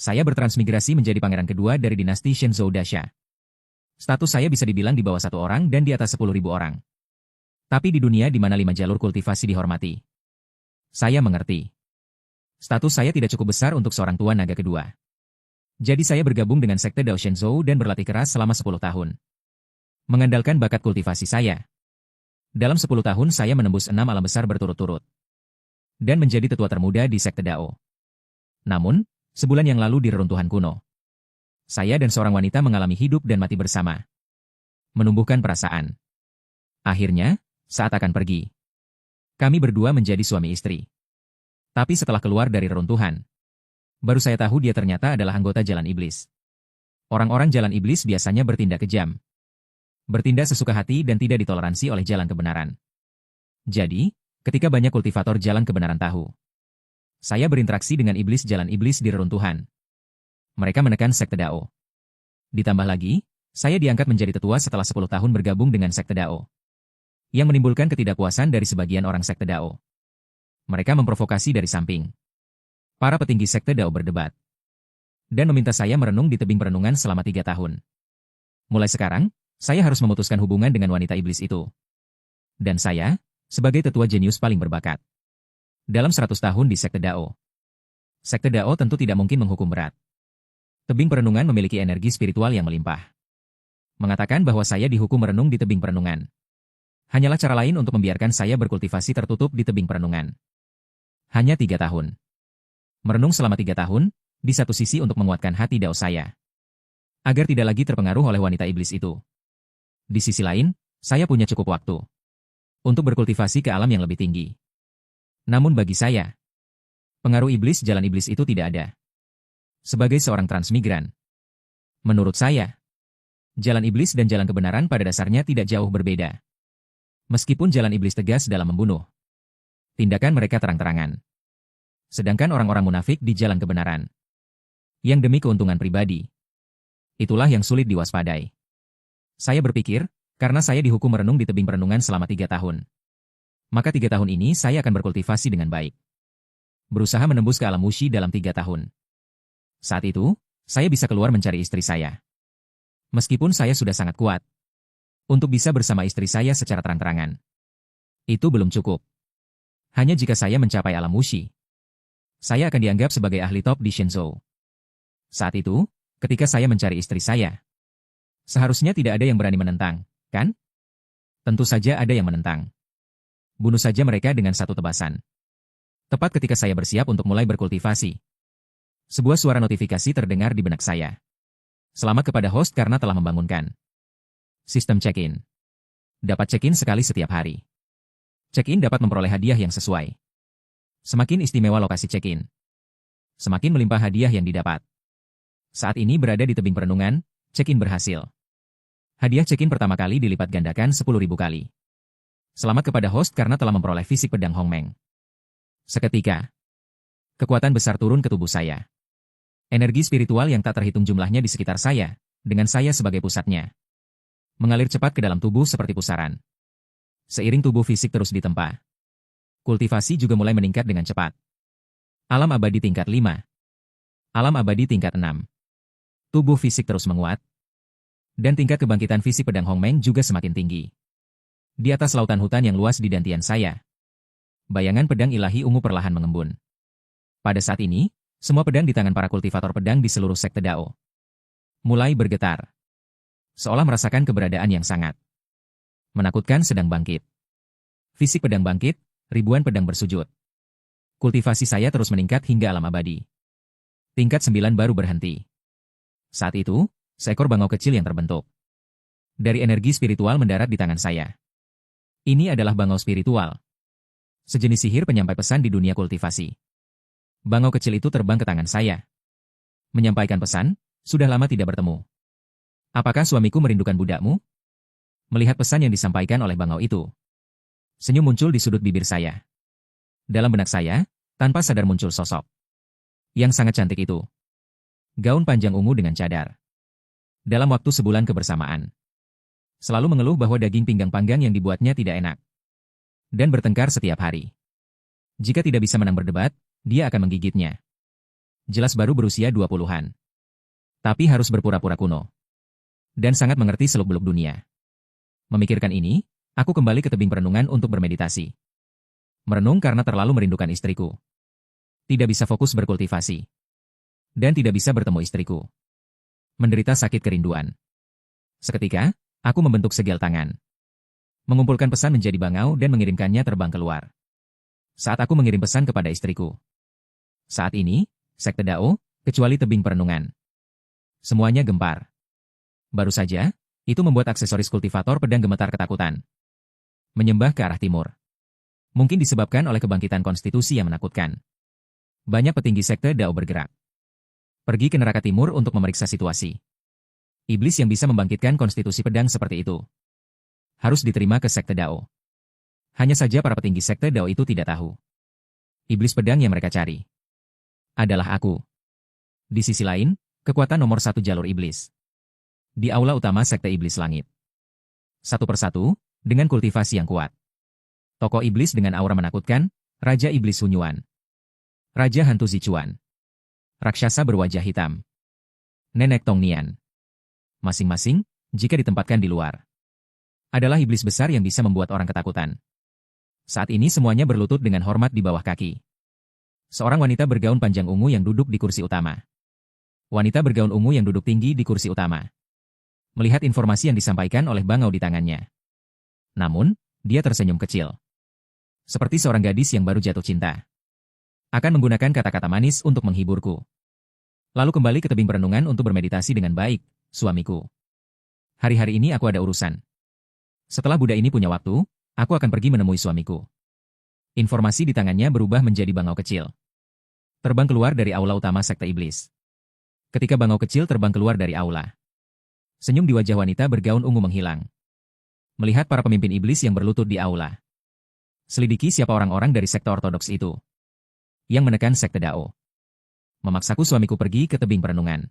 Saya bertransmigrasi menjadi pangeran kedua dari dinasti Shenzhou Dasha. Status saya bisa dibilang di bawah 1 orang dan di atas 10.000 orang. Tapi di dunia di mana 5 jalur kultivasi dihormati. Saya mengerti. Status saya tidak cukup besar untuk seorang tua naga kedua. Jadi saya bergabung dengan sekte Dao Shenzhou dan berlatih keras selama 10 tahun. Mengandalkan bakat kultivasi saya. Dalam 10 tahun saya menembus 6 alam besar berturut-turut. Dan menjadi tetua termuda di sekte Dao. Namun, sebulan yang lalu di reruntuhan kuno, saya dan seorang wanita mengalami hidup dan mati bersama. Menumbuhkan perasaan. Akhirnya, saat akan pergi, kami berdua menjadi suami istri. Tapi setelah keluar dari reruntuhan, baru saya tahu dia ternyata adalah anggota Jalan Iblis. Orang-orang Jalan Iblis biasanya bertindak kejam. Bertindak sesuka hati dan tidak ditoleransi oleh jalan kebenaran. Jadi, ketika banyak kultivator jalan kebenaran tahu, saya berinteraksi dengan iblis Jalan Iblis di reruntuhan. Mereka menekan sekte Dao. Ditambah lagi, saya diangkat menjadi tetua setelah 10 tahun bergabung dengan sekte Dao. Yang menimbulkan ketidakpuasan dari sebagian orang sekte Dao. Mereka memprovokasi dari samping. Para petinggi sekte Dao berdebat. Dan meminta saya merenung di tebing perenungan selama 3 tahun. Mulai sekarang, saya harus memutuskan hubungan dengan wanita iblis itu. Dan saya, sebagai tetua jenius paling berbakat. Dalam 100 tahun di sekte Dao. Sekte Dao tentu tidak mungkin menghukum berat. Tebing perenungan memiliki energi spiritual yang melimpah. Mengatakan bahwa saya dihukum merenung di tebing perenungan. Hanyalah cara lain untuk membiarkan saya berkultivasi tertutup di tebing perenungan. Hanya 3 tahun. Merenung selama 3 tahun, di satu sisi untuk menguatkan hati Dao saya. Agar tidak lagi terpengaruh oleh wanita iblis itu. Di sisi lain, saya punya cukup waktu untuk berkultivasi ke alam yang lebih tinggi. Namun bagi saya, pengaruh iblis Jalan Iblis itu tidak ada. Sebagai seorang transmigran, menurut saya, Jalan Iblis dan Jalan Kebenaran pada dasarnya tidak jauh berbeda. Meskipun Jalan Iblis tegas dalam membunuh, tindakan mereka terang-terangan. Sedangkan orang-orang munafik di Jalan Kebenaran, yang demi keuntungan pribadi, itulah yang sulit diwaspadai. Saya berpikir, karena saya dihukum merenung di tebing perenungan selama 3 tahun. Maka 3 tahun ini saya akan berkultivasi dengan baik. Berusaha menembus ke alam Wuxi dalam 3 tahun. Saat itu, saya bisa keluar mencari istri saya. Meskipun saya sudah sangat kuat untuk bisa bersama istri saya secara terang-terangan. Itu belum cukup. Hanya jika saya mencapai alam Wuxi, saya akan dianggap sebagai ahli top di Shenzhou. Saat itu, ketika saya mencari istri saya, seharusnya tidak ada yang berani menentang, kan? Tentu saja ada yang menentang. Bunuh saja mereka dengan satu tebasan. Tepat ketika saya bersiap untuk mulai berkultivasi, sebuah suara notifikasi terdengar di benak saya. Selamat kepada host karena telah membangunkan sistem check-in. Dapat check-in sekali setiap hari. Check-in dapat memperoleh hadiah yang sesuai. Semakin istimewa lokasi check-in, semakin melimpah hadiah yang didapat. Saat ini berada di tebing perenungan, check-in berhasil. Hadiah check-in pertama kali dilipat gandakan 10.000 kali. Selamat kepada host karena telah memperoleh fisik pedang Hongmeng. Seketika, kekuatan besar turun ke tubuh saya. Energi spiritual yang tak terhitung jumlahnya di sekitar saya, dengan saya sebagai pusatnya, mengalir cepat ke dalam tubuh seperti pusaran. Seiring tubuh fisik terus ditempa, kultivasi juga mulai meningkat dengan cepat. Alam abadi tingkat 5. Alam abadi tingkat 6. Tubuh fisik terus menguat. Dan tingkat kebangkitan fisik pedang Hongmeng juga semakin tinggi. Di atas lautan hutan yang luas di dantian saya, bayangan pedang ilahi ungu perlahan mengembun. Pada saat ini, semua pedang di tangan para kultivator pedang di seluruh sekte Dao mulai bergetar. Seolah merasakan keberadaan yang sangat menakutkan sedang bangkit. Fisik pedang bangkit, ribuan pedang bersujud. Kultivasi saya terus meningkat hingga alam abadi. Tingkat 9 baru berhenti. Saat itu, seekor bangau kecil yang terbentuk dari energi spiritual mendarat di tangan saya. Ini adalah bangau spiritual. Sejenis sihir penyampai pesan di dunia kultivasi. Bangau kecil itu terbang ke tangan saya. Menyampaikan pesan, sudah lama tidak bertemu. Apakah suamiku merindukan budakmu? Melihat pesan yang disampaikan oleh bangau itu, senyum muncul di sudut bibir saya. Dalam benak saya, tanpa sadar muncul sosok yang sangat cantik itu. Gaun panjang ungu dengan cadar. Dalam waktu sebulan kebersamaan, selalu mengeluh bahwa daging pinggang panggang yang dibuatnya tidak enak. Dan bertengkar setiap hari. Jika tidak bisa menang berdebat, dia akan menggigitnya. Jelas baru berusia 20-an. Tapi harus berpura-pura kuno. Dan sangat mengerti seluk-beluk dunia. Memikirkan ini, aku kembali ke tebing perenungan untuk bermeditasi. Merenung karena terlalu merindukan istriku. Tidak bisa fokus berkultivasi. Dan tidak bisa bertemu istriku. Menderita sakit kerinduan. Seketika, aku membentuk segel tangan. Mengumpulkan pesan menjadi bangau dan mengirimkannya terbang keluar. Saat aku mengirim pesan kepada istriku. Saat ini, Sekte Dao, kecuali tebing perenungan. Semuanya gempar. Baru saja, itu membuat aksesoris kultivator pedang gemetar ketakutan. Menyembah ke arah timur. Mungkin disebabkan oleh kebangkitan konstitusi yang menakutkan. Banyak petinggi Sekte Dao bergerak. Pergi ke neraka timur untuk memeriksa situasi. Iblis yang bisa membangkitkan konstitusi pedang seperti itu harus diterima ke Sekte Dao. Hanya saja para petinggi Sekte Dao itu tidak tahu. Iblis pedang yang mereka cari adalah aku. Di sisi lain, kekuatan nomor 1 jalur iblis. Di aula utama Sekte Iblis Langit. Satu persatu, dengan kultivasi yang kuat. Tokoh iblis dengan aura menakutkan, Raja Iblis Hunyuan. Raja Hantu Zichuan. Raksasa berwajah hitam. Nenek Tong Nian. Masing-masing, jika ditempatkan di luar, adalah iblis besar yang bisa membuat orang ketakutan. Saat ini semuanya berlutut dengan hormat di bawah kaki. Seorang wanita bergaun panjang ungu yang duduk di kursi utama. Wanita bergaun ungu yang duduk tinggi di kursi utama. Melihat informasi yang disampaikan oleh bangau di tangannya. Namun, dia tersenyum kecil. Seperti seorang gadis yang baru jatuh cinta. Akan menggunakan kata-kata manis untuk menghiburku. Lalu kembali ke tebing perenungan untuk bermeditasi dengan baik, suamiku. Hari-hari ini aku ada urusan. Setelah Buddha ini punya waktu, aku akan pergi menemui suamiku. Informasi di tangannya berubah menjadi bangau kecil. Terbang keluar dari aula utama Sekte Iblis. Ketika bangau kecil terbang keluar dari aula, senyum di wajah wanita bergaun ungu menghilang. Melihat para pemimpin iblis yang berlutut di aula. Selidiki siapa orang-orang dari sekte ortodoks itu yang menekan Sekte Dao. Memaksaku suamiku pergi ke tebing perenungan.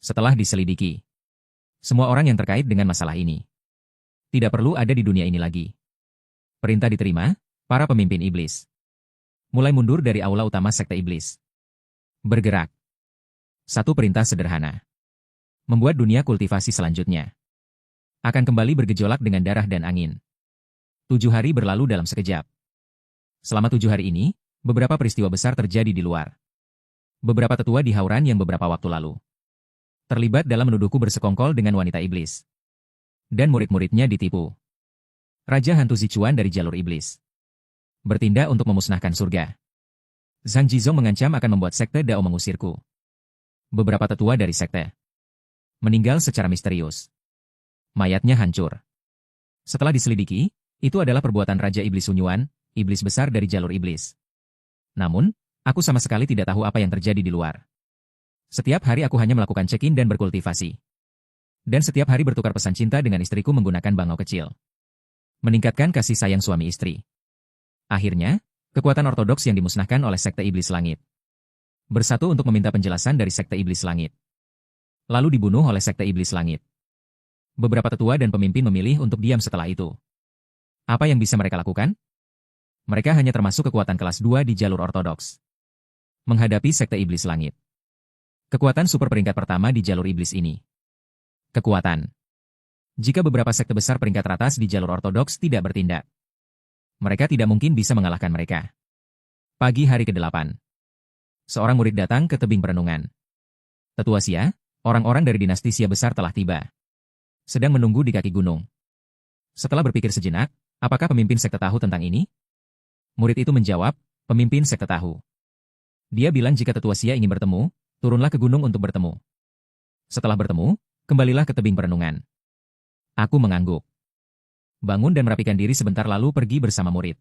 Setelah diselidiki, semua orang yang terkait dengan masalah ini tidak perlu ada di dunia ini lagi. Perintah diterima, para pemimpin iblis mulai mundur dari aula utama Sekte Iblis. Bergerak. Satu perintah sederhana. Membuat dunia kultivasi selanjutnya akan kembali bergejolak dengan darah dan angin. 7 hari berlalu dalam sekejap. Selama 7 hari ini, beberapa peristiwa besar terjadi di luar. Beberapa tetua di Hauran yang beberapa waktu lalu terlibat dalam menuduhku bersekongkol dengan wanita iblis. Dan murid-muridnya ditipu. Raja Hantu Zichuan dari jalur iblis bertindak untuk memusnahkan surga. Zhang Jizong mengancam akan membuat Sekte Dao mengusirku. Beberapa tetua dari sekte meninggal secara misterius. Mayatnya hancur. Setelah diselidiki, itu adalah perbuatan Raja Iblis Hunyuan, iblis besar dari jalur iblis. Namun, aku sama sekali tidak tahu apa yang terjadi di luar. Setiap hari aku hanya melakukan check-in dan berkultivasi. Dan setiap hari bertukar pesan cinta dengan istriku menggunakan bangau kecil. Meningkatkan kasih sayang suami istri. Akhirnya, kekuatan ortodoks yang dimusnahkan oleh Sekte Iblis Langit bersatu untuk meminta penjelasan dari Sekte Iblis Langit. Lalu dibunuh oleh Sekte Iblis Langit. Beberapa tetua dan pemimpin memilih untuk diam setelah itu. Apa yang bisa mereka lakukan? Mereka hanya termasuk kekuatan kelas 2 di jalur ortodoks. Menghadapi Sekte Iblis Langit. Kekuatan super peringkat pertama di jalur iblis ini. Kekuatan. Jika beberapa sekte besar peringkat teratas di jalur ortodoks tidak bertindak, mereka tidak mungkin bisa mengalahkan mereka. Pagi hari ke-8. Seorang murid datang ke tebing perenungan. Tetua Xia, orang-orang dari dinasti Xia besar telah tiba. Sedang menunggu di kaki gunung. Setelah berpikir sejenak, apakah pemimpin sekte tahu tentang ini? Murid itu menjawab, pemimpin sekte tahu. Dia bilang jika tetua Xia ingin bertemu, turunlah ke gunung untuk bertemu. Setelah bertemu, kembalilah ke tebing perenungan. Aku mengangguk. Bangun dan merapikan diri sebentar lalu pergi bersama murid.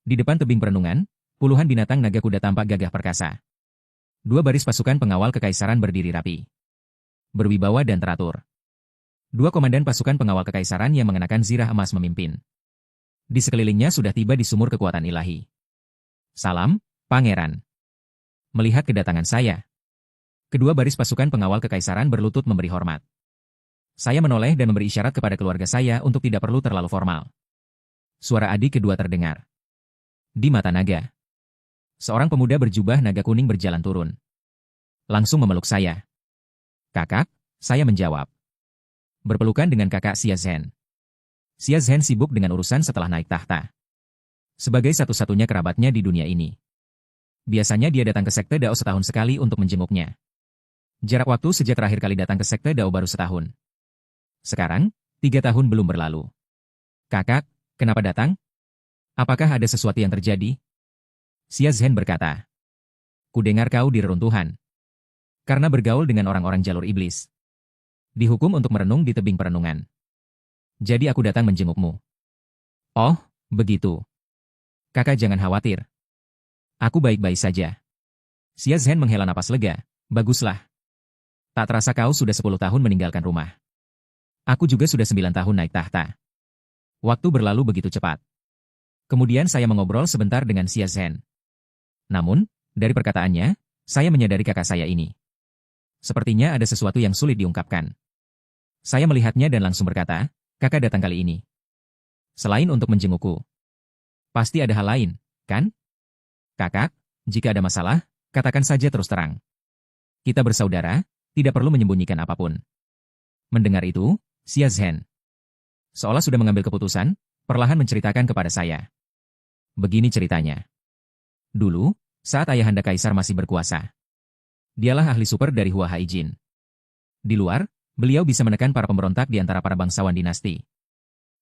Di depan tebing perenungan, puluhan binatang naga kuda tampak gagah perkasa. 2 baris pasukan pengawal kekaisaran berdiri rapi. Berwibawa dan teratur. 2 komandan pasukan pengawal kekaisaran yang mengenakan zirah emas memimpin. Di sekelilingnya sudah tiba di sumur kekuatan ilahi. Salam, Pangeran. Melihat kedatangan saya, kedua baris pasukan pengawal kekaisaran berlutut memberi hormat. Saya menoleh dan memberi isyarat kepada keluarga saya untuk tidak perlu terlalu formal. Suara adik kedua terdengar. Di mata naga. Seorang pemuda berjubah naga kuning berjalan turun. Langsung memeluk saya. Kakak, saya menjawab. Berpelukan dengan kakak Xia Zhen. Xia Zhen sibuk dengan urusan setelah naik tahta. Sebagai satu-satunya kerabatnya di dunia ini. Biasanya dia datang ke Sekte Dao setahun sekali untuk menjenguknya. Jarak waktu sejak terakhir kali datang ke Sekte Dao baru setahun. Sekarang, 3 tahun belum berlalu. Kakak, kenapa datang? Apakah ada sesuatu yang terjadi? Xia Zhen berkata. Kudengar kau di reruntuhan. Karena bergaul dengan orang-orang jalur iblis. Dihukum untuk merenung di tebing perenungan. Jadi aku datang menjengukmu. Oh, begitu. Kakak jangan khawatir. Aku baik-baik saja. Xia Zhen menghela napas lega. Baguslah. Tak terasa kau sudah 10 tahun meninggalkan rumah. Aku juga sudah 9 tahun naik tahta. Waktu berlalu begitu cepat. Kemudian saya mengobrol sebentar dengan Xia Zhen. Namun, dari perkataannya, saya menyadari kakak saya ini. Sepertinya ada sesuatu yang sulit diungkapkan. Saya melihatnya dan langsung berkata, kakak datang kali ini. Selain untuk menjengukku. Pasti ada hal lain, kan? Kakak, jika ada masalah, katakan saja terus terang. Kita bersaudara, tidak perlu menyembunyikan apapun. Mendengar itu, Xia Zhen seolah sudah mengambil keputusan, perlahan menceritakan kepada saya. Begini ceritanya. Dulu, saat ayahanda kaisar masih berkuasa. Dialah ahli super dari Hua Haijin. Di luar, beliau bisa menekan para pemberontak di antara para bangsawan dinasti.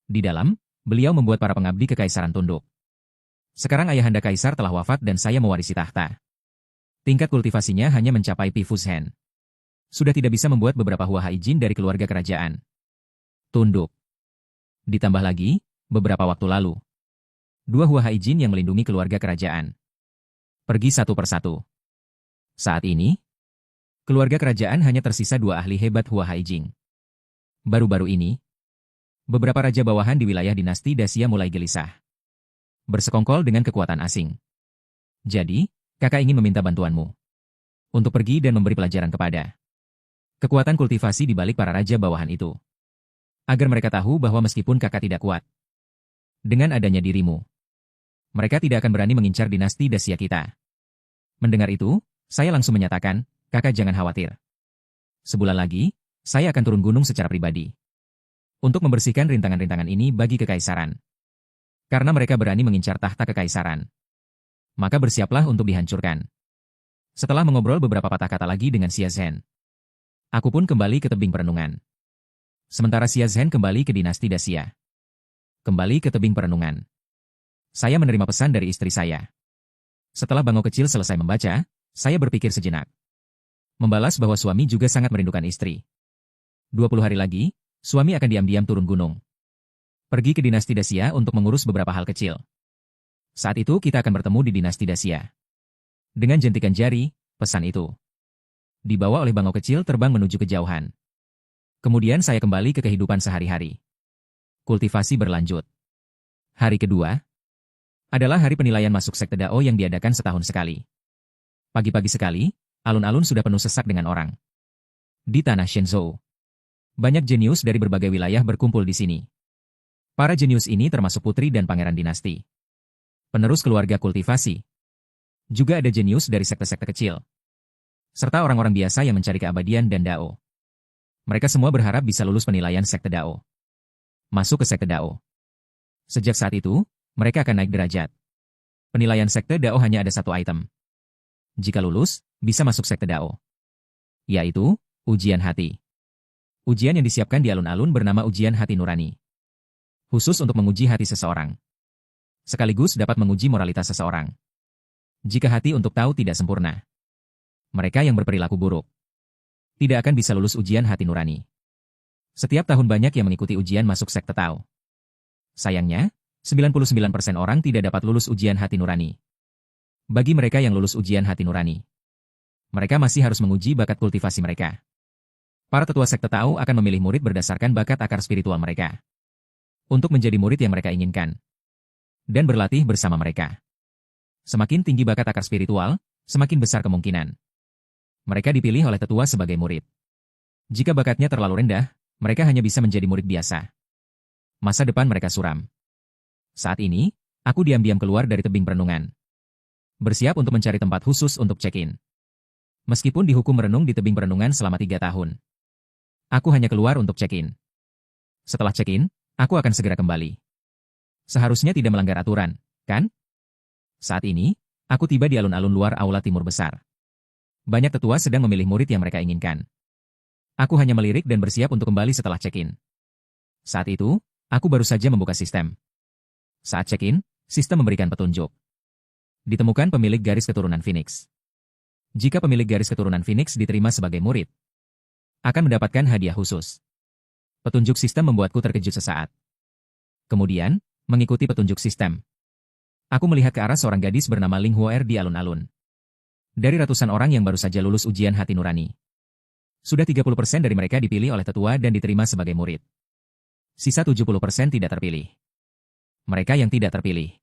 Di dalam, beliau membuat para pengabdi kekaisaran tunduk. Sekarang ayahanda kaisar telah wafat dan saya mewarisi tahta. Tingkat kultivasinya hanya mencapai Pifushen. Sudah tidak bisa membuat beberapa Hua Haijin dari keluarga kerajaan. Tunduk. Ditambah lagi, beberapa waktu lalu. 2 Hua Haijin yang melindungi keluarga kerajaan. Pergi satu persatu. Saat ini, keluarga kerajaan hanya tersisa 2 ahli hebat Hua Haijin. Baru-baru ini, beberapa raja bawahan di wilayah dinasti Dacia mulai gelisah. Bersekongkol dengan kekuatan asing. Jadi, kakak ingin meminta bantuanmu. Untuk pergi dan memberi pelajaran kepada kekuatan kultivasi di balik para raja bawahan itu. Agar mereka tahu bahwa meskipun kakak tidak kuat, dengan adanya dirimu, mereka tidak akan berani mengincar dinasti Dacia kita. Mendengar itu, saya langsung menyatakan, kakak jangan khawatir. Sebulan lagi, saya akan turun gunung secara pribadi. Untuk membersihkan rintangan-rintangan ini bagi kekaisaran. Karena mereka berani mengincar tahta kekaisaran. Maka bersiaplah untuk dihancurkan. Setelah mengobrol beberapa patah kata lagi dengan Xia Zhen, aku pun kembali ke tebing perenungan. Sementara Xia Zhen kembali ke dinasti Dacia. Kembali ke tebing perenungan. Saya menerima pesan dari istri saya. Setelah Bango kecil selesai membaca, saya berpikir sejenak. Membalas bahwa suami juga sangat merindukan istri. 20 hari lagi, suami akan diam-diam turun gunung. Pergi ke dinasti Dacia untuk mengurus beberapa hal kecil. Saat itu kita akan bertemu di dinasti Dacia. Dengan jentikan jari, pesan itu dibawa oleh Bango kecil terbang menuju kejauhan. Kemudian saya kembali ke kehidupan sehari-hari. Kultivasi berlanjut. Hari kedua adalah hari penilaian masuk Sekte Dao yang diadakan setahun sekali. Pagi-pagi sekali, alun-alun sudah penuh sesak dengan orang. Di tanah Shenzhou, banyak jenius dari berbagai wilayah berkumpul di sini. Para jenius ini termasuk putri dan pangeran dinasti. Penerus keluarga kultivasi. Juga ada jenius dari sekte-sekte kecil. Serta orang-orang biasa yang mencari keabadian dan Dao. Mereka semua berharap bisa lulus penilaian Sekte Dao. Masuk ke Sekte Dao. Sejak saat itu, mereka akan naik derajat. Penilaian Sekte Dao hanya ada satu item. Jika lulus, bisa masuk Sekte Dao. Yaitu, ujian hati. Ujian yang disiapkan di alun-alun bernama ujian hati nurani. Khusus untuk menguji hati seseorang. Sekaligus dapat menguji moralitas seseorang. Jika hati untuk tahu tidak sempurna, mereka yang berperilaku buruk tidak akan bisa lulus ujian hati nurani. Setiap tahun banyak yang mengikuti ujian masuk Sekte Tao. Sayangnya, 99% orang tidak dapat lulus ujian hati nurani. Bagi mereka yang lulus ujian hati nurani, mereka masih harus menguji bakat kultivasi mereka. Para tetua Sekte Tao akan memilih murid berdasarkan bakat akar spiritual mereka. Untuk menjadi murid yang mereka inginkan. Dan berlatih bersama mereka. Semakin tinggi bakat akar spiritual, semakin besar kemungkinan mereka dipilih oleh tetua sebagai murid. Jika bakatnya terlalu rendah, mereka hanya bisa menjadi murid biasa. Masa depan mereka suram. Saat ini, aku diam-diam keluar dari tebing perenungan. Bersiap untuk mencari tempat khusus untuk check-in. Meskipun dihukum merenung di tebing perenungan selama 3 tahun. Aku hanya keluar untuk check-in. Setelah check-in, aku akan segera kembali. Seharusnya tidak melanggar aturan, kan? Saat ini, aku tiba di alun-alun luar aula timur besar. Banyak tetua sedang memilih murid yang mereka inginkan. Aku hanya melirik dan bersiap untuk kembali setelah check-in. Saat itu, aku baru saja membuka sistem. Saat check-in, sistem memberikan petunjuk. Ditemukan pemilik garis keturunan Phoenix. Jika pemilik garis keturunan Phoenix diterima sebagai murid, akan mendapatkan hadiah khusus. Petunjuk sistem membuatku terkejut sesaat. Kemudian, mengikuti petunjuk sistem. Aku melihat ke arah seorang gadis bernama Ling Huo'er di alun-alun. Dari ratusan orang yang baru saja lulus ujian hati nurani. Sudah 30% dari mereka dipilih oleh tetua dan diterima sebagai murid. Sisa 70% tidak terpilih. Mereka yang tidak terpilih.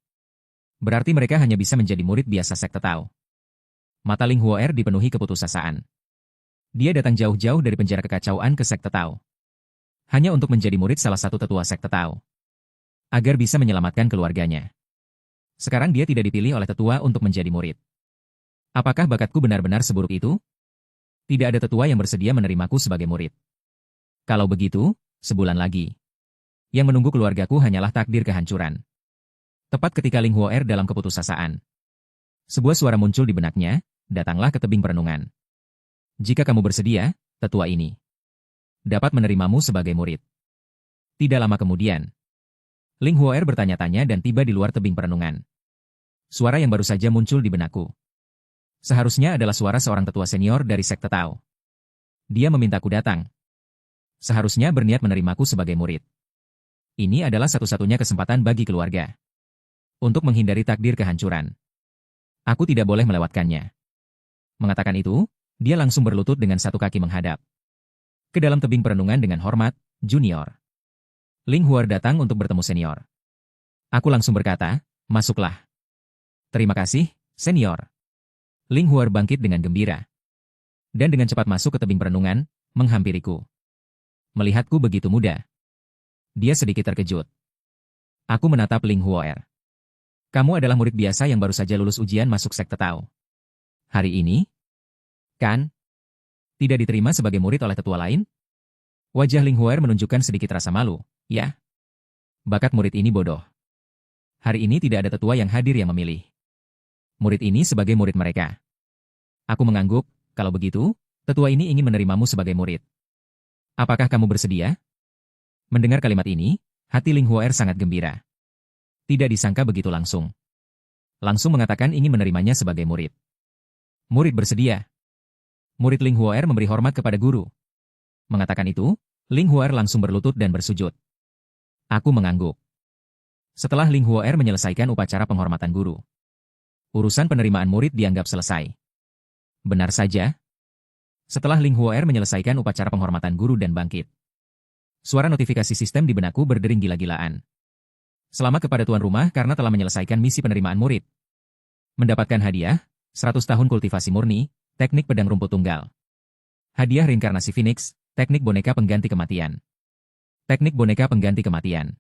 Berarti mereka hanya bisa menjadi murid biasa sekte Tao. Mata Ling Huo'er dipenuhi keputusasaan. Dia datang jauh-jauh dari penjara kekacauan ke sekte Tao. Hanya untuk menjadi murid salah satu tetua sekte Tao. Agar bisa menyelamatkan keluarganya. Sekarang dia tidak dipilih oleh tetua untuk menjadi murid. Apakah bakatku benar-benar seburuk itu? Tidak ada tetua yang bersedia menerimaku sebagai murid. Kalau begitu, sebulan lagi. Yang menunggu keluargaku hanyalah takdir kehancuran. Tepat ketika Ling Huo'er dalam keputusasaan. Sebuah suara muncul di benaknya, datanglah ke tebing perenungan. Jika kamu bersedia, tetua ini dapat menerimamu sebagai murid. Tidak lama kemudian, Ling Huo'er bertanya-tanya dan tiba di luar tebing perenungan. Suara yang baru saja muncul di benakku. Seharusnya adalah suara seorang tetua senior dari sekte Tao. Dia memintaku datang. Seharusnya berniat menerimaku sebagai murid. Ini adalah satu-satunya kesempatan bagi keluarga. Untuk menghindari takdir kehancuran. Aku tidak boleh melewatkannya. Mengatakan itu, dia langsung berlutut dengan satu kaki menghadap ke dalam tebing perenungan dengan hormat, junior. Ling Huo'er datang untuk bertemu senior. Aku langsung berkata, masuklah. Terima kasih, senior. Ling Huo'er bangkit dengan gembira. Dan dengan cepat masuk ke tebing perenungan, menghampiriku. Melihatku begitu muda. Dia sedikit terkejut. Aku menatap Ling Huo'er. Kamu adalah murid biasa yang baru saja lulus ujian masuk sekte Tao. Hari ini? Kan? Tidak diterima sebagai murid oleh tetua lain? Wajah Ling Huo'er menunjukkan sedikit rasa malu, ya? Bakat murid ini bodoh. Hari ini tidak ada tetua yang hadir yang memilih murid ini sebagai murid mereka. Aku mengangguk, kalau begitu, tetua ini ingin menerimamu sebagai murid. Apakah kamu bersedia? Mendengar kalimat ini, hati Ling Huo'er sangat gembira. Tidak disangka begitu langsung. Langsung mengatakan ingin menerimanya sebagai murid. Murid bersedia. Murid Ling Huo'er memberi hormat kepada guru. Mengatakan itu, Ling Huo'er langsung berlutut dan bersujud. Aku mengangguk. Setelah Ling Huo'er menyelesaikan upacara penghormatan guru, urusan penerimaan murid dianggap selesai. Benar saja. Setelah Ling Huo'er menyelesaikan upacara penghormatan guru dan bangkit, suara notifikasi sistem di benakku berdering gila-gilaan. Selamat kepada tuan rumah karena telah menyelesaikan misi penerimaan murid. Mendapatkan hadiah, 100 tahun kultivasi murni, teknik pedang rumput tunggal. Hadiah reinkarnasi Phoenix, teknik boneka pengganti kematian. Teknik boneka pengganti kematian.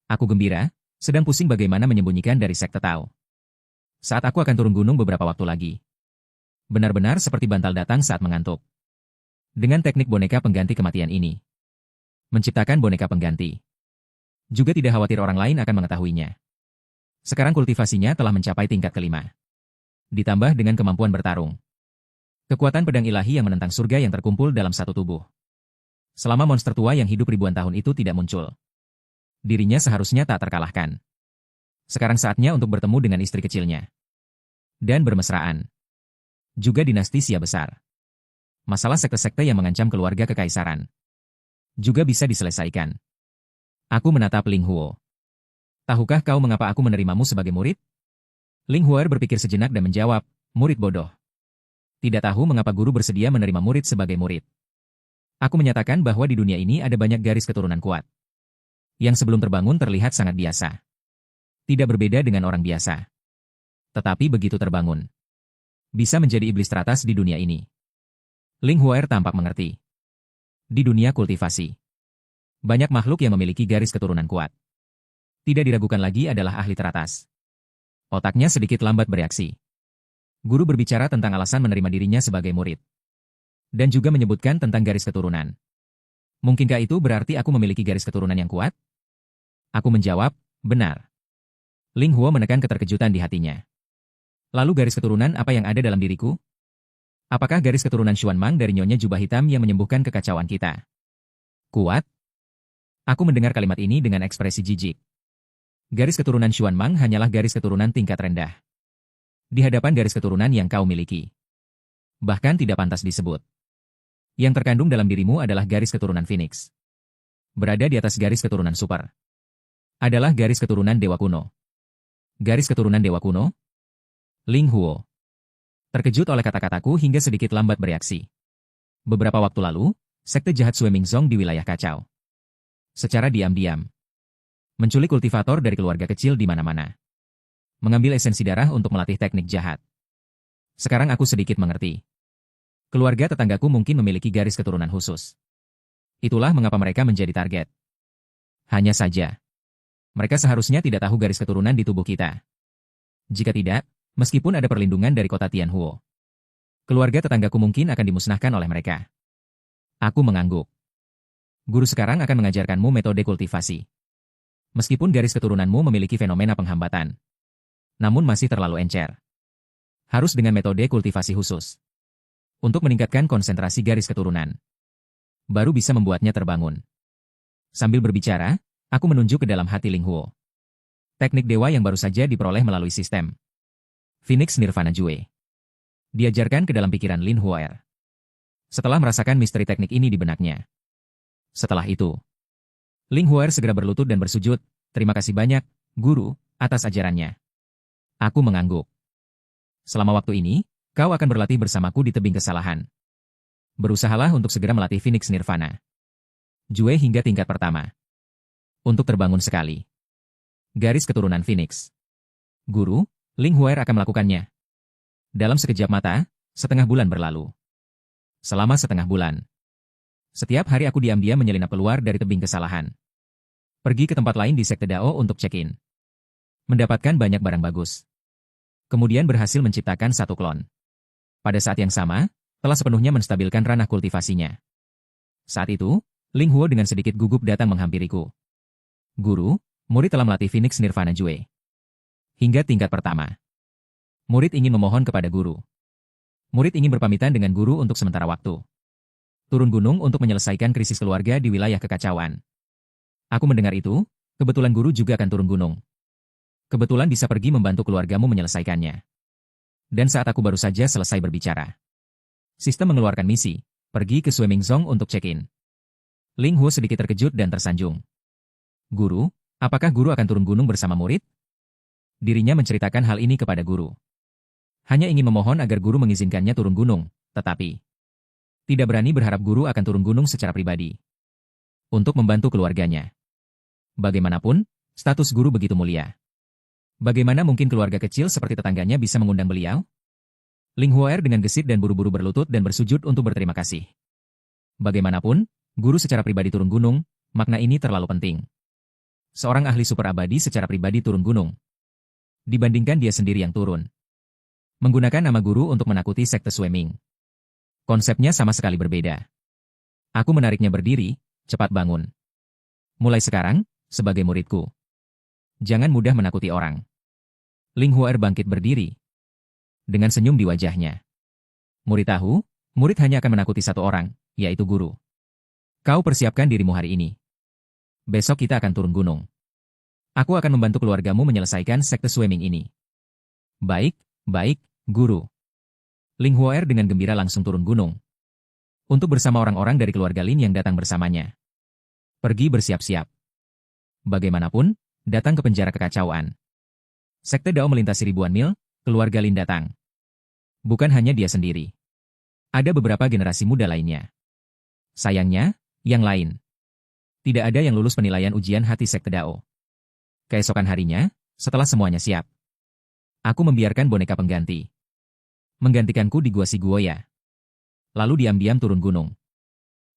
Aku gembira, sedang pusing bagaimana menyembunyikan dari sekte Tao. Saat aku akan turun gunung beberapa waktu lagi. Benar-benar seperti bantal datang saat mengantuk. Dengan teknik boneka pengganti kematian ini. Menciptakan boneka pengganti. Juga tidak khawatir orang lain akan mengetahuinya. Sekarang kultivasinya telah mencapai tingkat kelima. Ditambah dengan kemampuan bertarung. Kekuatan pedang ilahi yang menentang surga yang terkumpul dalam satu tubuh. Selama monster tua yang hidup ribuan tahun itu tidak muncul, dirinya seharusnya tak terkalahkan. Sekarang saatnya untuk bertemu dengan istri kecilnya. Dan bermesraan. Juga dinasti Xia besar. Masalah sekte-sekte yang mengancam keluarga kekaisaran juga bisa diselesaikan. Aku menatap Ling Huo. Tahukah kau mengapa aku menerimamu sebagai murid? Ling Huo'er berpikir sejenak dan menjawab, murid bodoh. Tidak tahu mengapa guru bersedia menerima murid sebagai murid. Aku menyatakan bahwa di dunia ini ada banyak garis keturunan kuat. Yang sebelum terbangun terlihat sangat biasa. Tidak berbeda dengan orang biasa. Tetapi begitu terbangun, bisa menjadi iblis teratas di dunia ini. Ling Huo'er tampak mengerti. Di dunia kultivasi, banyak makhluk yang memiliki garis keturunan kuat. Tidak diragukan lagi adalah ahli teratas. Otaknya sedikit lambat bereaksi. Guru berbicara tentang alasan menerima dirinya sebagai murid. Dan juga menyebutkan tentang garis keturunan. Mungkinkah itu berarti aku memiliki garis keturunan yang kuat? Aku menjawab, benar. Ling Huo menekan keterkejutan di hatinya. Lalu garis keturunan apa yang ada dalam diriku? Apakah garis keturunan Xuan Mang dari Nyonya Jubah Hitam yang menyembuhkan kekacauan kita? Kuat? Aku mendengar kalimat ini dengan ekspresi jijik. Garis keturunan Xuan Mang hanyalah garis keturunan tingkat rendah. Di hadapan garis keturunan yang kau miliki. Bahkan tidak pantas disebut. Yang terkandung dalam dirimu adalah garis keturunan Phoenix. Berada di atas garis keturunan super. Adalah garis keturunan Dewa Kuno. Garis keturunan Dewa Kuno? Ling Huo. Terkejut oleh kata-kataku hingga sedikit lambat bereaksi. Beberapa waktu lalu, sekte jahat Sue Mingzong di wilayah kacau. Secara diam-diam. Menculik kultivator dari keluarga kecil di mana-mana. Mengambil esensi darah untuk melatih teknik jahat. Sekarang aku sedikit mengerti. Keluarga tetanggaku mungkin memiliki garis keturunan khusus. Itulah mengapa mereka menjadi target. Hanya saja. Mereka seharusnya tidak tahu garis keturunan di tubuh kita. Jika tidak, meskipun ada perlindungan dari kota Tianhuo, keluarga tetanggaku mungkin akan dimusnahkan oleh mereka. Aku mengangguk. Guru sekarang akan mengajarkanmu metode kultivasi. Meskipun garis keturunanmu memiliki fenomena penghambatan, namun masih terlalu encer. Harus dengan metode kultivasi khusus. Untuk meningkatkan konsentrasi garis keturunan. Baru bisa membuatnya terbangun. Sambil berbicara, aku menunjuk ke dalam hati Ling Huo. Teknik dewa yang baru saja diperoleh melalui sistem Phoenix Nirvana Jue. Diajarkan ke dalam pikiran Lin Huo'er. Setelah merasakan misteri teknik ini di benaknya. Setelah itu, Ling Huo'er segera berlutut dan bersujud, terima kasih banyak, guru, atas ajarannya. Aku mengangguk. Selama waktu ini, kau akan berlatih bersamaku di tebing kesalahan. Berusahalah untuk segera melatih Phoenix Nirvana Jue hingga tingkat pertama. Untuk terbangun sekali. Garis keturunan Phoenix. Guru, Ling Huo'er akan melakukannya. Dalam sekejap mata, setengah bulan berlalu. Selama setengah bulan. Setiap hari aku diam-diam menyelinap keluar dari tebing kesalahan. Pergi ke tempat lain di Sekte Dao untuk check-in. Mendapatkan banyak barang bagus. Kemudian berhasil menciptakan satu klon. Pada saat yang sama, telah sepenuhnya menstabilkan ranah kultivasinya. Saat itu, Ling Huo dengan sedikit gugup datang menghampiriku. Guru, murid telah melatih Phoenix Nirvana Jue. Hingga tingkat pertama. Murid ingin memohon kepada guru. Murid ingin berpamitan dengan guru untuk sementara waktu. Turun gunung untuk menyelesaikan krisis keluarga di wilayah kekacauan. Aku mendengar itu, kebetulan guru juga akan turun gunung. Kebetulan bisa pergi membantu keluargamu menyelesaikannya. Dan saat aku baru saja selesai berbicara. Sistem mengeluarkan misi, pergi ke Sue Mingzong untuk check-in. Ling Huo sedikit terkejut dan tersanjung. Guru, apakah guru akan turun gunung bersama murid? Dirinya menceritakan hal ini kepada guru. Hanya ingin memohon agar guru mengizinkannya turun gunung, tetapi tidak berani berharap guru akan turun gunung secara pribadi. Untuk membantu keluarganya. Bagaimanapun, status guru begitu mulia. Bagaimana mungkin keluarga kecil seperti tetangganya bisa mengundang beliau? Ling Huo'er dengan gesit dan buru-buru berlutut dan bersujud untuk berterima kasih. Bagaimanapun, guru secara pribadi turun gunung, makna ini terlalu penting. Seorang ahli super abadi secara pribadi turun gunung. Dibandingkan dia sendiri yang turun. Menggunakan nama guru untuk menakuti sekte Sue Ming. Konsepnya sama sekali berbeda. Aku menariknya berdiri, cepat bangun. Mulai sekarang, sebagai muridku. Jangan mudah menakuti orang. Ling Huo'er bangkit berdiri. Dengan senyum di wajahnya. Murid tahu, murid hanya akan menakuti satu orang, yaitu guru. Kau persiapkan dirimu hari ini. Besok kita akan turun gunung. Aku akan membantu keluargamu menyelesaikan sekte Sue Ming ini. Baik, baik, guru. Ling Huo'er dengan gembira langsung turun gunung. Untuk bersama orang-orang dari keluarga Lin yang datang bersamanya. Pergi bersiap-siap. Bagaimanapun, datang ke penjara kekacauan. Sekte Dao melintasi ribuan mil, keluarga Lin datang. Bukan hanya dia sendiri. Ada beberapa generasi muda lainnya. Sayangnya, yang lain. Tidak ada yang lulus penilaian ujian hati Sekte Dao. Keesokan harinya, setelah semuanya siap, aku membiarkan boneka pengganti menggantikanku di Gua Si Guoya. Lalu diam-diam turun gunung.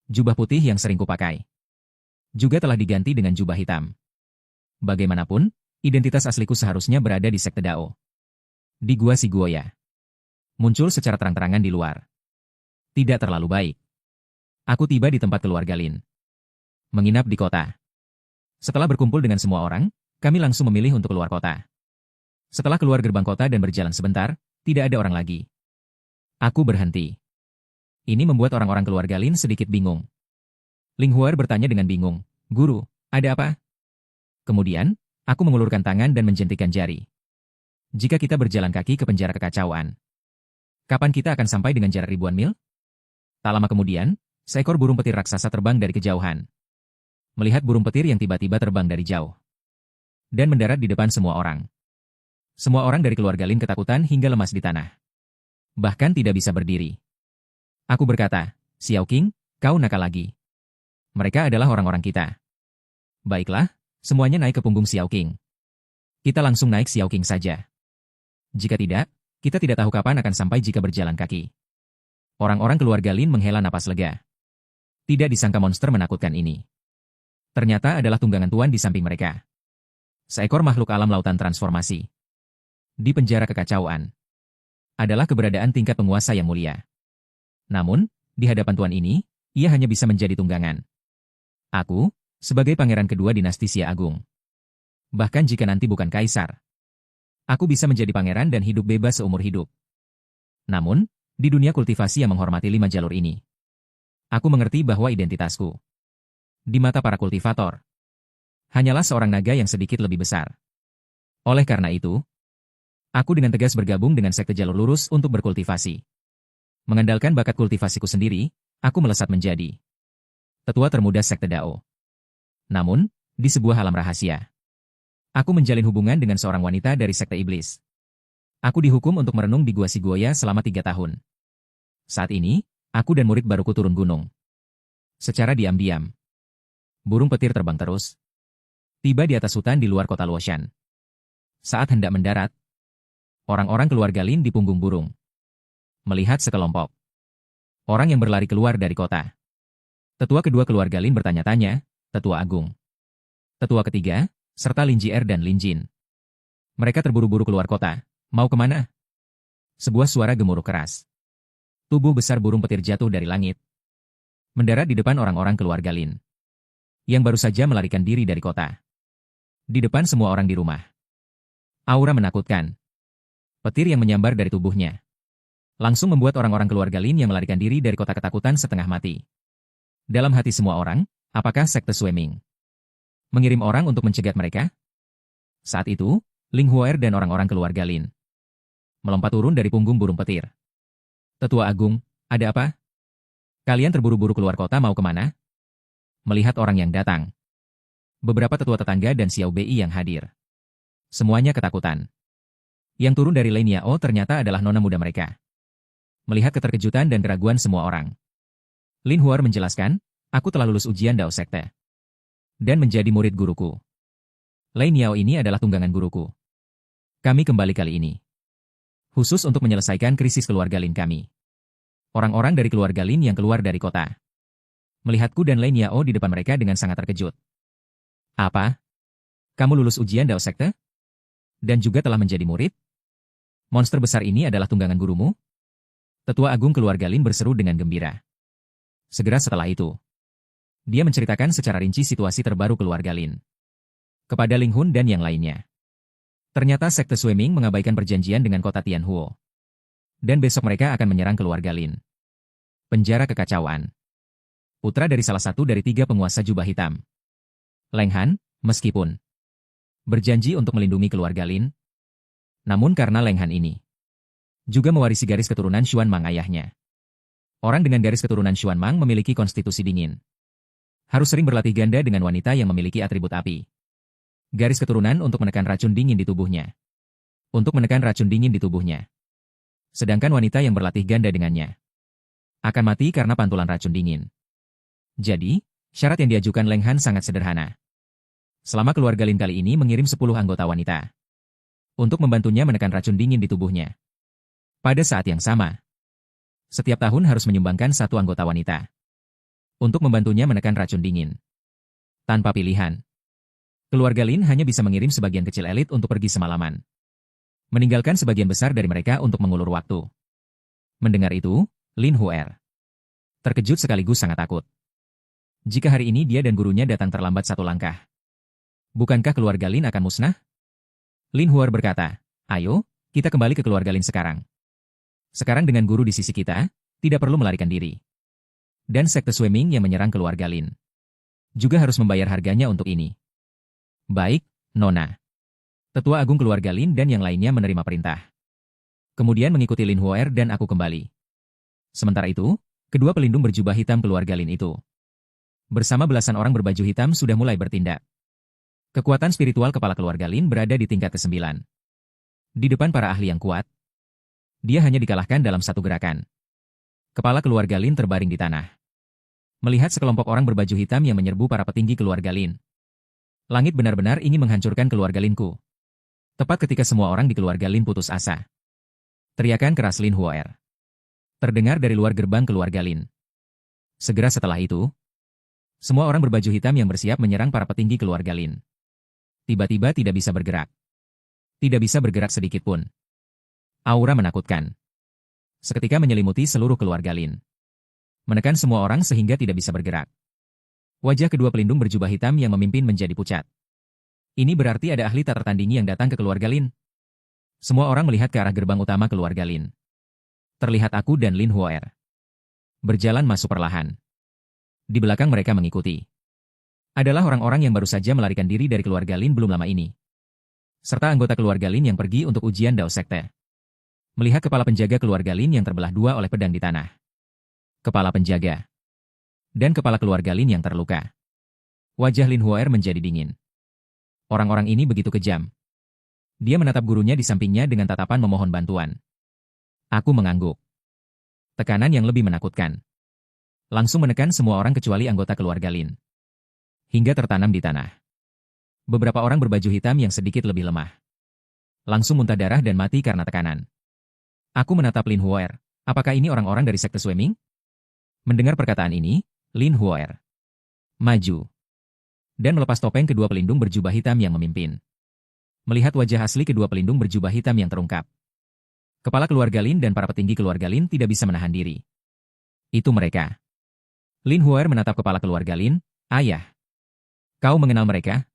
Jubah putih yang sering kupakai juga telah diganti dengan jubah hitam. Bagaimanapun, identitas asliku seharusnya berada di Sekte Dao. Di Gua Si Guoya. muncul secara terang-terangan di luar. Tidak terlalu baik. Aku tiba di tempat keluarga Lin. Menginap di kota. Setelah berkumpul dengan semua orang, kami langsung memilih untuk keluar kota. Setelah keluar gerbang kota dan berjalan sebentar, tidak ada orang lagi. Aku berhenti. Ini membuat orang-orang keluarga Lin sedikit bingung. Ling Huar bertanya dengan bingung, "Guru, ada apa?" Kemudian, aku mengulurkan tangan dan menjentikan jari. Jika kita berjalan kaki ke penjara kekacauan, kapan kita akan sampai dengan jarak ribuan mil? Tak lama kemudian, seekor burung petir raksasa terbang dari kejauhan. Melihat burung petir yang tiba-tiba terbang dari jauh dan mendarat di depan semua orang. Semua orang dari keluarga Lin ketakutan hingga lemas di tanah. Bahkan tidak bisa berdiri. Aku berkata, "Xiao Qing, kau nakal lagi. Mereka adalah orang-orang kita." Baiklah, semuanya naik ke punggung Xiao Qing. Kita langsung naik Xiao Qing saja. Jika tidak, kita tidak tahu kapan akan sampai jika berjalan kaki. Orang-orang keluarga Lin menghela napas lega. Tidak disangka monster menakutkan ini ternyata adalah tunggangan tuan di samping mereka. Seekor makhluk alam lautan transformasi. Di penjara kekacauan adalah keberadaan tingkat penguasa yang mulia. Namun, di hadapan tuan ini, ia hanya bisa menjadi tunggangan. Aku, sebagai pangeran kedua dinasti Xia Agung. Bahkan jika nanti bukan kaisar, aku bisa menjadi pangeran dan hidup bebas seumur hidup. Namun, di dunia kultivasi yang menghormati 5 jalur ini, aku mengerti bahwa identitasku di mata para kultivator hanyalah seorang naga yang sedikit lebih besar. Oleh karena itu, aku dengan tegas bergabung dengan sekte jalur lurus untuk berkultivasi. Mengandalkan bakat kultivasiku sendiri, aku melesat menjadi tetua termuda sekte Dao. Namun, di sebuah alam rahasia, aku menjalin hubungan dengan seorang wanita dari sekte iblis. Aku dihukum untuk merenung di Gua Sigoya selama 3 tahun. Saat ini, aku dan murid baruku turun gunung. Secara diam-diam, burung petir terbang terus. Tiba di atas hutan di luar kota Luoshan. Saat hendak mendarat, orang-orang keluarga Lin di punggung burung melihat sekelompok orang yang berlari keluar dari kota. Tetua kedua keluarga Lin bertanya-tanya, Tetua Agung, Tetua ketiga, serta Lin Jier dan Lin Jin. Mereka terburu-buru keluar kota. Mau kemana? Sebuah suara gemuruh keras. Tubuh besar burung petir jatuh dari langit. Mendarat di depan orang-orang keluarga Lin, yang baru saja melarikan diri dari kota. Di depan semua orang di rumah. Aura menakutkan. Petir yang menyambar dari tubuhnya langsung membuat orang-orang keluarga Lin yang melarikan diri dari kota ketakutan setengah mati. Dalam hati semua orang, apakah sekte Swimming mengirim orang untuk mencegat mereka? Saat itu, Ling Huer dan orang-orang keluarga Lin melompat turun dari punggung burung petir. Tetua Agung, ada apa? Kalian terburu-buru keluar kota mau kemana? Melihat orang yang datang, beberapa tetua tetangga dan Xiao Bei yang hadir, semuanya ketakutan. Yang turun dari Lei Niao ternyata adalah nona muda mereka. Melihat keterkejutan dan keraguan semua orang, Lin Huar menjelaskan, aku telah lulus ujian Dao Sekte dan menjadi murid guruku. Lei Niao ini adalah tunggangan guruku. Kami kembali kali ini khusus untuk menyelesaikan krisis keluarga Lin kami. Orang-orang dari keluarga Lin yang keluar dari kota melihatku dan Lei Niao di depan mereka dengan sangat terkejut. Apa? Kamu lulus ujian Dao Sekte? Dan juga telah menjadi murid? Monster besar ini adalah tunggangan gurumu? Tetua Agung keluarga Lin berseru dengan gembira. Segera setelah itu, dia menceritakan secara rinci situasi terbaru keluarga Lin kepada Ling Hun dan yang lainnya. Ternyata sekte Swimming mengabaikan perjanjian dengan kota Tianhuo. Dan besok mereka akan menyerang keluarga Lin. Penjara kekacauan. Putra dari salah satu dari 3 penguasa jubah hitam, Leng Han, meskipun berjanji untuk melindungi keluarga Lin, namun karena Leng Han ini juga mewarisi garis keturunan Xuan Mang ayahnya. Orang dengan garis keturunan Xuan Mang memiliki konstitusi dingin. Harus sering berlatih ganda dengan wanita yang memiliki atribut api. Garis keturunan untuk menekan racun dingin di tubuhnya. Untuk menekan racun dingin di tubuhnya. Sedangkan wanita yang berlatih ganda dengannya akan mati karena pantulan racun dingin. Jadi, syarat yang diajukan Leng Han sangat sederhana. Selama keluarga Lin kali ini mengirim 10 anggota wanita untuk membantunya menekan racun dingin di tubuhnya. Pada saat yang sama, setiap tahun harus menyumbangkan 1 anggota wanita untuk membantunya menekan racun dingin. Tanpa pilihan, keluarga Lin hanya bisa mengirim sebagian kecil elit untuk pergi semalaman, meninggalkan sebagian besar dari mereka untuk mengulur waktu. Mendengar itu, Lin Huer terkejut sekaligus sangat takut. Jika hari ini dia dan gurunya datang terlambat satu langkah, bukankah keluarga Lin akan musnah? Lin Huer berkata, ayo, kita kembali ke keluarga Lin sekarang. Sekarang dengan guru di sisi kita, tidak perlu melarikan diri. Dan sekte Swimming yang menyerang keluarga Lin juga harus membayar harganya untuk ini. Baik, Nona. Tetua Agung keluarga Lin dan yang lainnya menerima perintah. Kemudian mengikuti Lin Huer dan aku kembali. Sementara itu, kedua pelindung berjubah hitam keluarga Lin itu bersama belasan orang berbaju hitam sudah mulai bertindak. Kekuatan spiritual kepala keluarga Lin berada di tingkat ke-9. Di depan para ahli yang kuat, dia hanya dikalahkan dalam satu gerakan. Kepala keluarga Lin terbaring di tanah. Melihat sekelompok orang berbaju hitam yang menyerbu para petinggi keluarga Lin, langit benar-benar ingin menghancurkan keluarga Linku. Tepat ketika semua orang di keluarga Lin putus asa, teriakan keras Lin Huer terdengar dari luar gerbang keluarga Lin. Segera setelah itu, semua orang berbaju hitam yang bersiap menyerang para petinggi keluarga Lin tiba-tiba tidak bisa bergerak. Tidak bisa bergerak sedikit pun. Aura menakutkan seketika menyelimuti seluruh keluarga Lin, menekan semua orang sehingga tidak bisa bergerak. Wajah kedua pelindung berjubah hitam yang memimpin menjadi pucat. Ini berarti ada ahli tak tertandingi yang datang ke keluarga Lin. Semua orang melihat ke arah gerbang utama keluarga Lin. Terlihat aku dan Lin Huer berjalan masuk perlahan. Di belakang mereka mengikuti adalah orang-orang yang baru saja melarikan diri dari keluarga Lin belum lama ini, serta anggota keluarga Lin yang pergi untuk ujian Dao Sekte. Melihat kepala penjaga keluarga Lin yang terbelah dua oleh pedang di tanah, kepala penjaga dan kepala keluarga Lin yang terluka, wajah Lin Huer menjadi dingin. Orang-orang ini begitu kejam. Dia menatap gurunya di sampingnya dengan tatapan memohon bantuan. Aku mengangguk. Tekanan yang lebih menakutkan langsung menekan semua orang kecuali anggota keluarga Lin, hingga tertanam di tanah. Beberapa orang berbaju hitam yang sedikit lebih lemah langsung muntah darah dan mati karena tekanan. Aku menatap Lin Huer. Apakah ini orang-orang dari sekte Swimming? Mendengar perkataan ini, Lin Huer maju dan melepas topeng kedua pelindung berjubah hitam yang memimpin. Melihat wajah asli kedua pelindung berjubah hitam yang terungkap, kepala keluarga Lin dan para petinggi keluarga Lin tidak bisa menahan diri. Itu mereka. Lin Huer menatap kepala keluarga Lin. Ayah, kau mengenal mereka?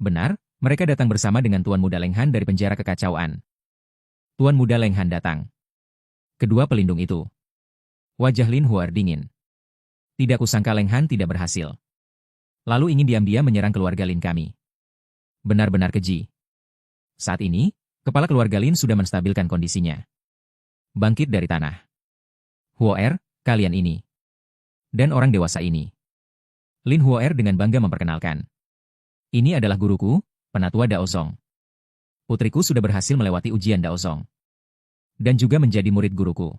Benar, mereka datang bersama dengan Tuan Muda Leng Han dari penjara kekacauan. Tuan Muda Leng Han datang. Kedua pelindung itu. Wajah Lin Huer dingin. Tidak kusangka Leng Han tidak berhasil. Lalu ingin diam-diam menyerang keluarga Lin kami. Benar-benar keji. Saat ini, kepala keluarga Lin sudah menstabilkan kondisinya. Bangkit dari tanah. Huer, kalian ini. Dan orang dewasa ini. Lin Huer dengan bangga memperkenalkan. Ini adalah guruku, Penatua Daozong. Putriku sudah berhasil melewati ujian Daozong. Dan juga menjadi murid guruku.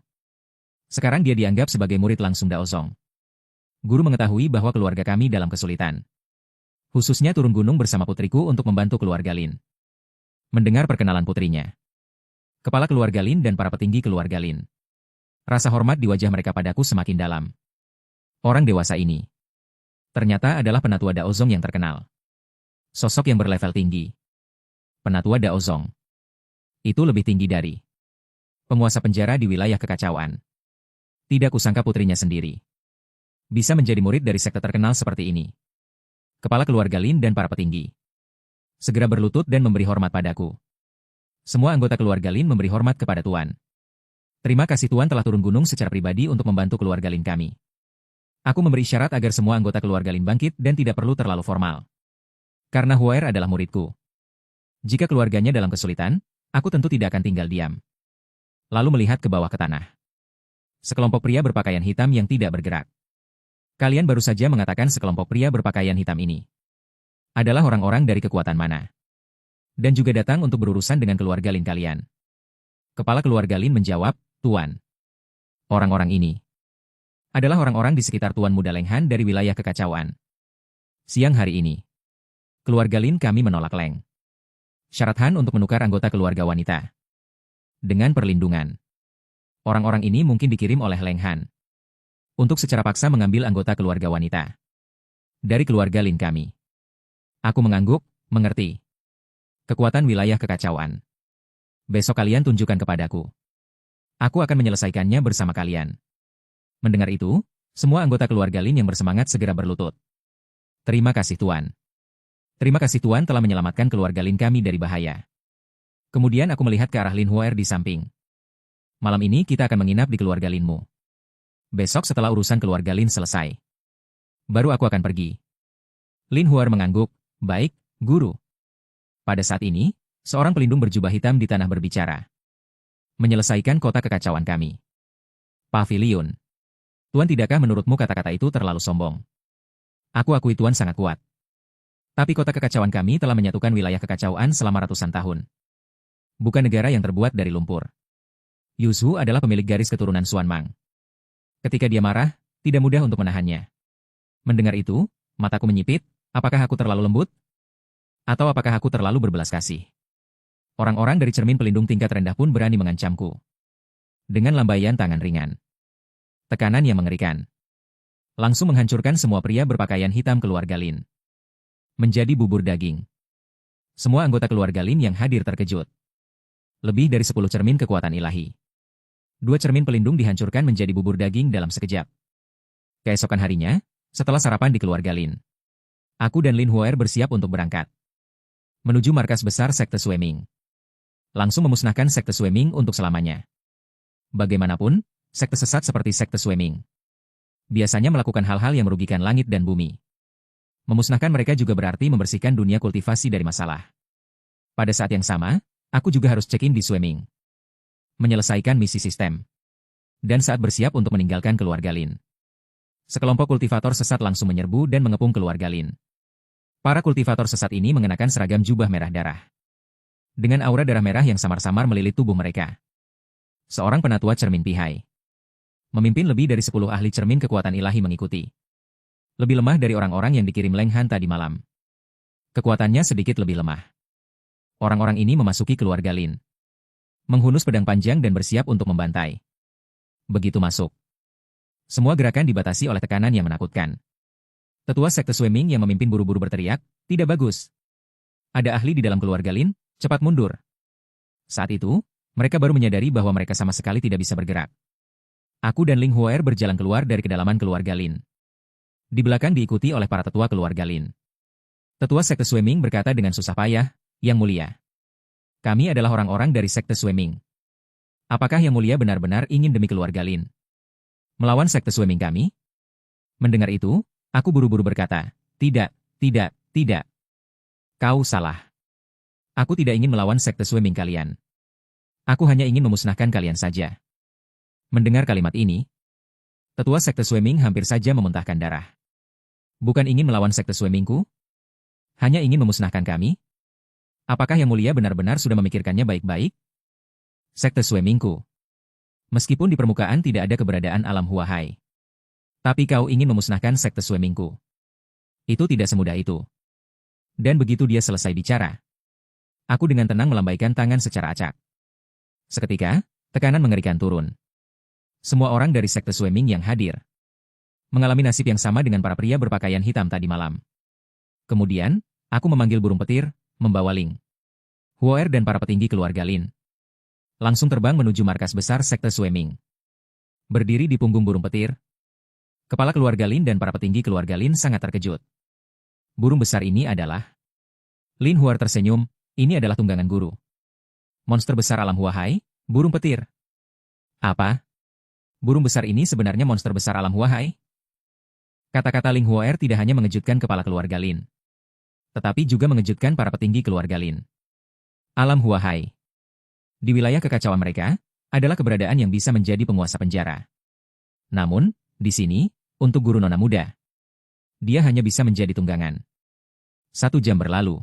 Sekarang dia dianggap sebagai murid langsung Daozong. Guru mengetahui bahwa keluarga kami dalam kesulitan. Khususnya turun gunung bersama putriku untuk membantu keluarga Lin. Mendengar perkenalan putrinya, kepala keluarga Lin dan para petinggi keluarga Lin, rasa hormat di wajah mereka padaku semakin dalam. Orang dewasa ini ternyata adalah Penatua Daozong yang terkenal. Sosok yang berlevel tinggi. Penatua Daozong. Itu lebih tinggi dari penguasa penjara di wilayah kekacauan. Tidak kusangka putrinya sendiri bisa menjadi murid dari sekte terkenal seperti ini. Kepala keluarga Lin dan para petinggi segera berlutut dan memberi hormat padaku. Semua anggota keluarga Lin memberi hormat kepada Tuan. Terima kasih Tuan telah turun gunung secara pribadi untuk membantu keluarga Lin kami. Aku memberi isyarat agar semua anggota keluarga Lin bangkit dan tidak perlu terlalu formal. Karena Huer adalah muridku. Jika keluarganya dalam kesulitan, aku tentu tidak akan tinggal diam. Lalu melihat ke bawah ke tanah. Sekelompok pria berpakaian hitam yang tidak bergerak. Kalian baru saja mengatakan sekelompok pria berpakaian hitam ini adalah orang-orang dari kekuatan mana? Dan juga datang untuk berurusan dengan keluarga Lin kalian. Kepala keluarga Lin menjawab, Tuan. Orang-orang ini adalah orang-orang di sekitar Tuan Muda Leng Han dari wilayah kekacauan. Siang hari ini, keluarga Lin kami menolak Leng Syarat Han untuk menukar anggota keluarga wanita dengan perlindungan. Orang-orang ini mungkin dikirim oleh Leng Han untuk secara paksa mengambil anggota keluarga wanita dari keluarga Lin kami. Aku mengangguk, mengerti. Kekuatan wilayah kekacauan. Besok kalian tunjukkan kepadaku Aku akan menyelesaikannya bersama kalian. Mendengar itu, semua anggota keluarga Lin yang bersemangat segera berlutut. Terima kasih Tuan. Terima kasih Tuan telah menyelamatkan keluarga Lin kami dari bahaya. Kemudian aku melihat ke arah Lin Huer di samping. Malam ini kita akan menginap di keluarga Linmu. Besok setelah urusan keluarga Lin selesai, baru aku akan pergi. Lin Huer mengangguk, baik, guru. Pada saat ini, seorang pelindung berjubah hitam di tanah berbicara. Menyelesaikan kota kekacauan kami. Pavilion. Tuan, tidakkah menurutmu kata-kata itu terlalu sombong? Aku akui Tuan sangat kuat. Tapi kota kekacauan kami telah menyatukan wilayah kekacauan selama ratusan tahun. Bukan negara yang terbuat dari lumpur. Yuzhu adalah pemilik garis keturunan Xuan Mang. Ketika dia marah, tidak mudah untuk menahannya. Mendengar itu, mataku menyipit, apakah aku terlalu lembut? Atau apakah aku terlalu berbelas kasih? Orang-orang dari cermin pelindung tingkat rendah pun berani mengancamku. Dengan lambaian tangan ringan. Tekanan yang mengerikan. Langsung menghancurkan semua pria berpakaian hitam keluarga Lin. Menjadi bubur daging. Semua anggota keluarga Lin yang hadir terkejut. Lebih dari 10 cermin kekuatan ilahi. 2 cermin pelindung dihancurkan menjadi bubur daging dalam sekejap. Keesokan harinya, setelah sarapan di keluarga Lin, aku dan Lin Huer bersiap untuk berangkat. Menuju markas besar Sekte Swimming. Langsung memusnahkan Sekte Swimming untuk selamanya. Bagaimanapun, sekte sesat seperti Sekte Swimming biasanya melakukan hal-hal yang merugikan langit dan bumi. Memusnahkan mereka juga berarti membersihkan dunia kultivasi dari masalah. Pada saat yang sama, aku juga harus check-in di Swimming. Menyelesaikan misi sistem. Dan saat bersiap untuk meninggalkan keluarga Lin, sekelompok kultivator sesat langsung menyerbu dan mengepung keluarga Lin. Para kultivator sesat ini mengenakan seragam jubah merah darah. Dengan aura darah merah yang samar-samar melilit tubuh mereka. Seorang penatua cermin pihai. Memimpin lebih dari 10 ahli cermin kekuatan ilahi mengikuti. Lebih lemah dari orang-orang yang dikirim Leng Han tadi malam. Kekuatannya sedikit lebih lemah. Orang-orang ini memasuki keluarga Lin. Menghunus pedang panjang dan bersiap untuk membantai. Begitu masuk, semua gerakan dibatasi oleh tekanan yang menakutkan. Tetua Sekte Swimming yang memimpin buru-buru berteriak, tidak bagus. Ada ahli di dalam keluarga Lin, cepat mundur. Saat itu, mereka baru menyadari bahwa mereka sama sekali tidak bisa bergerak. Aku dan Ling Huer berjalan keluar dari kedalaman keluarga Lin. Di belakang diikuti oleh para tetua keluarga Lin. Tetua Sekte Swimming berkata dengan susah payah, Yang Mulia, kami adalah orang-orang dari Sekte Swimming. Apakah Yang Mulia benar-benar ingin demi keluarga Lin melawan Sekte Swimming kami? Mendengar itu, aku buru-buru berkata, tidak, tidak, tidak. Kau salah. Aku tidak ingin melawan Sekte Swimming kalian. Aku hanya ingin memusnahkan kalian saja. Mendengar kalimat ini, tetua Sekte Swimming hampir saja memuntahkan darah. Bukan ingin melawan Sekte Swimmingku? Hanya ingin memusnahkan kami? Apakah Yang Mulia benar-benar sudah memikirkannya baik-baik? Sekte Swimmingku. Meskipun di permukaan tidak ada keberadaan alam Huahai. Tapi kau ingin memusnahkan Sekte Swimmingku. Itu tidak semudah itu. Dan begitu dia selesai bicara, aku dengan tenang melambaikan tangan secara acak. Seketika, tekanan mengerikan turun. Semua orang dari Sekte Swimming yang hadir mengalami nasib yang sama dengan para pria berpakaian hitam tadi malam. Kemudian, aku memanggil burung petir, membawa Ling Huer dan para petinggi keluarga Lin. Langsung terbang menuju markas besar Sekte Swimming. Berdiri di punggung burung petir, kepala keluarga Lin dan para petinggi keluarga Lin sangat terkejut. Burung besar ini adalah... Lin Huer tersenyum, ini adalah tunggangan guru. Monster besar alam Huahai, burung petir. Apa? Burung besar ini sebenarnya monster besar alam Huahai? Kata-kata Ling Huer tidak hanya mengejutkan kepala keluarga Lin, tetapi juga mengejutkan para petinggi keluarga Lin. Alam Huahai. Di wilayah kekacauan mereka, adalah keberadaan yang bisa menjadi penguasa penjara. Namun, di sini, untuk guru nona muda, dia hanya bisa menjadi tunggangan. 1 jam berlalu.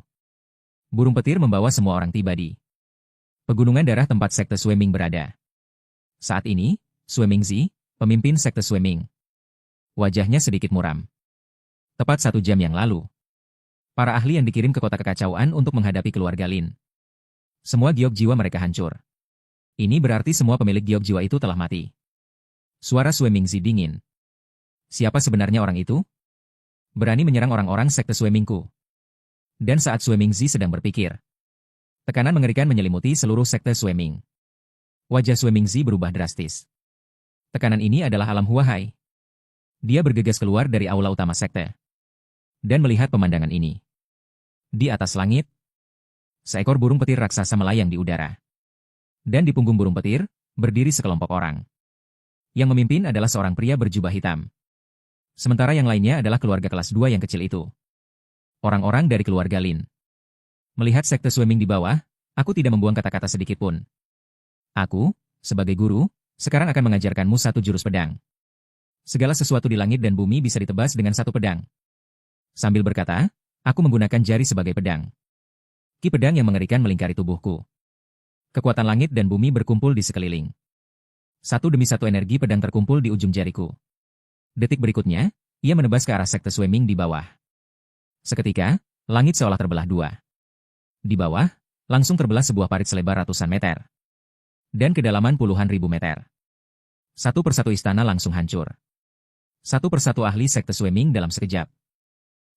Burung petir membawa semua orang tiba di pegunungan darah tempat Sekte Swimming berada. Saat ini, Swimming Zi, pemimpin Sekte Swimming, wajahnya sedikit muram. Tepat 1 jam yang lalu, para ahli yang dikirim ke kota kekacauan untuk menghadapi keluarga Lin. Semua giok jiwa mereka hancur. Ini berarti semua pemilik giok jiwa itu telah mati. Suara Swimming Zi dingin. Siapa sebenarnya orang itu? Berani menyerang orang-orang Sekte Swimmingku. Dan saat Swimming Zi sedang berpikir, tekanan mengerikan menyelimuti seluruh Sekte Swimming. Wajah Sue Mingzi berubah drastis. Tekanan ini adalah alam Huahai. Dia bergegas keluar dari aula utama sekte. Dan melihat pemandangan ini. Di atas langit, seekor burung petir raksasa melayang di udara. Dan di punggung burung petir, berdiri sekelompok orang. Yang memimpin adalah seorang pria berjubah hitam. Sementara yang lainnya adalah keluarga kelas 2 yang kecil itu. Orang-orang dari keluarga Lin. Melihat sekte Swimming di bawah, aku tidak membuang kata-kata sedikit pun. Aku, sebagai guru, sekarang akan mengajarkanmu satu jurus pedang. Segala sesuatu di langit dan bumi bisa ditebas dengan satu pedang. Sambil berkata, aku menggunakan jari sebagai pedang. Ki pedang yang mengerikan melingkari tubuhku. Kekuatan langit dan bumi berkumpul di sekeliling. Satu demi satu energi pedang terkumpul di ujung jariku. Detik berikutnya, ia menebas ke arah sekte Swimming di bawah. Seketika, langit seolah terbelah dua. Di bawah, langsung terbelah sebuah parit selebar ratusan meter. Dan kedalaman puluhan ribu meter. Satu persatu istana langsung hancur. Satu persatu ahli sekte Swimming dalam sekejap.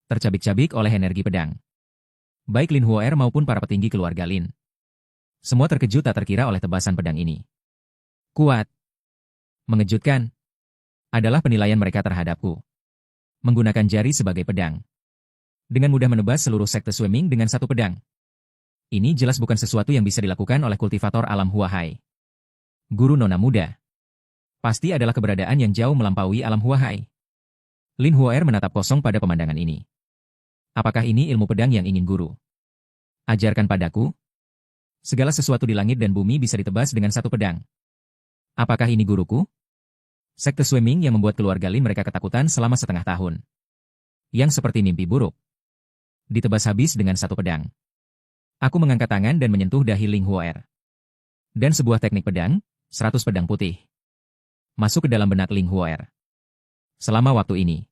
Tercabik-cabik oleh energi pedang. Baik Lin Huo'er maupun para petinggi keluarga Lin. Semua terkejut tak terkira oleh tebasan pedang ini. Kuat. Mengejutkan. Adalah penilaian mereka terhadapku. Menggunakan jari sebagai pedang. Dengan mudah menebas seluruh sekte Swimming dengan satu pedang. Ini jelas bukan sesuatu yang bisa dilakukan oleh kultivator alam Huahai. Guru nona muda. Pasti adalah keberadaan yang jauh melampaui alam Huahai. Lin Huo'er menatap kosong pada pemandangan ini. Apakah ini ilmu pedang yang ingin guru ajarkan padaku? Segala sesuatu di langit dan bumi bisa ditebas dengan satu pedang. Apakah ini guruku? Sekte Swimming yang membuat keluarga Lin mereka ketakutan selama setengah tahun. Yang seperti mimpi buruk. Ditebas habis dengan satu pedang. Aku mengangkat tangan dan menyentuh dahi Lin Huo'er. Dan sebuah teknik pedang, 100 pedang putih. Masuk ke dalam benak Lin Huo'er. Selama waktu ini,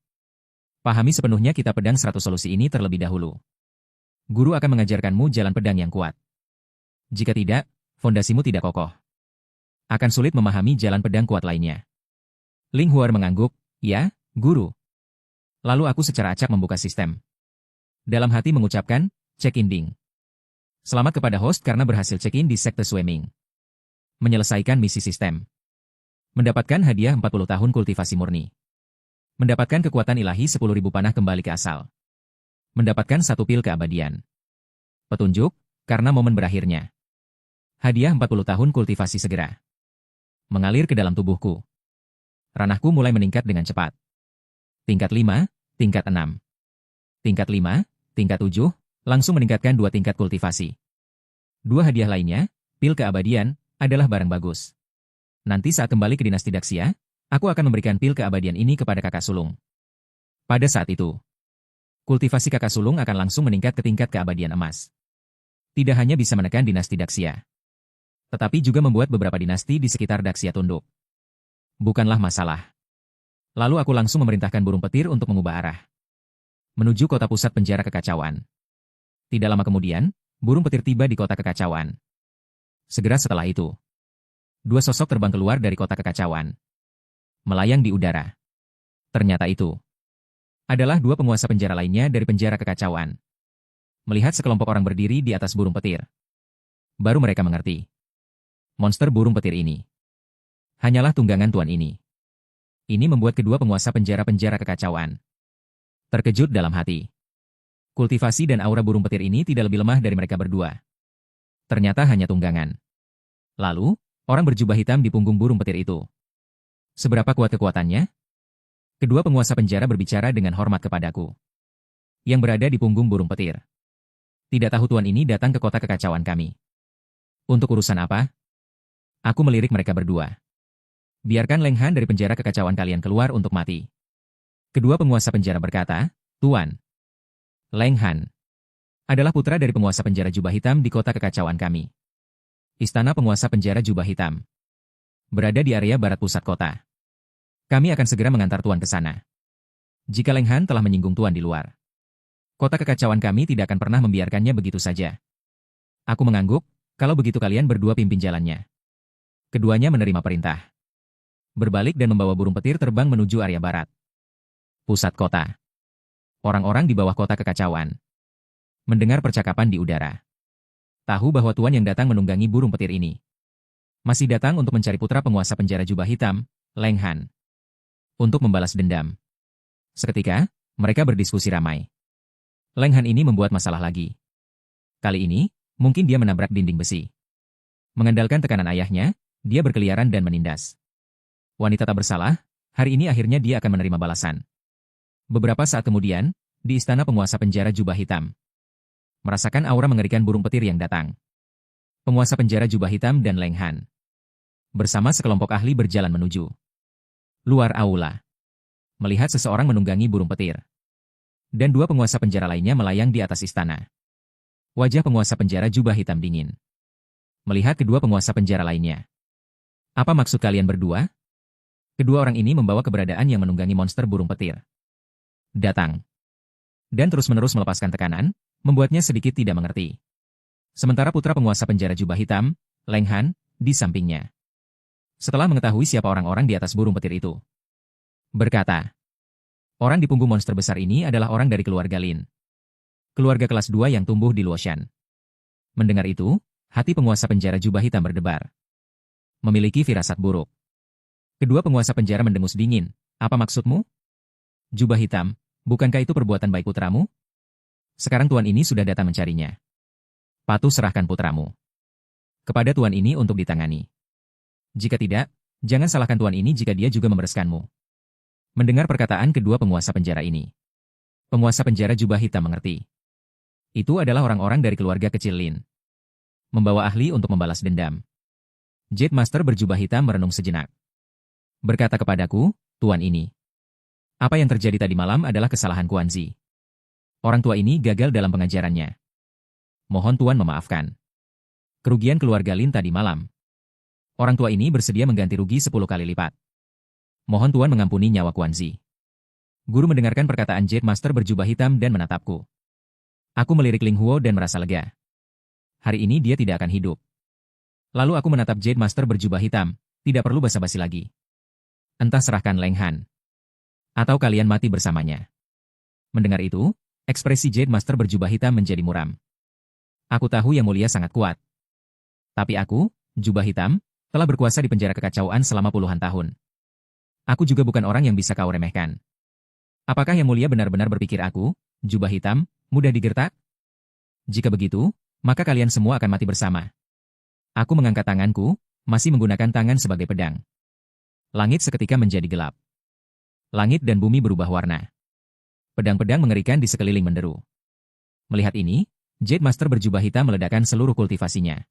pahami sepenuhnya kitab pedang 100 solusi ini terlebih dahulu. Guru akan mengajarkanmu jalan pedang yang kuat. Jika tidak, fondasimu tidak kokoh. Akan sulit memahami jalan pedang kuat lainnya. Lin Huo'er mengangguk, ya, guru. Lalu aku secara acak membuka sistem. Dalam hati mengucapkan, check-in ding. Selamat kepada host karena berhasil check-in di sekte Swimming. Menyelesaikan misi sistem. Mendapatkan hadiah 40 tahun kultivasi murni. Mendapatkan kekuatan ilahi 10.000 panah kembali ke asal. Mendapatkan satu pil keabadian. Petunjuk, karena momen berakhirnya. Hadiah 40 tahun kultivasi segera. Mengalir ke dalam tubuhku. Ranahku mulai meningkat dengan cepat. Tingkat 5, tingkat 6. Tingkat 5, tingkat 7, langsung meningkatkan 2 tingkat kultivasi. 2 hadiah lainnya, pil keabadian, adalah barang bagus. Nanti saat kembali ke dinasti Daxia, aku akan memberikan pil keabadian ini kepada kakak sulung. Pada saat itu, kultivasi kakak sulung akan langsung meningkat ke tingkat keabadian emas. Tidak hanya bisa menekan dinasti Daxia, tetapi juga membuat beberapa dinasti di sekitar Daxia tunduk. Bukanlah masalah. Lalu aku langsung memerintahkan burung petir untuk mengubah arah. Menuju kota pusat penjara kekacauan. Tidak lama kemudian, burung petir tiba di kota kekacauan. Segera setelah itu, 2 sosok terbang keluar dari kota kekacauan. Melayang di udara. Ternyata itu adalah 2 penguasa penjara lainnya dari penjara kekacauan. Melihat sekelompok orang berdiri di atas burung petir, baru mereka mengerti. Monster burung petir ini hanyalah tunggangan tuan ini. Ini membuat kedua penguasa penjara-penjara kekacauan terkejut dalam hati. Kultivasi dan aura burung petir ini tidak lebih lemah dari mereka berdua. Ternyata hanya tunggangan. Lalu, orang berjubah hitam di punggung burung petir itu. Seberapa kuat kekuatannya? Kedua penguasa penjara berbicara dengan hormat kepadaku. Yang berada di punggung burung petir. Tidak tahu tuan ini datang ke kota kekacauan kami. Untuk urusan apa? Aku melirik mereka berdua. Biarkan Leng Han dari penjara kekacauan kalian keluar untuk mati. Kedua penguasa penjara berkata, Tuan. Leng Han adalah putra dari penguasa penjara jubah hitam di kota kekacauan kami. Istana penguasa penjara jubah hitam berada di area barat pusat kota. Kami akan segera mengantar tuan ke sana. Jika Leng Han telah menyinggung tuan di luar, kota kekacauan kami tidak akan pernah membiarkannya begitu saja. Aku mengangguk, kalau begitu kalian berdua pimpin jalannya. Keduanya menerima perintah. Berbalik dan membawa burung petir terbang menuju area barat. Pusat kota. Orang-orang di bawah kota kekacauan mendengar percakapan di udara. Tahu bahwa tuan yang datang menunggangi burung petir ini Masih datang untuk mencari putra penguasa penjara jubah hitam, Leng Han. Untuk membalas dendam. Seketika, mereka berdiskusi ramai. Leng Han ini membuat masalah lagi. Kali ini, mungkin dia menabrak dinding besi. Mengandalkan tekanan ayahnya, dia berkeliaran dan menindas. Wanita tak bersalah, hari ini akhirnya dia akan menerima balasan. Beberapa saat kemudian, di istana penguasa penjara jubah hitam. Merasakan aura mengerikan burung petir yang datang. Penguasa penjara jubah hitam dan Leng Han. Bersama sekelompok ahli berjalan menuju luar aula. Melihat seseorang menunggangi burung petir. Dan dua penguasa penjara lainnya melayang di atas istana. Wajah penguasa penjara jubah hitam dingin. Melihat kedua penguasa penjara lainnya. Apa maksud kalian berdua? Kedua orang ini membawa keberadaan yang menunggangi monster burung petir. Datang. Dan terus-menerus melepaskan tekanan, membuatnya sedikit tidak mengerti. Sementara putra penguasa penjara jubah hitam, Leng Han, di sampingnya. Setelah mengetahui siapa orang-orang di atas burung petir itu, berkata, orang di punggung monster besar ini adalah orang dari keluarga Lin. Keluarga kelas 2 yang tumbuh di Luoshan. Mendengar itu, hati penguasa penjara jubah hitam berdebar. Memiliki firasat buruk. Kedua penguasa penjara mendengus dingin. Apa maksudmu? Jubah hitam, bukankah itu perbuatan baik putramu? Sekarang tuan ini sudah datang mencarinya. Patuh serahkan putramu kepada tuan ini untuk ditangani. Jika tidak, jangan salahkan tuan ini jika dia juga membereskanmu. Mendengar perkataan kedua penguasa penjara ini, penguasa penjara jubah hitam mengerti. Itu adalah orang-orang dari keluarga kecil Lin. Membawa ahli untuk membalas dendam. Jade Master berjubah hitam merenung sejenak. Berkata kepadaku, tuan ini. Apa yang terjadi tadi malam adalah kesalahan Quan Zi. Orang tua ini gagal dalam pengajarannya. Mohon tuan memaafkan. Kerugian keluarga Lin tadi malam. Orang tua ini bersedia mengganti rugi 10 kali lipat. Mohon tuan mengampuni nyawa Quan Zi. Guru mendengarkan perkataan Jade Master berjubah hitam dan menatapku. Aku melirik Ling Huo dan merasa lega. Hari ini dia tidak akan hidup. Lalu aku menatap Jade Master berjubah hitam, tidak perlu basa-basi lagi. Entah serahkan Leng Han. Atau kalian mati bersamanya. Mendengar itu, ekspresi Jade Master berjubah hitam menjadi muram. Aku tahu Yang Mulia sangat kuat. Tapi aku, jubah hitam, telah berkuasa di penjara kekacauan selama puluhan tahun. Aku juga bukan orang yang bisa kau remehkan. Apakah Yang Mulia benar-benar berpikir aku, jubah hitam, mudah digertak? Jika begitu, maka kalian semua akan mati bersama. Aku mengangkat tanganku, masih menggunakan tangan sebagai pedang. Langit seketika menjadi gelap. Langit dan bumi berubah warna. Pedang-pedang mengerikan di sekeliling menderu. Melihat ini, Jade Master berjubah hitam meledakkan seluruh kultivasinya.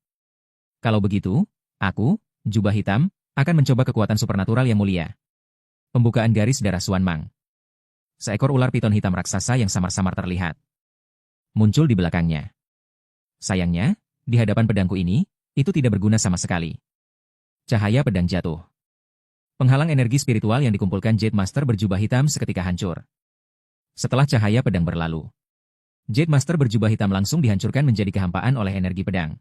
Kalau begitu, aku, jubah hitam, akan mencoba kekuatan supernatural Yang Mulia. Pembukaan garis darah Xuan Mang. Seekor ular piton hitam raksasa yang samar-samar terlihat. Muncul di belakangnya. Sayangnya, di hadapan pedangku ini, itu tidak berguna sama sekali. Cahaya pedang jatuh. Penghalang energi spiritual yang dikumpulkan Jade Master berjubah hitam seketika hancur. Setelah cahaya pedang berlalu, Jade Master berjubah hitam langsung dihancurkan menjadi kehampaan oleh energi pedang.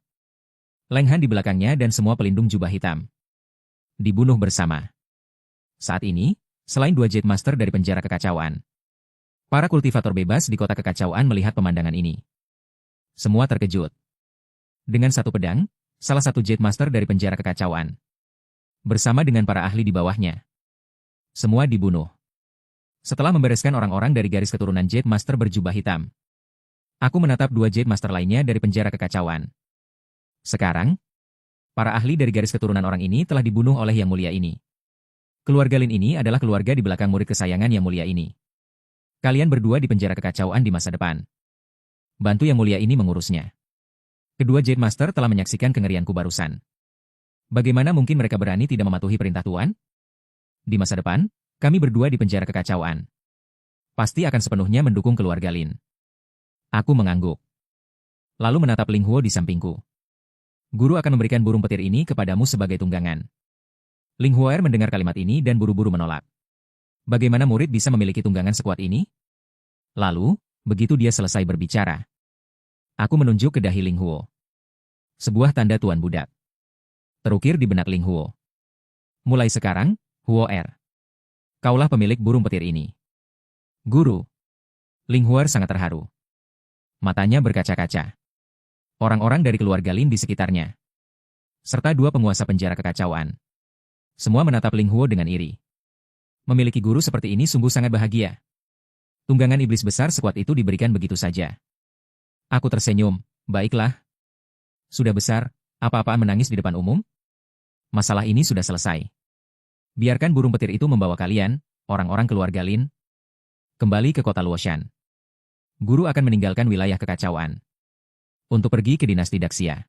Leng Han di belakangnya dan semua pelindung jubah hitam dibunuh bersama. Saat ini, selain dua Jade Master dari penjara kekacauan, para kultivator bebas di kota kekacauan melihat pemandangan ini. Semua terkejut. Dengan satu pedang, salah satu Jade Master dari penjara kekacauan, bersama dengan para ahli di bawahnya, semua dibunuh. Setelah membereskan orang-orang dari garis keturunan Jade Master berjubah hitam, aku menatap dua Jade Master lainnya dari penjara kekacauan. Sekarang, para ahli dari garis keturunan orang ini telah dibunuh oleh Yang Mulia ini. Keluarga Lin ini adalah keluarga di belakang murid kesayangan Yang Mulia ini. Kalian berdua di penjara kekacauan di masa depan. Bantu Yang Mulia ini mengurusnya. Kedua Jade Master telah menyaksikan kengerianku barusan. Bagaimana mungkin mereka berani tidak mematuhi perintah Tuan? Di masa depan, kami berdua di penjara kekacauan. Pasti akan sepenuhnya mendukung keluarga Lin. Aku mengangguk. Lalu menatap Ling Huo di sampingku. Guru akan memberikan burung petir ini kepadamu sebagai tunggangan. Ling Huo'er mendengar kalimat ini dan buru-buru menolak. Bagaimana murid bisa memiliki tunggangan sekuat ini? Lalu, begitu dia selesai berbicara, aku menunjuk ke dahi Ling Huo. Sebuah tanda Tuan Budak terukir di benak Ling Huo. Mulai sekarang, Huo'er, kaulah pemilik burung petir ini. Guru. Ling Huo'er sangat terharu. Matanya berkaca-kaca. Orang-orang dari keluarga Lin di sekitarnya serta 2 penguasa penjara kekacauan. Semua menatap Ling Huo dengan iri. Memiliki guru seperti ini sungguh sangat bahagia. Tunggangan iblis besar sekuat itu diberikan begitu saja. Aku tersenyum, baiklah. Sudah besar, apa-apaan menangis di depan umum? Masalah ini sudah selesai. Biarkan burung petir itu membawa kalian, orang-orang keluarga Lin, kembali ke kota Luoshan. Guru akan meninggalkan wilayah kekacauan untuk pergi ke dinasti Daxia.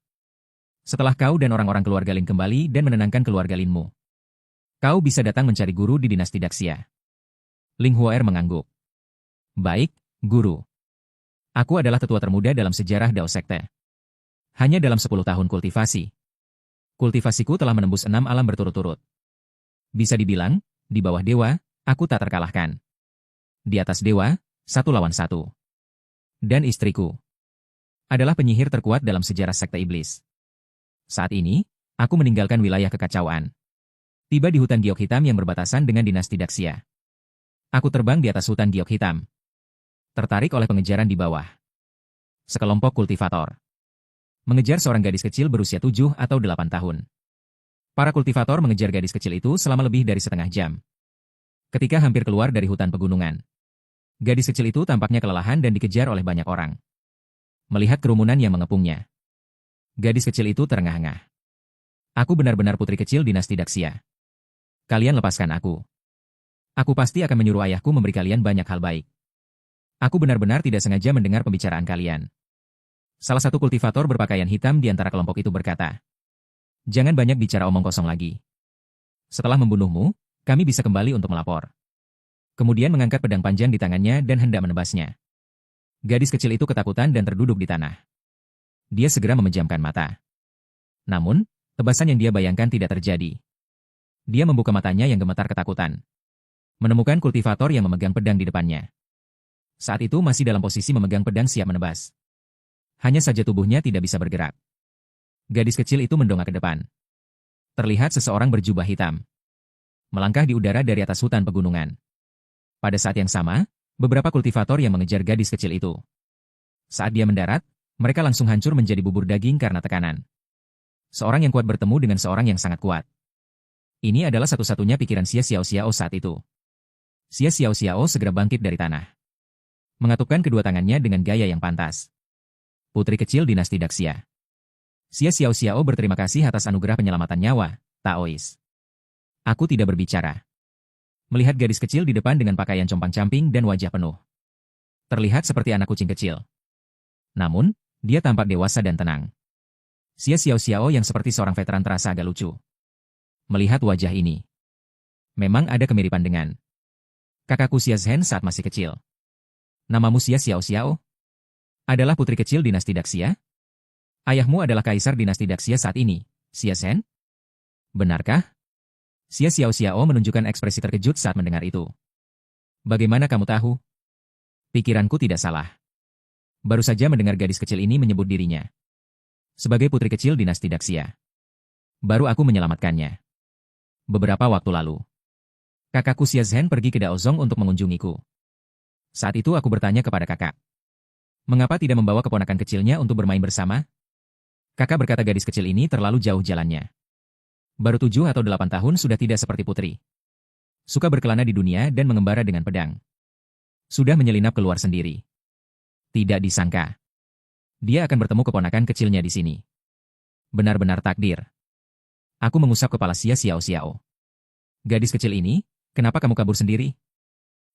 Setelah kau dan orang-orang keluarga Lin kembali dan menenangkan keluarga Linmu, kau bisa datang mencari guru di dinasti Daxia. Ling Huo'er mengangguk. Baik, guru. Aku adalah tetua termuda dalam sejarah Dao Sekte. Hanya dalam 10 tahun kultivasiku telah menembus 6 alam berturut-turut. Bisa dibilang, di bawah dewa, aku tak terkalahkan. Di atas dewa, 1 lawan 1. Dan istriku adalah penyihir terkuat dalam sejarah sekte iblis. Saat ini, aku meninggalkan wilayah kekacauan. Tiba di hutan giok hitam yang berbatasan dengan dinasti Daxia. Aku terbang di atas hutan giok hitam. Tertarik oleh pengejaran di bawah. Sekelompok kultivator mengejar seorang gadis kecil berusia 7 atau 8 tahun. Para kultivator mengejar gadis kecil itu selama lebih dari setengah jam. Ketika hampir keluar dari hutan pegunungan, gadis kecil itu tampaknya kelelahan dan dikejar oleh banyak orang. Melihat kerumunan yang mengepungnya, gadis kecil itu terengah-engah. Aku benar-benar putri kecil dinasti Daxia. Kalian lepaskan aku. Aku pasti akan menyuruh ayahku memberi kalian banyak hal baik. Aku benar-benar tidak sengaja mendengar pembicaraan kalian. Salah satu kultivator berpakaian hitam di antara kelompok itu berkata, jangan banyak bicara omong kosong lagi. Setelah membunuhmu, kami bisa kembali untuk melapor. Kemudian mengangkat pedang panjang di tangannya dan hendak menebasnya. Gadis kecil itu ketakutan dan terduduk di tanah. Dia segera memejamkan mata. Namun, tebasan yang dia bayangkan tidak terjadi. Dia membuka matanya yang gemetar ketakutan. Menemukan kultivator yang memegang pedang di depannya. Saat itu masih dalam posisi memegang pedang siap menebas. Hanya saja tubuhnya tidak bisa bergerak. Gadis kecil itu mendongak ke depan. Terlihat seseorang berjubah hitam melangkah di udara dari atas hutan pegunungan. Pada saat yang sama, beberapa kultivator yang mengejar gadis kecil itu. Saat dia mendarat, mereka langsung hancur menjadi bubur daging karena tekanan. Seorang yang kuat bertemu dengan seorang yang sangat kuat. Ini adalah satu-satunya pikiran Xia Xiaoxiao saat itu. Xia Xiaoxiao segera bangkit dari tanah. Mengatupkan kedua tangannya dengan gaya yang pantas. Putri kecil dinasti Daxia. Xia Xiaoxiao berterima kasih atas anugerah penyelamatan nyawa, Taois. Aku tidak berbicara. Melihat gadis kecil di depan dengan pakaian compang-camping dan wajah penuh. Terlihat seperti anak kucing kecil. Namun, dia tampak dewasa dan tenang. Xia Xiaoxiao yang seperti seorang veteran terasa agak lucu. Melihat wajah ini, memang ada kemiripan dengan kakakku Xia Zhen saat masih kecil. Namamu Xia Xiaoxiao? Adalah putri kecil dinasti Daxia? Ayahmu adalah kaisar dinasti Daxia saat ini, Xia Zhen? Benarkah? Xia Xiaoxiao menunjukkan ekspresi terkejut saat mendengar itu. Bagaimana kamu tahu? Pikiranku tidak salah. Baru saja mendengar gadis kecil ini menyebut dirinya sebagai putri kecil dinasti Daxia. Baru aku menyelamatkannya. Beberapa waktu lalu, kakakku Xia Zhen pergi ke Daozong untuk mengunjungiku. Saat itu aku bertanya kepada kakak, mengapa tidak membawa keponakan kecilnya untuk bermain bersama? Kakak berkata gadis kecil ini terlalu jauh jalannya. Baru 7 atau 8 tahun sudah tidak seperti putri. Suka berkelana di dunia dan mengembara dengan pedang. Sudah menyelinap keluar sendiri. Tidak disangka. Dia akan bertemu keponakan kecilnya di sini. Benar-benar takdir. Aku mengusap kepala Xia Xiaoxiao. Gadis kecil ini, kenapa kamu kabur sendiri?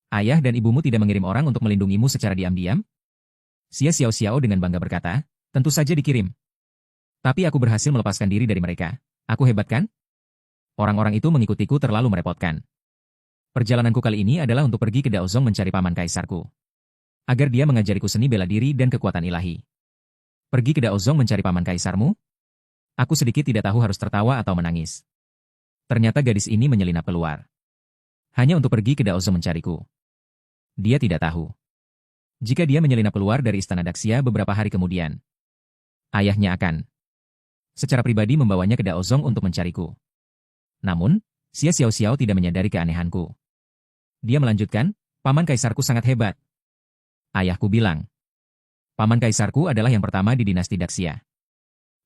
Ayah dan ibumu tidak mengirim orang untuk melindungimu secara diam-diam? Xia Xiaoxiao dengan bangga berkata, tentu saja dikirim. Tapi aku berhasil melepaskan diri dari mereka. Aku hebat kan? Orang-orang itu mengikutiku terlalu merepotkan. Perjalananku kali ini adalah untuk pergi ke Daozong mencari paman kaisarku. Agar dia mengajariku seni bela diri dan kekuatan ilahi. Pergi ke Daozong mencari paman kaisarmu? Aku sedikit tidak tahu harus tertawa atau menangis. Ternyata gadis ini menyelinap keluar. Hanya untuk pergi ke Daozong mencariku. Dia tidak tahu. Jika dia menyelinap keluar dari istana Daxia beberapa hari kemudian, ayahnya akan secara pribadi membawanya ke Daozong untuk mencariku. Namun, Xia Xiaoxiao tidak menyadari keanehanku. Dia melanjutkan, paman kaisarku sangat hebat. Ayahku bilang, paman kaisarku adalah yang pertama di dinasti Daxia.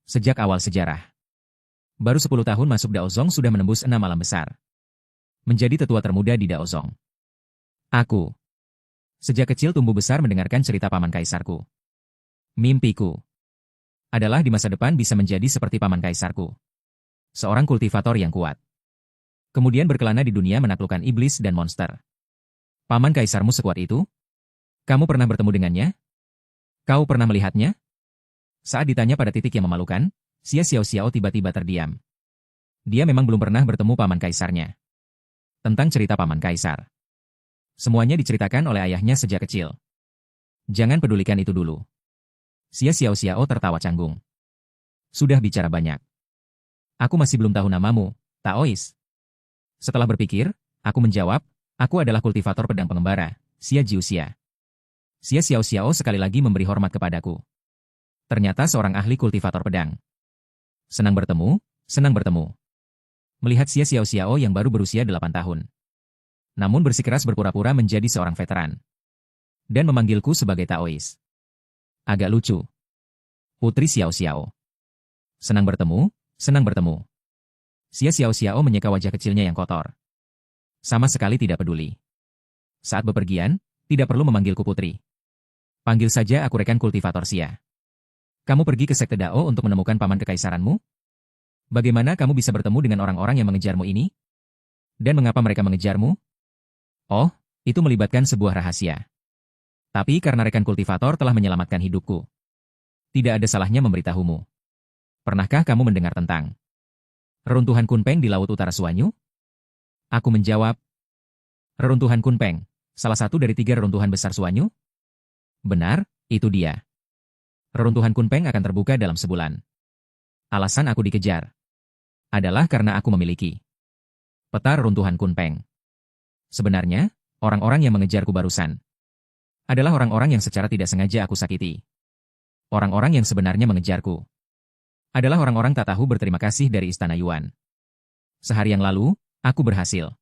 Sejak awal sejarah. Baru 10 tahun masuk Daozong sudah menembus 6 alam besar. Menjadi tetua termuda di Daozong. Aku. Sejak kecil tumbuh besar mendengarkan cerita paman kaisarku. Mimpiku adalah di masa depan bisa menjadi seperti paman kaisarku. Seorang kultivator yang kuat. Kemudian berkelana di dunia menaklukkan iblis dan monster. Paman kaisarmu sekuat itu? Kamu pernah bertemu dengannya? Kau pernah melihatnya? Saat ditanya pada titik yang memalukan, Xia Xiaoxiao tiba-tiba terdiam. Dia memang belum pernah bertemu paman kaisarnya. Tentang cerita paman kaisar. Semuanya diceritakan oleh ayahnya sejak kecil. Jangan pedulikan itu dulu. Xia Xiaoxiao tertawa canggung. Sudah bicara banyak. Aku masih belum tahu namamu, Taois. Setelah berpikir, aku menjawab, aku adalah kultivator pedang pengembara, Xia Jiuxia. Xia Xiaoxiao sekali lagi memberi hormat kepadaku. Ternyata seorang ahli kultivator pedang. Senang bertemu, senang bertemu. Melihat Xia Xiaoxiao yang baru berusia 8 tahun. Namun bersikeras berpura-pura menjadi seorang veteran. Dan memanggilku sebagai Taois. Agak lucu. Putri Xiaoxiao. Senang bertemu, senang bertemu. Xia Xiaoxiao menyeka wajah kecilnya yang kotor. Sama sekali tidak peduli. Saat bepergian, tidak perlu memanggilku putri. Panggil saja aku rekan kultivator Xia. Kamu pergi ke Sekte Dao untuk menemukan paman kekaisaranmu? Bagaimana kamu bisa bertemu dengan orang-orang yang mengejarmu ini? Dan mengapa mereka mengejarmu? Oh, itu melibatkan sebuah rahasia. Tapi karena rekan kultivator telah menyelamatkan hidupku. Tidak ada salahnya memberitahumu. Pernahkah kamu mendengar tentang reruntuhan Kunpeng di Laut Utara Suanyu? Aku menjawab, reruntuhan Kunpeng, salah satu dari 3 reruntuhan besar Suanyu? Benar, itu dia. Reruntuhan Kunpeng akan terbuka dalam sebulan. Alasan aku dikejar adalah karena aku memiliki peta reruntuhan Kunpeng. Sebenarnya, orang-orang yang mengejarku barusan adalah orang-orang yang secara tidak sengaja aku sakiti. Orang-orang yang sebenarnya mengejarku adalah orang-orang tak tahu berterima kasih dari Istana Yuan. Sehari yang lalu, aku berhasil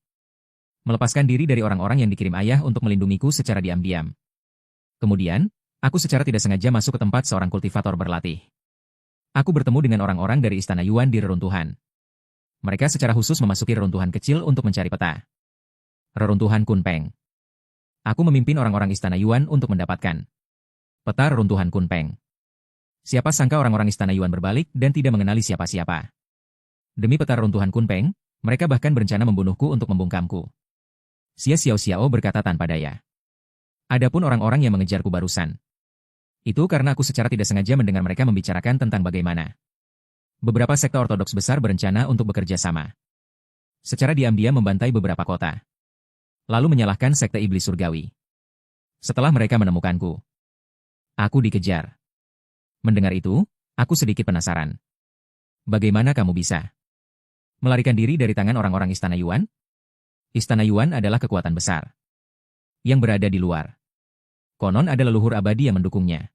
melepaskan diri dari orang-orang yang dikirim ayah untuk melindungiku secara diam-diam. Kemudian, aku secara tidak sengaja masuk ke tempat seorang kultivator berlatih. Aku bertemu dengan orang-orang dari Istana Yuan di reruntuhan. Mereka secara khusus memasuki reruntuhan kecil untuk mencari peta reruntuhan Kunpeng. Aku memimpin orang-orang Istana Yuan untuk mendapatkan peta reruntuhan Kunpeng. Siapa sangka orang-orang Istana Yuan berbalik dan tidak mengenali siapa-siapa. Demi peta reruntuhan Kunpeng, mereka bahkan berencana membunuhku untuk membungkamku. Xia Xiaoxiao berkata tanpa daya. Adapun orang-orang yang mengejarku barusan. Itu karena aku secara tidak sengaja mendengar mereka membicarakan tentang bagaimana beberapa sekte ortodoks besar berencana untuk bekerja sama. Secara diam-diam membantai beberapa kota. Lalu menyalahkan sekte iblis surgawi. Setelah mereka menemukanku, aku dikejar. Mendengar itu, aku sedikit penasaran. Bagaimana kamu bisa melarikan diri dari tangan orang-orang Istana Yuan? Istana Yuan adalah kekuatan besar yang berada di luar. Konon ada leluhur abadi yang mendukungnya.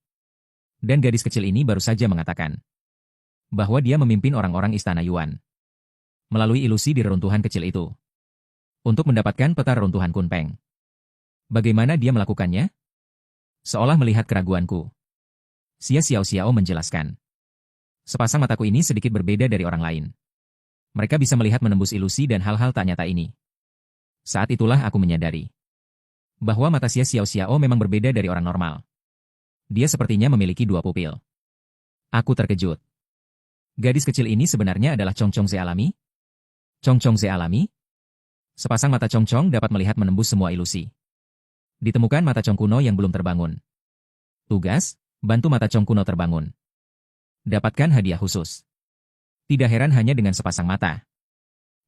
Dan gadis kecil ini baru saja mengatakan bahwa dia memimpin orang-orang Istana Yuan melalui ilusi di reruntuhan kecil itu untuk mendapatkan peta reruntuhan Kunpeng. Bagaimana dia melakukannya? Seolah melihat keraguanku, Xia Xiaoxiao menjelaskan. Sepasang mataku ini sedikit berbeda dari orang lain. Mereka bisa melihat menembus ilusi dan hal-hal tak nyata ini. Saat itulah aku menyadari bahwa mata Xia Xiaoxiao memang berbeda dari orang normal. Dia sepertinya memiliki 2 pupil. Aku terkejut. Gadis kecil ini sebenarnya adalah Chongchong Ze alami? Chongchong Ze alami? Sepasang mata Chongchong dapat melihat menembus semua ilusi. Ditemukan mata Chong kuno yang belum terbangun. Tugas, bantu mata Chong kuno terbangun. Dapatkan hadiah khusus. Tidak heran hanya dengan sepasang mata.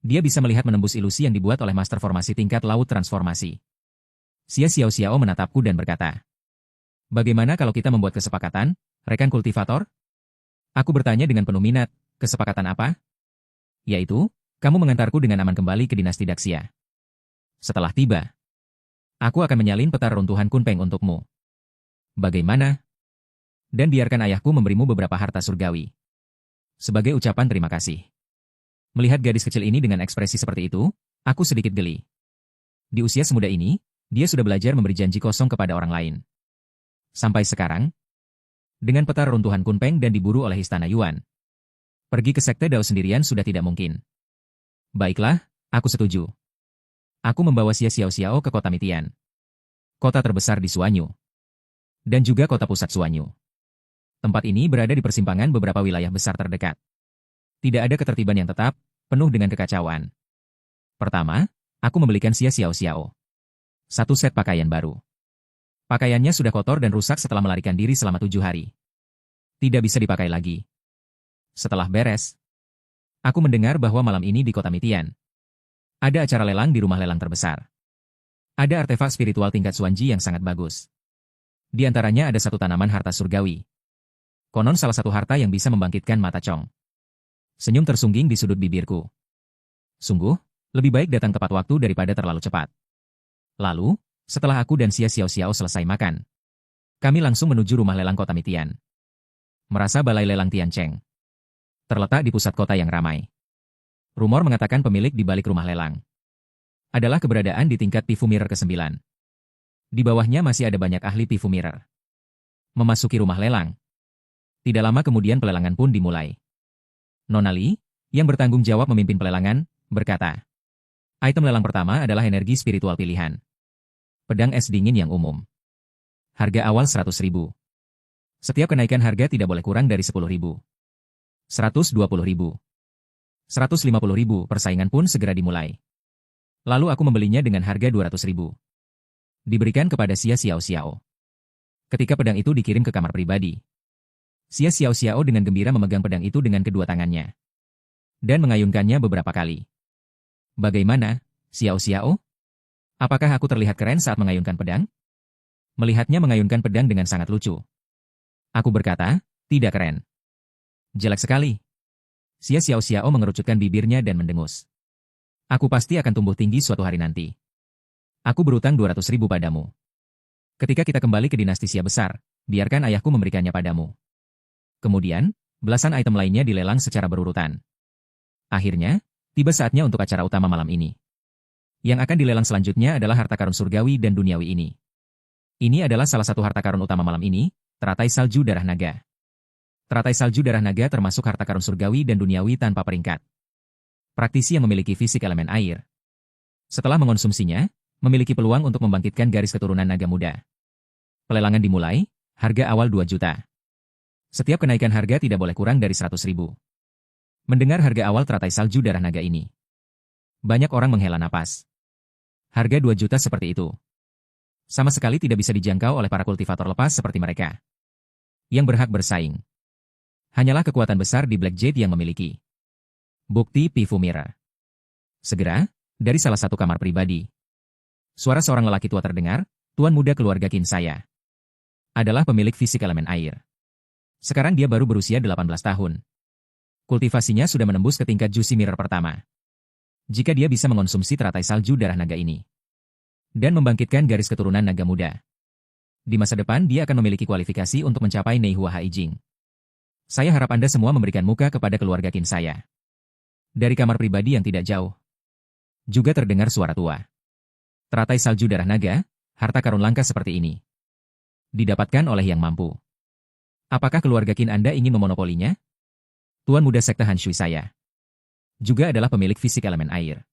Dia bisa melihat menembus ilusi yang dibuat oleh master formasi tingkat laut transformasi. Xia Xiaoxiao menatapku dan berkata, bagaimana kalau kita membuat kesepakatan, rekan kultivator? Aku bertanya dengan penuh minat, kesepakatan apa? Yaitu, kamu mengantarku dengan aman kembali ke dinasti Daxia. Setelah tiba, aku akan menyalin peta reruntuhan Kunpeng untukmu. Bagaimana? Dan biarkan ayahku memberimu beberapa harta surgawi. Sebagai ucapan terima kasih. Melihat gadis kecil ini dengan ekspresi seperti itu, aku sedikit geli. Di usia semuda ini, dia sudah belajar memberi janji kosong kepada orang lain. Sampai sekarang, dengan peta reruntuhan Kunpeng dan diburu oleh Istana Yuan, Pergi ke Sekte Dao sendirian sudah tidak mungkin. Baiklah, aku setuju. Aku membawa Xia Xiao ke kota Mitian. Kota terbesar di Suanyu. Dan juga kota pusat Suanyu. Tempat ini berada di persimpangan beberapa wilayah besar terdekat. Tidak ada ketertiban yang tetap, penuh dengan kekacauan. Pertama, aku membelikan Xia Xiao. Satu set pakaian baru. Pakaiannya sudah kotor dan rusak setelah melarikan diri selama 7 hari. Tidak bisa dipakai lagi. Setelah beres, aku mendengar bahwa malam ini di kota Mitian ada acara lelang di rumah lelang terbesar. Ada artefak spiritual tingkat Suanji yang sangat bagus. Di antaranya ada satu tanaman harta surgawi. Konon salah satu harta yang bisa membangkitkan mata Chong. Senyum tersungging di sudut bibirku. Sungguh, lebih baik datang tepat waktu daripada terlalu cepat. Lalu, setelah aku dan Xia Xiao selesai makan, kami langsung menuju rumah lelang kota Mitian. Merasa balai lelang Tiancheng terletak di pusat kota yang ramai. Rumor mengatakan pemilik di balik rumah lelang adalah keberadaan di tingkat Pifu Mirror ke-9. Di bawahnya masih ada banyak ahli Pifu Mirror. Memasuki rumah lelang. Tidak lama kemudian pelelangan pun dimulai. Nona Li, yang bertanggung jawab memimpin pelelangan, berkata, item lelang pertama adalah energi spiritual pilihan. Pedang es dingin yang umum. Harga awal 100.000. Setiap kenaikan harga tidak boleh kurang dari 10.000. 120.000. 150.000. Persaingan pun segera dimulai. Lalu aku membelinya dengan harga 200.000. Diberikan kepada Xia Xiao. Ketika pedang itu dikirim ke kamar pribadi, Xia Xiao dengan gembira memegang pedang itu dengan kedua tangannya dan mengayunkannya beberapa kali. Bagaimana, Xiao? Apakah aku terlihat keren saat mengayunkan pedang? Melihatnya mengayunkan pedang dengan sangat lucu. Aku berkata, tidak keren. Jelek sekali. Xia Xiao mengerucutkan bibirnya dan mendengus. Aku pasti akan tumbuh tinggi suatu hari nanti. Aku berutang 200.000 padamu. Ketika kita kembali ke dinasti Xia besar, biarkan ayahku memberikannya padamu. Kemudian, belasan item lainnya dilelang secara berurutan. Akhirnya, tiba saatnya untuk acara utama malam ini. Yang akan dilelang selanjutnya adalah harta karun surgawi dan duniawi ini. Ini adalah salah satu harta karun utama malam ini, teratai salju darah naga. Teratai salju darah naga termasuk harta karun surgawi dan duniawi tanpa peringkat. Praktisi yang memiliki fisik elemen air. Setelah mengonsumsinya, memiliki peluang untuk membangkitkan garis keturunan naga muda. Pelelangan dimulai, harga awal 2 juta. Setiap kenaikan harga tidak boleh kurang dari 100.000. Mendengar harga awal teratai salju darah naga ini, banyak orang menghela napas. Harga 2 juta seperti itu sama sekali tidak bisa dijangkau oleh para kultivator lepas seperti mereka yang berhak bersaing. Hanyalah kekuatan besar di Black Jade yang memiliki bukti Pifu Mirror. Segera, dari salah satu kamar pribadi, suara seorang lelaki tua terdengar, tuan muda keluarga Qin saya adalah pemilik fisik elemen air. Sekarang dia baru berusia 18 tahun. Kultivasinya sudah menembus ke tingkat Juicy Mirror pertama. Jika dia bisa mengonsumsi teratai salju darah naga ini dan membangkitkan garis keturunan naga muda, di masa depan dia akan memiliki kualifikasi untuk mencapai Neihua Haijing. Saya harap Anda semua memberikan muka kepada keluarga Qin saya. Dari kamar pribadi yang tidak jauh, juga terdengar suara tua. Teratai salju darah naga, harta karun langka seperti ini didapatkan oleh yang mampu. Apakah keluarga Qin Anda ingin memonopolinya? Tuan muda sekte Han Shui saya juga adalah pemilik fisik elemen air.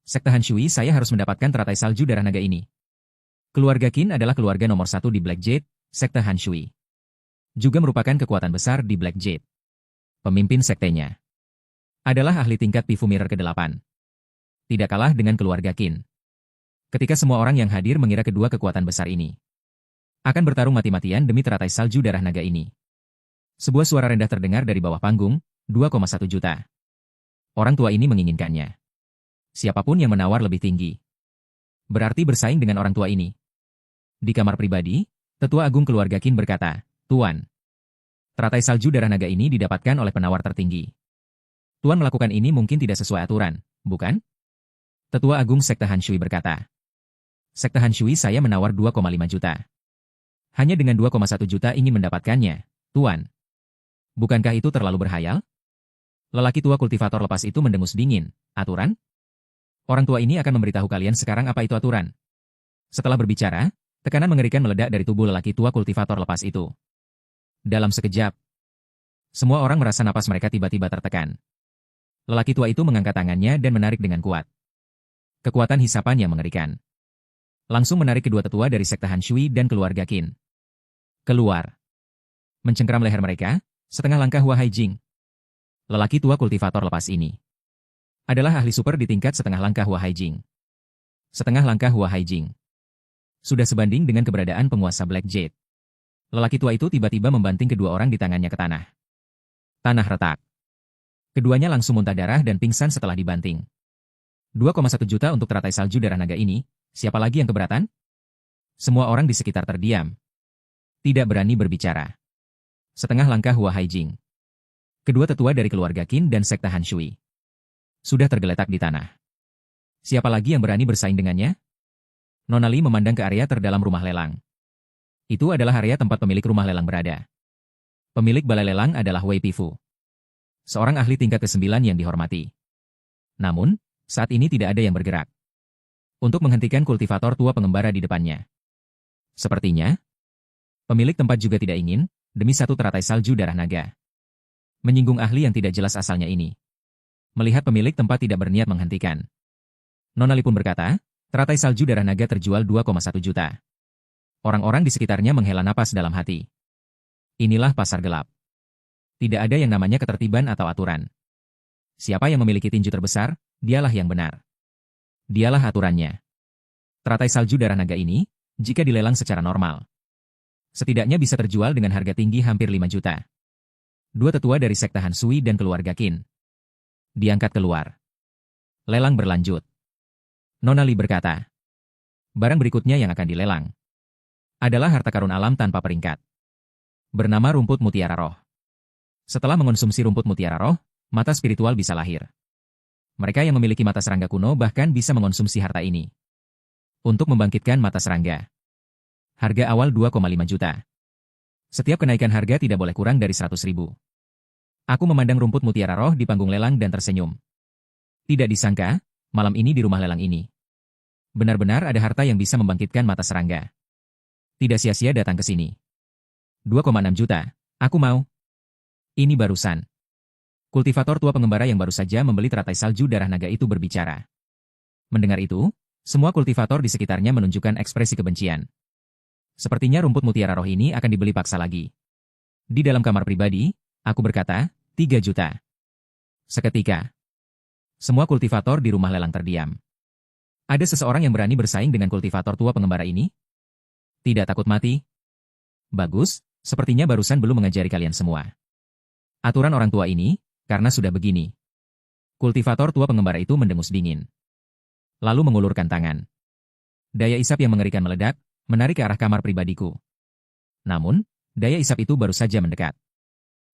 Sekte Han Shui saya harus mendapatkan teratai salju darah naga ini. Keluarga Qin adalah keluarga nomor 1 di Black Jade, sekte Han Shui. Juga merupakan kekuatan besar di Black Jade. Pemimpin sektenya adalah ahli tingkat Pifu Mirror ke-8. Tidak kalah dengan keluarga Qin. Ketika semua orang yang hadir mengira kedua kekuatan besar ini akan bertarung mati-matian demi teratai salju darah naga ini, sebuah suara rendah terdengar dari bawah panggung, 2,1 juta. Orang tua ini menginginkannya. Siapapun yang menawar lebih tinggi berarti bersaing dengan orang tua ini. Di kamar pribadi, tetua agung keluarga Qin berkata, Tuan, teratai salju darah naga ini didapatkan oleh penawar tertinggi. Tuan melakukan ini mungkin tidak sesuai aturan, bukan? Tetua agung sekte Han Shui berkata, sekte Han Shui saya menawar 2,5 juta. Hanya dengan 2,1 juta ingin mendapatkannya, Tuan. Bukankah itu terlalu berhayal? Lelaki tua kultivator lepas itu mendengus dingin. Aturan? Orang tua ini akan memberitahu kalian sekarang apa itu aturan. Setelah berbicara, tekanan mengerikan meledak dari tubuh lelaki tua kultivator lepas itu. Dalam sekejap, Semua orang merasa napas mereka tiba-tiba tertekan. Lelaki tua itu mengangkat tangannya dan menarik dengan kuat. Kekuatan hisapan yang mengerikan. Langsung menarik kedua tetua dari sekte Han Shui dan keluarga Qin. Keluar. Mencengkeram leher mereka, setengah langkah Hua Haijing. Lelaki tua kultivator lepas ini adalah ahli super di tingkat setengah langkah Hua Haijing. Setengah langkah Hua Haijing sudah sebanding dengan keberadaan penguasa Black Jade. Lelaki tua itu tiba-tiba membanting kedua orang di tangannya ke tanah. Tanah retak. Keduanya langsung muntah darah dan pingsan setelah dibanting. 2,1 juta untuk teratai salju darah naga ini, siapa lagi yang keberatan? Semua orang di sekitar terdiam. Tidak berani berbicara. Setengah langkah Hua Haijing. Kedua tetua dari keluarga Qin dan sekte Han Shui sudah tergeletak di tanah. Siapa lagi yang berani bersaing dengannya? Nona Li memandang ke area terdalam rumah lelang. Itu adalah area tempat pemilik rumah lelang berada. Pemilik balai lelang adalah Wei Pifu, seorang ahli tingkat ke-9 yang dihormati. Namun, saat ini tidak ada yang bergerak untuk menghentikan kultivator tua pengembara di depannya. Sepertinya, pemilik tempat juga tidak ingin, demi satu teratai salju darah naga, menyinggung ahli yang tidak jelas asalnya ini. Melihat pemilik tempat tidak berniat menghentikan, Nona Li pun berkata, teratai salju darah naga terjual 2,1 juta. Orang-orang di sekitarnya menghela napas dalam hati. Inilah pasar gelap. Tidak ada yang namanya ketertiban atau aturan. Siapa yang memiliki tinju terbesar, dialah yang benar. Dialah aturannya. Teratai salju darah naga ini, jika dilelang secara normal, setidaknya bisa terjual dengan harga tinggi hampir 5 juta. Dua tetua dari sekte Han Shui dan keluarga Qin diangkat keluar. Lelang berlanjut. Nona Li berkata, barang berikutnya yang akan dilelang adalah harta karun alam tanpa peringkat, bernama rumput mutiara roh. Setelah mengonsumsi rumput mutiara roh, mata spiritual bisa lahir. Mereka yang memiliki mata serangga kuno bahkan bisa mengonsumsi harta ini untuk membangkitkan mata serangga. Harga awal 2,5 juta. Setiap kenaikan harga tidak boleh kurang dari 100.000. Aku memandang rumput mutiara roh di panggung lelang dan tersenyum. Tidak disangka, malam ini di rumah lelang ini benar-benar ada harta yang bisa membangkitkan mata serangga. Tidak sia-sia datang ke sini. 2,6 juta, aku mau. Ini barusan. Kultivator tua pengembara yang baru saja membeli teratai salju darah naga itu berbicara. Mendengar itu, semua kultivator di sekitarnya menunjukkan ekspresi kebencian. Sepertinya rumput mutiara roh ini akan dibeli paksa lagi. Di dalam kamar pribadi, aku berkata, 3 juta. Seketika, semua kultivator di rumah lelang terdiam. Ada seseorang yang berani bersaing dengan kultivator tua pengembara ini? Tidak takut mati? Bagus, sepertinya barusan belum mengajari kalian semua aturan orang tua ini, karena sudah begini. Kultivator tua pengembara itu mendengus dingin. Lalu mengulurkan tangan. Daya isap yang mengerikan meledak, menarik ke arah kamar pribadiku. Namun, daya isap itu baru saja mendekat.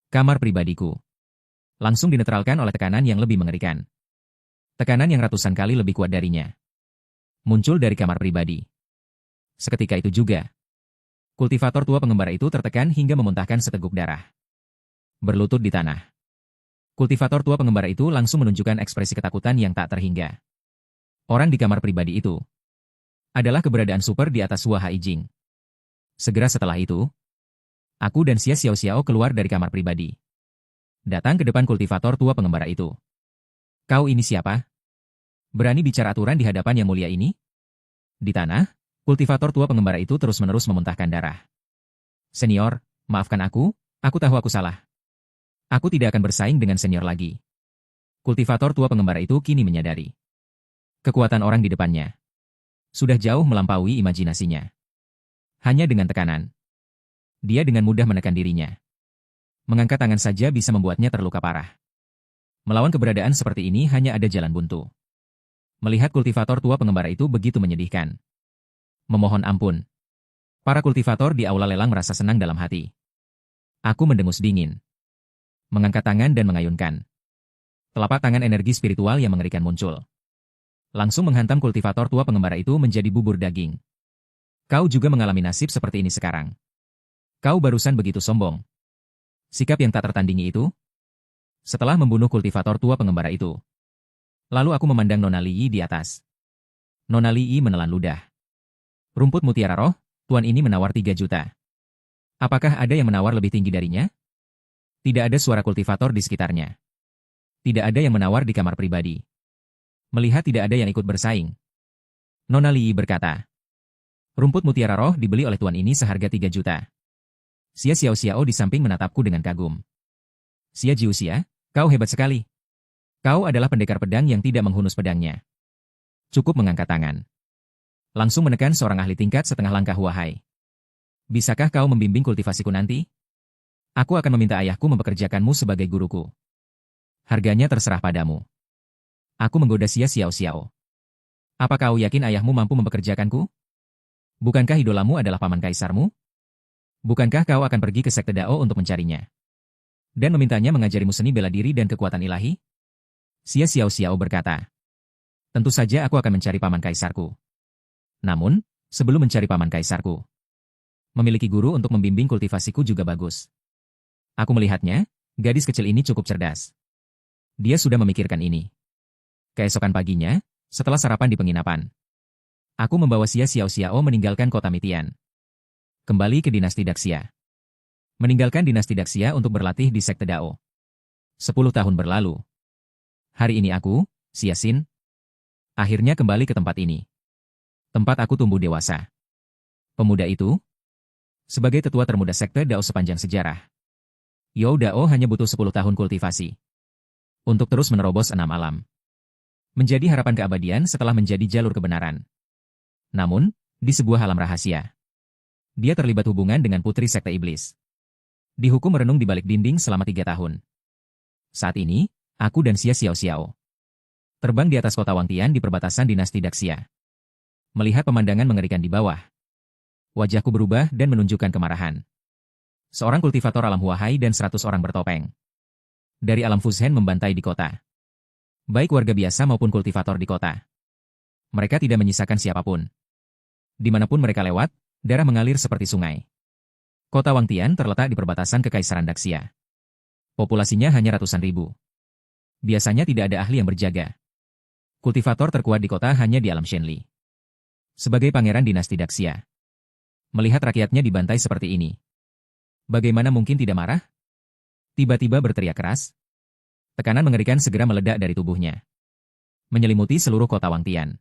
Kamar pribadiku langsung dinetralkan oleh tekanan yang lebih mengerikan. Tekanan yang ratusan kali lebih kuat darinya muncul dari kamar pribadi. Seketika itu juga, kultivator tua pengembara itu tertekan hingga memuntahkan seteguk darah. Berlutut di tanah. Kultivator tua pengembara itu langsung menunjukkan ekspresi ketakutan yang tak terhingga. Orang di kamar pribadi itu adalah keberadaan super di atas Hua Haijing. Segera setelah itu, aku dan Xia Xiao keluar dari kamar pribadi. Datang ke depan kultivator tua pengembara itu. Kau ini siapa? Berani bicara aturan di hadapan yang mulia ini? Di tanah, kultivator tua pengembara itu terus-menerus memuntahkan darah. Senior, maafkan aku tahu aku salah. Aku tidak akan bersaing dengan senior lagi. Kultivator tua pengembara itu kini menyadari kekuatan orang di depannya sudah jauh melampaui imajinasinya. Hanya dengan tekanan, dia dengan mudah menekan dirinya. Mengangkat tangan saja bisa membuatnya terluka parah. Melawan keberadaan seperti ini hanya ada jalan buntu. Melihat kultivator tua pengembara itu begitu menyedihkan. Memohon ampun. Para kultivator di aula lelang merasa senang dalam hati. Aku mendengus dingin. Mengangkat tangan dan mengayunkan. Telapak tangan energi spiritual yang mengerikan muncul. Langsung menghantam kultivator tua pengembara itu menjadi bubur daging. Kau juga mengalami nasib seperti ini sekarang. Kau barusan begitu sombong. Sikap yang tak tertandingi itu. Setelah membunuh kultivator tua pengembara itu, lalu aku memandang Nona Li di atas. Nona Li menelan ludah. Rumput mutiara roh, tuan ini menawar 3 juta. Apakah ada yang menawar lebih tinggi darinya? Tidak ada suara kultivator di sekitarnya. Tidak ada yang menawar di kamar pribadi. Melihat tidak ada yang ikut bersaing, Nona Li berkata, rumput mutiara roh dibeli oleh tuan ini seharga 3 juta. Xia Xiao Xiao di samping menatapku dengan kagum. Xia Jiuxia, kau hebat sekali. Kau adalah pendekar pedang yang tidak menghunus pedangnya. Cukup mengangkat tangan. Langsung menekan seorang ahli tingkat setengah langkah Huahai. Bisakah kau membimbing kultivasiku nanti? Aku akan meminta ayahku mempekerjakanmu sebagai guruku. Harganya terserah padamu. Aku menggoda Xia Xiao Xiao. Apa kau yakin ayahmu mampu mempekerjakanku? Bukankah idolamu adalah paman kaisarmu? Bukankah kau akan pergi ke sekte Dao untuk mencarinya? Dan memintanya mengajarimu seni bela diri dan kekuatan ilahi? Xia Xiao Xiao berkata, tentu saja aku akan mencari paman kaisarku. Namun, sebelum mencari paman kaisarku, memiliki guru untuk membimbing kultivasiku juga bagus. Aku melihatnya, gadis kecil ini cukup cerdas. Dia sudah memikirkan ini. Keesokan paginya, setelah sarapan di penginapan, aku membawa Xia Xiao Xiao meninggalkan kota Mitian. Kembali ke dinasti Daxia. Meninggalkan dinasti Daxia untuk berlatih di sekte Dao. 10 tahun berlalu. Hari ini aku, Xia Xin, akhirnya kembali ke tempat ini. Tempat aku tumbuh dewasa. Pemuda itu, sebagai tetua termuda sekte Dao sepanjang sejarah, You Dao hanya butuh 10 tahun kultivasi untuk terus menerobos 6 alam. Menjadi harapan keabadian setelah menjadi jalur kebenaran. Namun, di sebuah alam rahasia, dia terlibat hubungan dengan putri sekte iblis. Dihukum merenung di balik dinding selama 3 tahun. Saat ini, aku dan Xia Xiao Xiao terbang di atas kota Wangtian di perbatasan dinasti Daxia. Melihat pemandangan mengerikan di bawah, wajahku berubah dan menunjukkan kemarahan. Seorang kultivator alam Huahai dan 100 orang bertopeng dari alam Fuzhen membantai di kota. Baik warga biasa maupun kultivator di kota. Mereka tidak menyisakan siapapun. Dimanapun mereka lewat, darah mengalir seperti sungai. Kota Wangtian terletak di perbatasan Kekaisaran Daxia. Populasinya hanya ratusan ribu. Biasanya tidak ada ahli yang berjaga. Kultivator terkuat di kota hanya di alam Shenli. Sebagai pangeran dinasti Daxia, melihat rakyatnya dibantai seperti ini, bagaimana mungkin tidak marah? Tiba-tiba berteriak keras. Tekanan mengerikan segera meledak dari tubuhnya, menyelimuti seluruh kota Wangtian.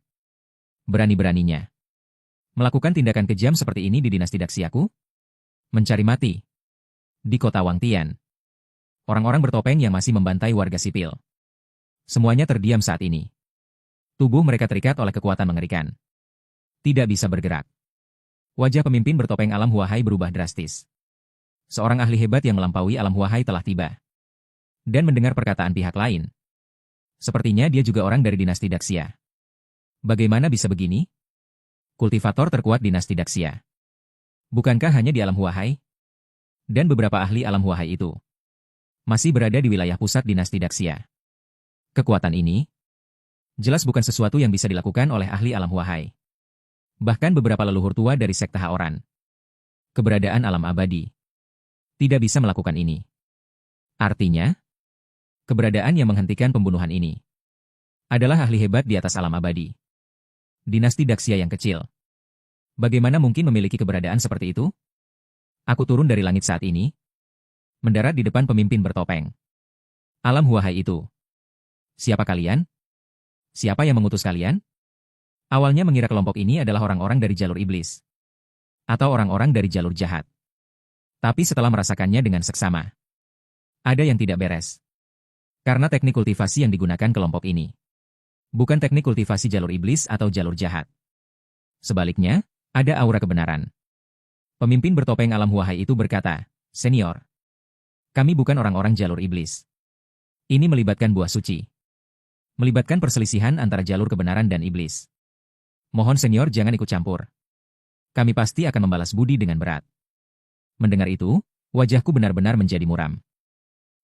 Berani-beraninya melakukan tindakan kejam seperti ini di dinasti Daxiaku? Mencari mati. Di kota Wangtian, orang-orang bertopeng yang masih membantai warga sipil. Semuanya terdiam saat ini. Tubuh mereka terikat oleh kekuatan mengerikan. Tidak bisa bergerak. Wajah pemimpin bertopeng alam Huahai berubah drastis. Seorang ahli hebat yang melampaui alam Huahai telah tiba. Dan mendengar perkataan pihak lain. Sepertinya dia juga orang dari dinasti Daxia. Bagaimana bisa begini? Kultivator terkuat dinasti Daxia. Bukankah hanya di alam Huahai? Dan beberapa ahli alam Huahai itu masih berada di wilayah pusat dinasti Daxia. Kekuatan ini jelas bukan sesuatu yang bisa dilakukan oleh ahli alam Huahai. Bahkan beberapa leluhur tua dari sekte Haoran, keberadaan alam abadi, tidak bisa melakukan ini. Artinya, keberadaan yang menghentikan pembunuhan ini adalah ahli hebat di atas alam abadi. Dinasti Daxia yang kecil. Bagaimana mungkin memiliki keberadaan seperti itu? Aku turun dari langit saat ini, mendarat di depan pemimpin bertopeng alam Huahai itu. Siapa kalian? Siapa yang mengutus kalian? Awalnya mengira kelompok ini adalah orang-orang dari jalur iblis. Atau orang-orang dari jalur jahat. Tapi setelah merasakannya dengan seksama, ada yang tidak beres. Karena teknik kultivasi yang digunakan kelompok ini bukan teknik kultivasi jalur iblis atau jalur jahat. Sebaliknya, ada aura kebenaran. Pemimpin bertopeng alam Huahai itu berkata, "Senior, kami bukan orang-orang jalur iblis. Ini melibatkan buah suci. Melibatkan perselisihan antara jalur kebenaran dan iblis. Mohon senior jangan ikut campur. Kami pasti akan membalas budi dengan berat." Mendengar itu, wajahku benar-benar menjadi muram.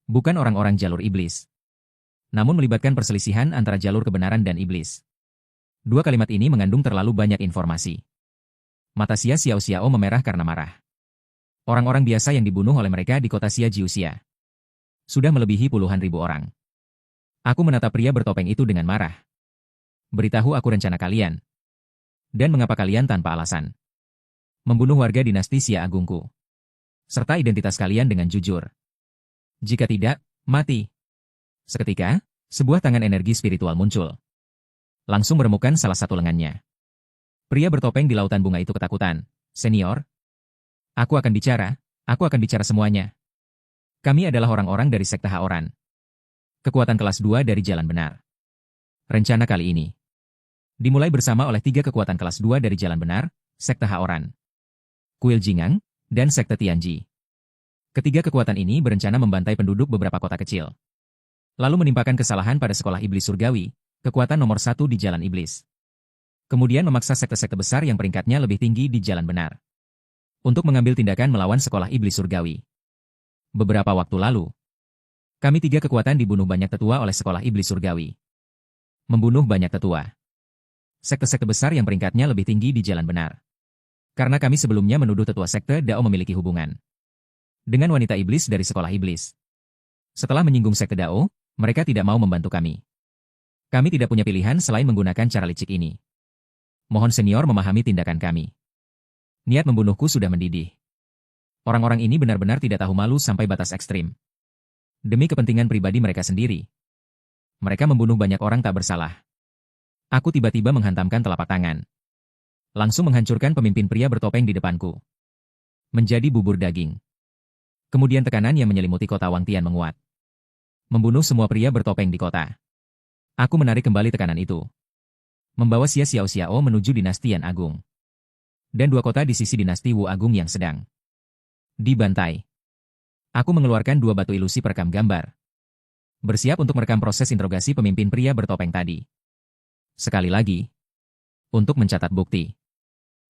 Bukan orang-orang jalur iblis, namun melibatkan perselisihan antara jalur kebenaran dan iblis. Dua kalimat ini mengandung terlalu banyak informasi. Mata Xia Xiao Xiao memerah karena marah. Orang-orang biasa yang dibunuh oleh mereka di kota Xia Jiuxia sudah melebihi puluhan ribu orang. Aku menatap pria bertopeng itu dengan marah. Beritahu aku rencana kalian. Dan mengapa kalian tanpa alasan membunuh warga dinasti Xia Agungku. Serta identitas kalian dengan jujur. Jika tidak, mati. Seketika, sebuah tangan energi spiritual muncul. Langsung meremukkan salah satu lengannya. Pria bertopeng di lautan bunga itu ketakutan. Senior, aku akan bicara semuanya. Kami adalah orang-orang dari Sekte Haoran. Kekuatan kelas 2 dari jalan benar. Rencana kali ini dimulai bersama oleh 3 kekuatan kelas 2 dari jalan benar, Sekte Haoran, Kuil Jingang, dan Sekte Tianji. Ketiga kekuatan ini berencana membantai penduduk beberapa kota kecil. Lalu menimpakan kesalahan pada sekolah iblis surgawi, kekuatan nomor 1 di jalan iblis. Kemudian memaksa sekte-sekte besar yang peringkatnya lebih tinggi di jalan benar untuk mengambil tindakan melawan sekolah iblis surgawi. Beberapa waktu lalu, kami 3 kekuatan dibunuh banyak tetua oleh sekolah iblis surgawi. Membunuh banyak tetua sekte-sekte besar yang peringkatnya lebih tinggi di jalan benar. Karena kami sebelumnya menuduh tetua sekte Dao memiliki hubungan dengan wanita iblis dari sekolah iblis. Setelah menyinggung sekte Dao, mereka tidak mau membantu kami. Kami tidak punya pilihan selain menggunakan cara licik ini. Mohon senior memahami tindakan kami. Niat membunuhku sudah mendidih. Orang-orang ini benar-benar tidak tahu malu sampai batas ekstrim. Demi kepentingan pribadi mereka sendiri, mereka membunuh banyak orang tak bersalah. Aku tiba-tiba menghantamkan telapak tangan. Langsung menghancurkan pemimpin pria bertopeng di depanku. Menjadi bubur daging. Kemudian tekanan yang menyelimuti kota Wangtian menguat. Membunuh semua pria bertopeng di kota. Aku menarik kembali tekanan itu. Membawa Xia Xiao menuju dinasti Yan Agung. Dan 2 kota di sisi dinasti Wu Agung yang sedang dibantai. Aku mengeluarkan 2 batu ilusi perekam gambar. Bersiap untuk merekam proses interogasi pemimpin pria bertopeng tadi. Sekali lagi, untuk mencatat bukti.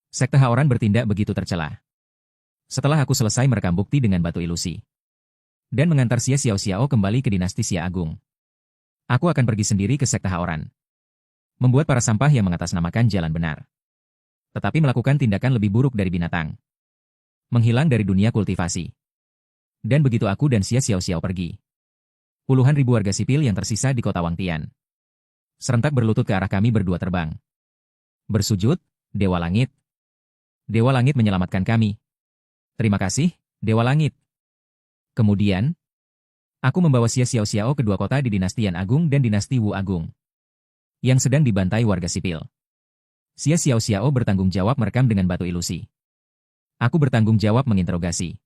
Sekte Haoran bertindak begitu tercela. Setelah aku selesai merekam bukti dengan batu ilusi dan mengantar Xia Xiao kembali ke dinasti Xia Agung, aku akan pergi sendiri ke Sekte Haoran. Membuat para sampah yang mengatasnamakan jalan benar. Tetapi melakukan tindakan lebih buruk dari binatang. Menghilang dari dunia kultivasi. Dan begitu aku dan Xia Xiao pergi, puluhan ribu warga sipil yang tersisa di kota Wangtian serentak berlutut ke arah kami berdua terbang. Bersujud, Dewa Langit. Dewa Langit menyelamatkan kami. Terima kasih, Dewa Langit. Kemudian, aku membawa Xia Xiao ke 2 kota di dinasti Yan Agung dan dinasti Wu Agung yang sedang dibantai warga sipil. Xia Xiao bertanggung jawab merekam dengan batu ilusi. Aku bertanggung jawab menginterogasi.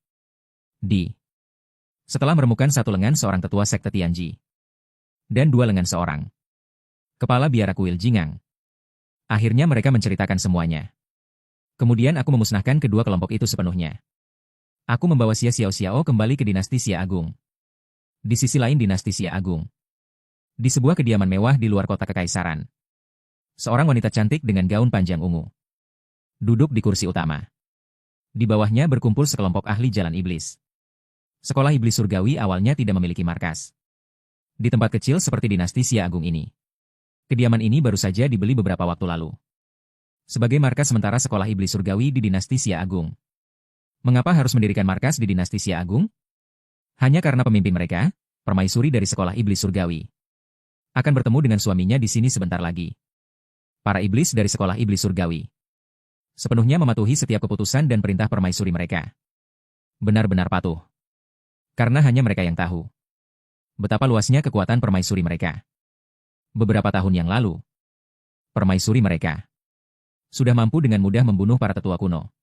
Setelah meremukan 1 lengan seorang tetua sekte Tianji dan 2 lengan seorang kepala biara kuil Jingang. Akhirnya mereka menceritakan semuanya. Kemudian aku memusnahkan kedua kelompok itu sepenuhnya. Aku membawa Xia Xiao kembali ke dinasti Xia Agung. Di sisi lain dinasti Xia Agung, di sebuah kediaman mewah di luar kota kekaisaran, seorang wanita cantik dengan gaun panjang ungu duduk di kursi utama. Di bawahnya berkumpul sekelompok ahli jalan iblis. Sekolah iblis surgawi awalnya tidak memiliki markas di tempat kecil seperti dinasti Xia Agung ini. Kediaman ini baru saja dibeli beberapa waktu lalu sebagai markas sementara sekolah iblis surgawi di dinasti Xia Agung. Mengapa harus mendirikan markas di dinasti Xia Agung? Hanya karena pemimpin mereka, permaisuri dari sekolah iblis surgawi, akan bertemu dengan suaminya di sini sebentar lagi. Para iblis dari sekolah iblis surgawi sepenuhnya mematuhi setiap keputusan dan perintah permaisuri mereka. Benar-benar patuh. Karena hanya mereka yang tahu betapa luasnya kekuatan permaisuri mereka. Beberapa tahun yang lalu, permaisuri mereka sudah mampu dengan mudah membunuh para tetua kuno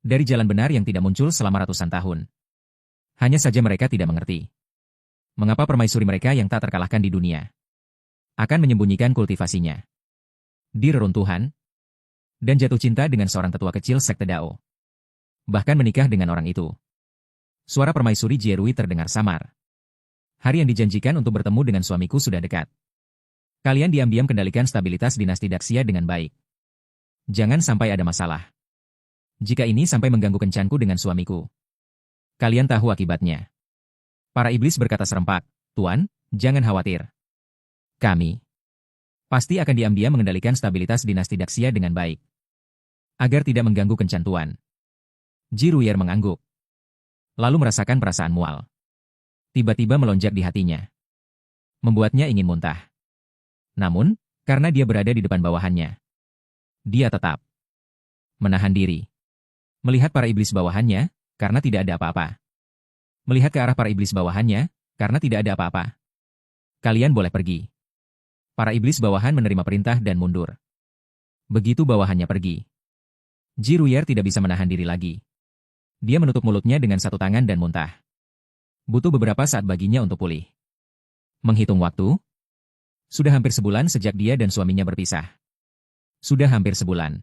dari jalan benar yang tidak muncul selama ratusan tahun. Hanya saja mereka tidak mengerti mengapa permaisuri mereka yang tak terkalahkan di dunia akan menyembunyikan kultivasinya di reruntuhan dan jatuh cinta dengan seorang tetua kecil sekte Dao. Bahkan menikah dengan orang itu. Suara permaisuri Jierui terdengar samar. Hari yang dijanjikan untuk bertemu dengan suamiku sudah dekat. Kalian diam-diam kendalikan stabilitas dinasti Daxia dengan baik. Jangan sampai ada masalah. Jika ini sampai mengganggu kencanku dengan suamiku, kalian tahu akibatnya. Para iblis berkata serempak, Tuan, jangan khawatir. Kami pasti akan diam-diam mengendalikan stabilitas dinasti Daxia dengan baik, agar tidak mengganggu kencan Tuan. Jiruyer mengangguk, lalu merasakan perasaan mual. Tiba-tiba melonjak di hatinya, membuatnya ingin muntah. Namun, karena dia berada di depan bawahannya, dia tetap menahan diri. Melihat para iblis bawahannya, karena tidak ada apa-apa. Melihat ke arah para iblis bawahannya, karena tidak ada apa-apa. Kalian boleh pergi. Para iblis bawahan menerima perintah dan mundur. Begitu bawahannya pergi, Ji Ruyer tidak bisa menahan diri lagi. Dia menutup mulutnya dengan satu tangan dan muntah. Butuh beberapa saat baginya untuk pulih. Menghitung waktu, sudah hampir sebulan sejak dia dan suaminya berpisah. Sudah hampir sebulan.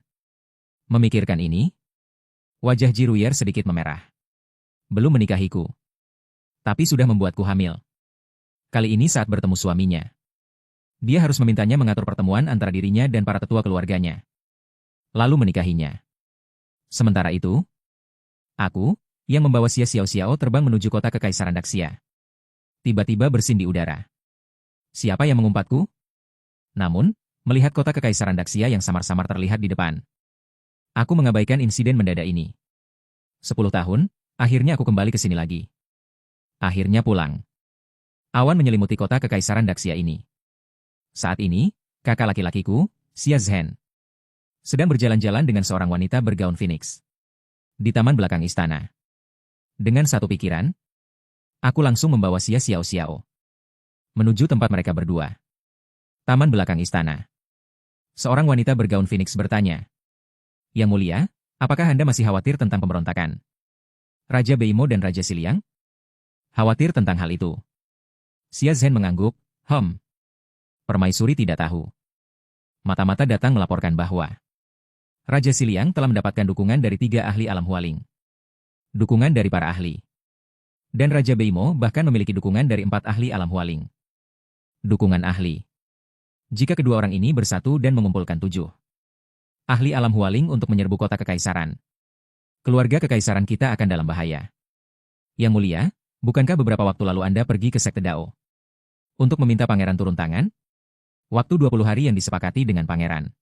Memikirkan ini, wajah Ji Ruyer sedikit memerah. Belum menikahiku, tapi sudah membuatku hamil. Kali ini saat bertemu suaminya. Dia harus memintanya mengatur pertemuan antara dirinya dan para tetua keluarganya. Lalu menikahinya. Sementara itu, aku, yang membawa Xia Xiao terbang menuju kota Kekaisaran Daxia. Tiba-tiba bersin di udara. Siapa yang mengumpatku? Namun, melihat kota Kekaisaran Daxia yang samar-samar terlihat di depan. Aku mengabaikan insiden mendadak ini. 10 tahun, akhirnya aku kembali ke sini lagi. Akhirnya pulang. Awan menyelimuti kota Kekaisaran Daxia ini. Saat ini, kakak laki-lakiku, Xia Zhen, sedang berjalan-jalan dengan seorang wanita bergaun phoenix di taman belakang istana. Dengan satu pikiran, aku langsung membawa Xia Xiao menuju tempat mereka berdua. Taman belakang istana. Seorang wanita bergaun phoenix bertanya, "Yang mulia, apakah Anda masih khawatir tentang pemberontakan Raja Beimo dan Raja Xiliang?" Khawatir tentang hal itu. Xia Zhen mengangguk, Permaisuri tidak tahu. Mata-mata datang melaporkan bahwa Raja Xiliang telah mendapatkan dukungan dari 3 ahli alam hualing. Dukungan dari para ahli. Dan Raja Beimo bahkan memiliki dukungan dari 4 ahli alam hualing. Dukungan ahli. Jika kedua orang ini bersatu dan mengumpulkan 7 ahli alam hualing untuk menyerbu kota kekaisaran, keluarga kekaisaran kita akan dalam bahaya. Yang mulia, bukankah beberapa waktu lalu Anda pergi ke Sekte Dao untuk meminta pangeran turun tangan? Waktu 20 hari yang disepakati dengan pangeran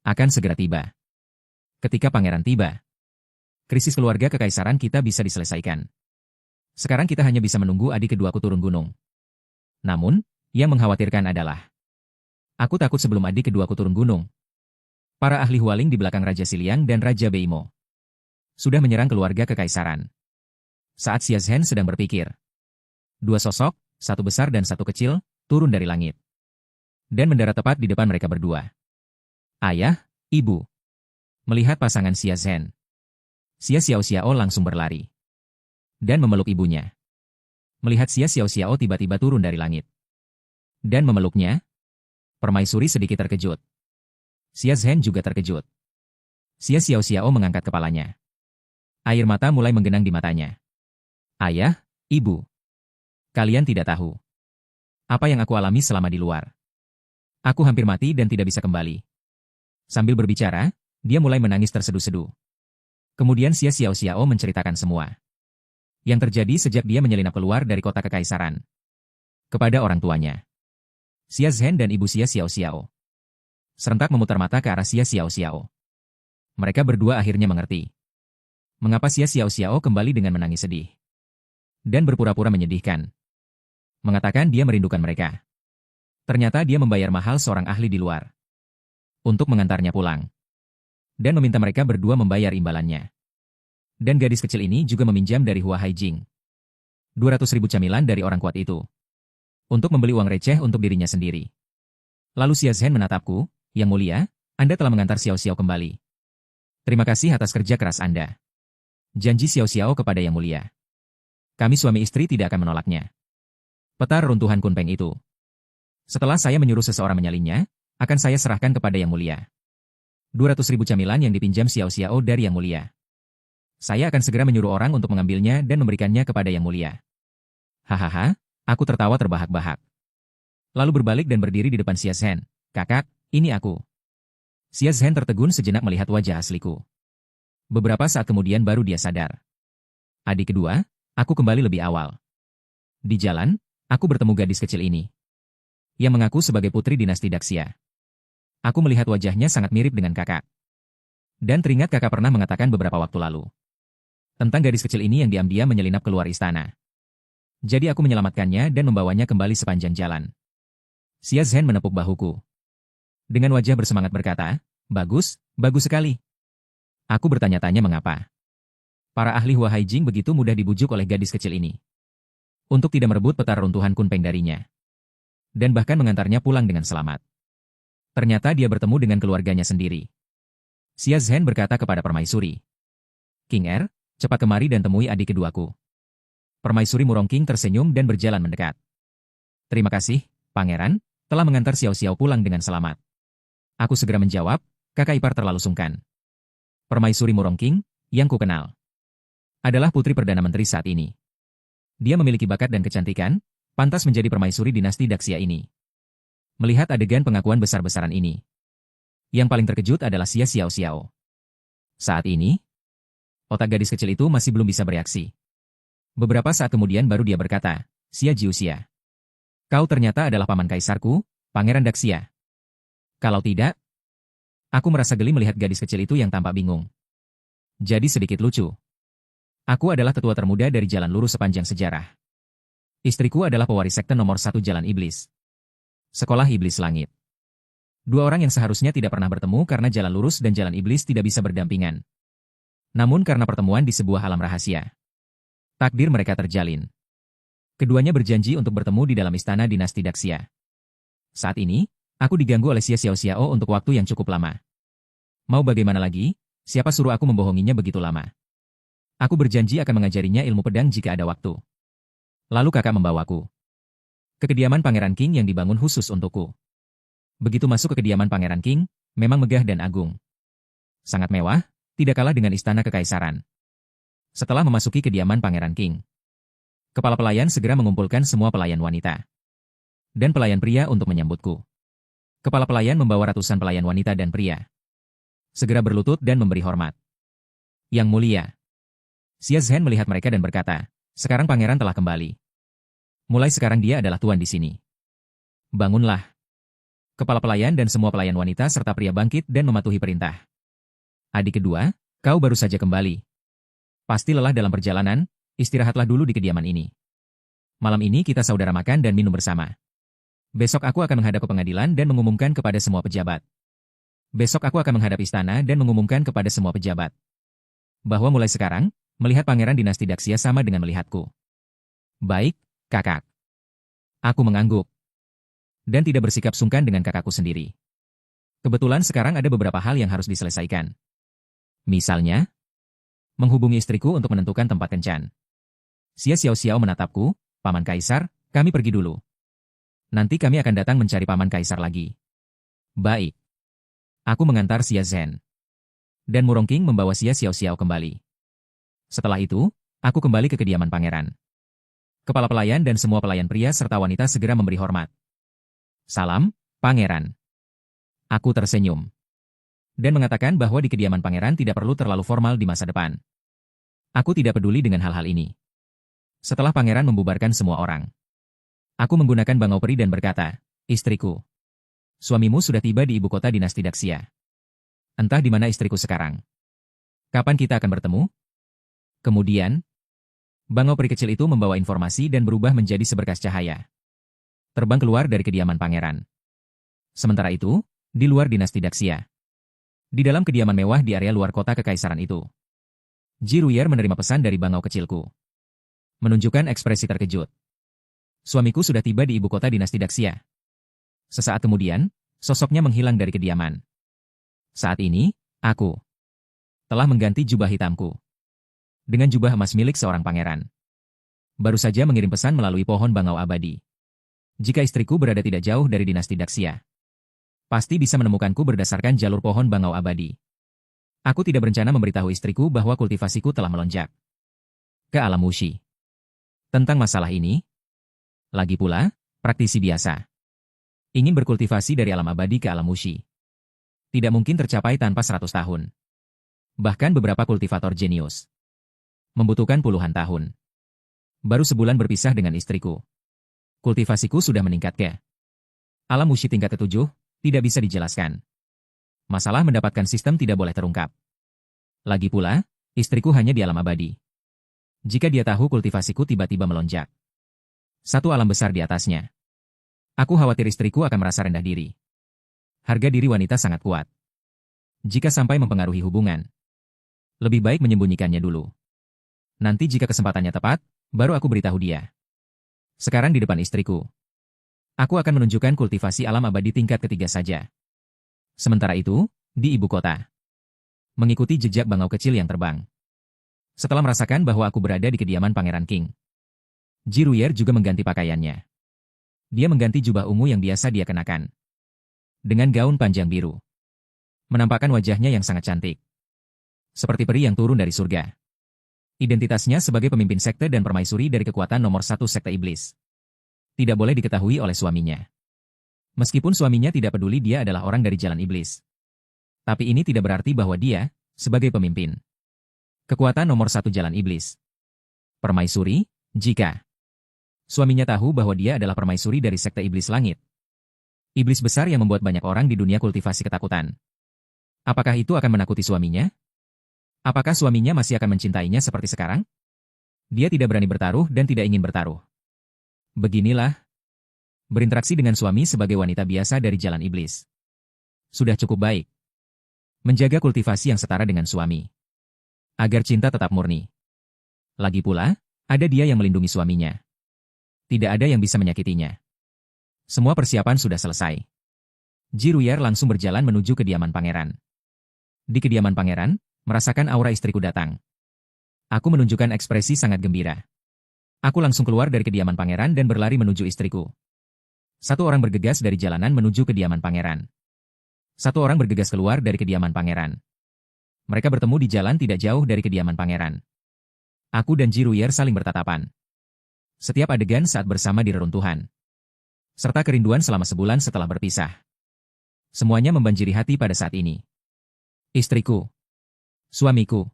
akan segera tiba. Ketika pangeran tiba, krisis keluarga kekaisaran kita bisa diselesaikan. Sekarang kita hanya bisa menunggu adik keduaku turun gunung. Namun, yang mengkhawatirkan adalah aku takut sebelum adik keduaku turun gunung, para ahli hualing di belakang Raja Xiliang dan Raja Beimo sudah menyerang keluarga kekaisaran. Saat Xia Zhen sedang berpikir, 2 sosok, satu besar dan satu kecil, turun dari langit dan mendarat tepat di depan mereka berdua. Ayah, ibu. Melihat pasangan Xia Zhen, Xia Xiao langsung berlari dan memeluk ibunya. Melihat Xia Xiao tiba-tiba turun dari langit dan memeluknya, permaisuri sedikit terkejut. Xia Zhen juga terkejut. Xia Xiao mengangkat kepalanya. Air mata mulai menggenang di matanya. Ayah, ibu. Kalian tidak tahu apa yang aku alami selama di luar. Aku hampir mati dan tidak bisa kembali. Sambil berbicara, dia mulai menangis terseduh-seduh. Kemudian Xia Xiao menceritakan semua yang terjadi sejak dia menyelinap keluar dari kota kekaisaran kepada orang tuanya, Xia Zhen dan ibu Xia Xiao. Serentak memutar mata ke arah Xia Xiao. Mereka berdua akhirnya mengerti mengapa Xia Xiao kembali dengan menangis sedih dan berpura-pura menyedihkan. Mengatakan dia merindukan mereka. Ternyata dia membayar mahal seorang ahli di luar untuk mengantarnya pulang dan meminta mereka berdua membayar imbalannya. Dan gadis kecil ini juga meminjam dari Hua Haijing 200.000 camilan dari orang kuat itu untuk membeli uang receh untuk dirinya sendiri. Lalu Xia Zhen menatapku, "Yang mulia, Anda telah mengantar Xiao kembali. Terima kasih atas kerja keras Anda." Janji Xiao kepada Yang Mulia. Kami suami istri tidak akan menolaknya. Peta reruntuhan Kunpeng itu, setelah saya menyuruh seseorang menyalinnya, akan saya serahkan kepada Yang Mulia. 200.000 camilan yang dipinjam Xiao dari Yang Mulia. Saya akan segera menyuruh orang untuk mengambilnya dan memberikannya kepada Yang Mulia. Hahaha, aku tertawa terbahak-bahak. Lalu berbalik dan berdiri di depan Xia Zhen. "Kakak, ini aku." Xia Zhen tertegun sejenak melihat wajah asliku. Beberapa saat kemudian baru dia sadar. Adik kedua, aku kembali lebih awal. Di jalan, aku bertemu gadis kecil ini yang mengaku sebagai putri dinasti Daxia. Aku melihat wajahnya sangat mirip dengan kakak. Dan teringat kakak pernah mengatakan beberapa waktu lalu tentang gadis kecil ini yang diam-diam menyelinap keluar istana. Jadi aku menyelamatkannya dan membawanya kembali sepanjang jalan. Xia Zhen menepuk bahuku. Dengan wajah bersemangat berkata, "Bagus, bagus sekali." Aku bertanya-tanya mengapa. Para ahli Hua Haijing begitu mudah dibujuk oleh gadis kecil ini. Untuk tidak merebut peta runtuhan Kunpeng darinya. Dan bahkan mengantarnya pulang dengan selamat. Ternyata dia bertemu dengan keluarganya sendiri. Xia Zhen berkata kepada permaisuri. King Er, cepat kemari dan temui adik keduaku. Permaisuri Murongking tersenyum dan berjalan mendekat. Terima kasih, Pangeran, telah mengantar Xiao Xiao pulang dengan selamat. Aku segera menjawab, kakak ipar terlalu sungkan. Permaisuri Murongking, yang ku kenal, adalah putri Perdana Menteri saat ini. Dia memiliki bakat dan kecantikan, pantas menjadi permaisuri dinasti Daxia ini. Melihat adegan pengakuan besar-besaran ini, yang paling terkejut adalah Xia Xiao Xiao. Saat ini, otak gadis kecil itu masih belum bisa bereaksi. Beberapa saat kemudian baru dia berkata, Xia Jiu Xia. Kau ternyata adalah paman kaisarku, Pangeran Daxia. Kalau tidak, aku merasa geli melihat gadis kecil itu yang tampak bingung. Jadi sedikit lucu. Aku adalah tetua termuda dari jalan lurus sepanjang sejarah. Istriku adalah pewaris sekte nomor 1 Jalan Iblis. Sekolah Iblis Langit. Dua orang yang seharusnya tidak pernah bertemu karena jalan lurus dan jalan iblis tidak bisa berdampingan. Namun karena pertemuan di sebuah alam rahasia, takdir mereka terjalin. Keduanya berjanji untuk bertemu di dalam istana dinasti Daxia. Saat ini, aku diganggu oleh Xia Xiao Xiao untuk waktu yang cukup lama. Mau bagaimana lagi, siapa suruh aku membohonginya begitu lama? Aku berjanji akan mengajarinya ilmu pedang jika ada waktu. Lalu kakak membawaku ke kediaman Pangeran King yang dibangun khusus untukku. Begitu masuk ke kediaman Pangeran King, memang megah dan agung. Sangat mewah, tidak kalah dengan istana kekaisaran. Setelah memasuki kediaman Pangeran King, kepala pelayan segera mengumpulkan semua pelayan wanita dan pelayan pria untuk menyambutku. Kepala pelayan membawa ratusan pelayan wanita dan pria. Segera berlutut dan memberi hormat. Yang mulia. Xia Zhen melihat mereka dan berkata, sekarang pangeran telah kembali. Mulai sekarang dia adalah tuan di sini. Bangunlah. Kepala pelayan dan semua pelayan wanita serta pria bangkit dan mematuhi perintah. Adik kedua, kau baru saja kembali. Pasti lelah dalam perjalanan, istirahatlah dulu di kediaman ini. Malam ini kita saudara makan dan minum bersama. Besok aku akan menghadap ke pengadilan dan mengumumkan kepada semua pejabat. Besok aku akan menghadap istana dan mengumumkan kepada semua pejabat bahwa mulai sekarang, melihat pangeran dinasti Daxia sama dengan melihatku. Baik, kakak. Aku mengangguk. Dan tidak bersikap sungkan dengan kakakku sendiri. Kebetulan sekarang ada beberapa hal yang harus diselesaikan. Misalnya, menghubungi istriku untuk menentukan tempat kencan. Xia Xiao Xiao menatapku, Paman Kaisar, kami pergi dulu. Nanti kami akan datang mencari Paman Kaisar lagi. Baik. Aku mengantar Xia Zhen. Dan Murongking membawa Xia Xiao Xiao kembali. Setelah itu, aku kembali ke kediaman pangeran. Kepala pelayan dan semua pelayan pria serta wanita segera memberi hormat. Salam, pangeran. Aku tersenyum. Dan mengatakan bahwa di kediaman pangeran tidak perlu terlalu formal di masa depan. Aku tidak peduli dengan hal-hal ini. Setelah pangeran membubarkan semua orang, aku menggunakan bangau peri dan berkata, istriku, suamimu sudah tiba di ibu kota dinasti Daxia. Entah di mana istriku sekarang. Kapan kita akan bertemu? Kemudian, bangau peri kecil itu membawa informasi dan berubah menjadi seberkas cahaya. Terbang keluar dari kediaman pangeran. Sementara itu, di luar dinasti Daxia. Di dalam kediaman mewah di area luar kota kekaisaran itu, Ji Ruyer menerima pesan dari bangau kecilku. Menunjukkan ekspresi terkejut. Suamiku sudah tiba di ibu kota dinasti Daxia. Sesaat kemudian, sosoknya menghilang dari kediaman. Saat ini, aku telah mengganti jubah hitamku dengan jubah emas milik seorang pangeran. Baru saja mengirim pesan melalui pohon bangau abadi. Jika istriku berada tidak jauh dari dinasti Daxia, pasti bisa menemukanku berdasarkan jalur pohon bangau abadi. Aku tidak berencana memberitahu istriku bahwa kultivasiku telah melonjak ke alam wuxi. Tentang masalah ini, lagi pula, praktisi biasa ingin berkultivasi dari alam abadi ke alam wuxi tidak mungkin tercapai tanpa 100 tahun. Bahkan beberapa kultivator jenius membutuhkan puluhan tahun. Baru sebulan berpisah dengan istriku, kultivasiku sudah meningkat ke alam wuxi tingkat ke-7, tidak bisa dijelaskan. Masalah mendapatkan sistem tidak boleh terungkap. Lagi pula, istriku hanya di alam abadi. Jika dia tahu kultivasiku tiba-tiba melonjak satu alam besar di atasnya, aku khawatir istriku akan merasa rendah diri. Harga diri wanita sangat kuat. Jika sampai mempengaruhi hubungan, lebih baik menyembunyikannya dulu. Nanti jika kesempatannya tepat, baru aku beritahu dia. Sekarang di depan istriku. Aku akan menunjukkan kultivasi alam abadi tingkat ketiga saja. Sementara itu, di ibu kota. Mengikuti jejak bangau kecil yang terbang. Setelah merasakan bahwa aku berada di kediaman Pangeran King, Jiruyer juga mengganti pakaiannya. Dia mengganti jubah ungu yang biasa dia kenakan. Dengan gaun panjang biru. Menampakkan wajahnya yang sangat cantik. Seperti peri yang turun dari surga. Identitasnya sebagai pemimpin sekte dan permaisuri dari kekuatan nomor satu sekte iblis. Tidak boleh diketahui oleh suaminya. Meskipun suaminya tidak peduli dia adalah orang dari jalan iblis. Tapi ini tidak berarti bahwa dia, sebagai pemimpin, kekuatan nomor satu jalan iblis. Permaisuri, jika suaminya tahu bahwa dia adalah permaisuri dari sekte iblis langit. Iblis besar yang membuat banyak orang di dunia kultivasi ketakutan. Apakah itu akan menakuti suaminya? Apakah suaminya masih akan mencintainya seperti sekarang? Dia tidak berani bertaruh dan tidak ingin bertaruh. Beginilah. Berinteraksi dengan suami sebagai wanita biasa dari jalan iblis. Sudah cukup baik. Menjaga kultivasi yang setara dengan suami. Agar cinta tetap murni. Lagi pula, ada dia yang melindungi suaminya. Tidak ada yang bisa menyakitinya. Semua persiapan sudah selesai. Jiruyer langsung berjalan menuju kediaman pangeran. Di kediaman pangeran, merasakan aura istriku datang. Aku menunjukkan ekspresi sangat gembira. Aku langsung keluar dari kediaman pangeran dan berlari menuju istriku. Satu orang bergegas dari jalanan menuju kediaman pangeran. Satu orang bergegas keluar dari kediaman pangeran. Mereka bertemu di jalan tidak jauh dari kediaman pangeran. Aku dan Jiruyer saling bertatapan. Setiap adegan saat bersama di reruntuhan. Serta kerinduan selama sebulan setelah berpisah. Semuanya membanjiri hati pada saat ini. Istriku. Suamiku.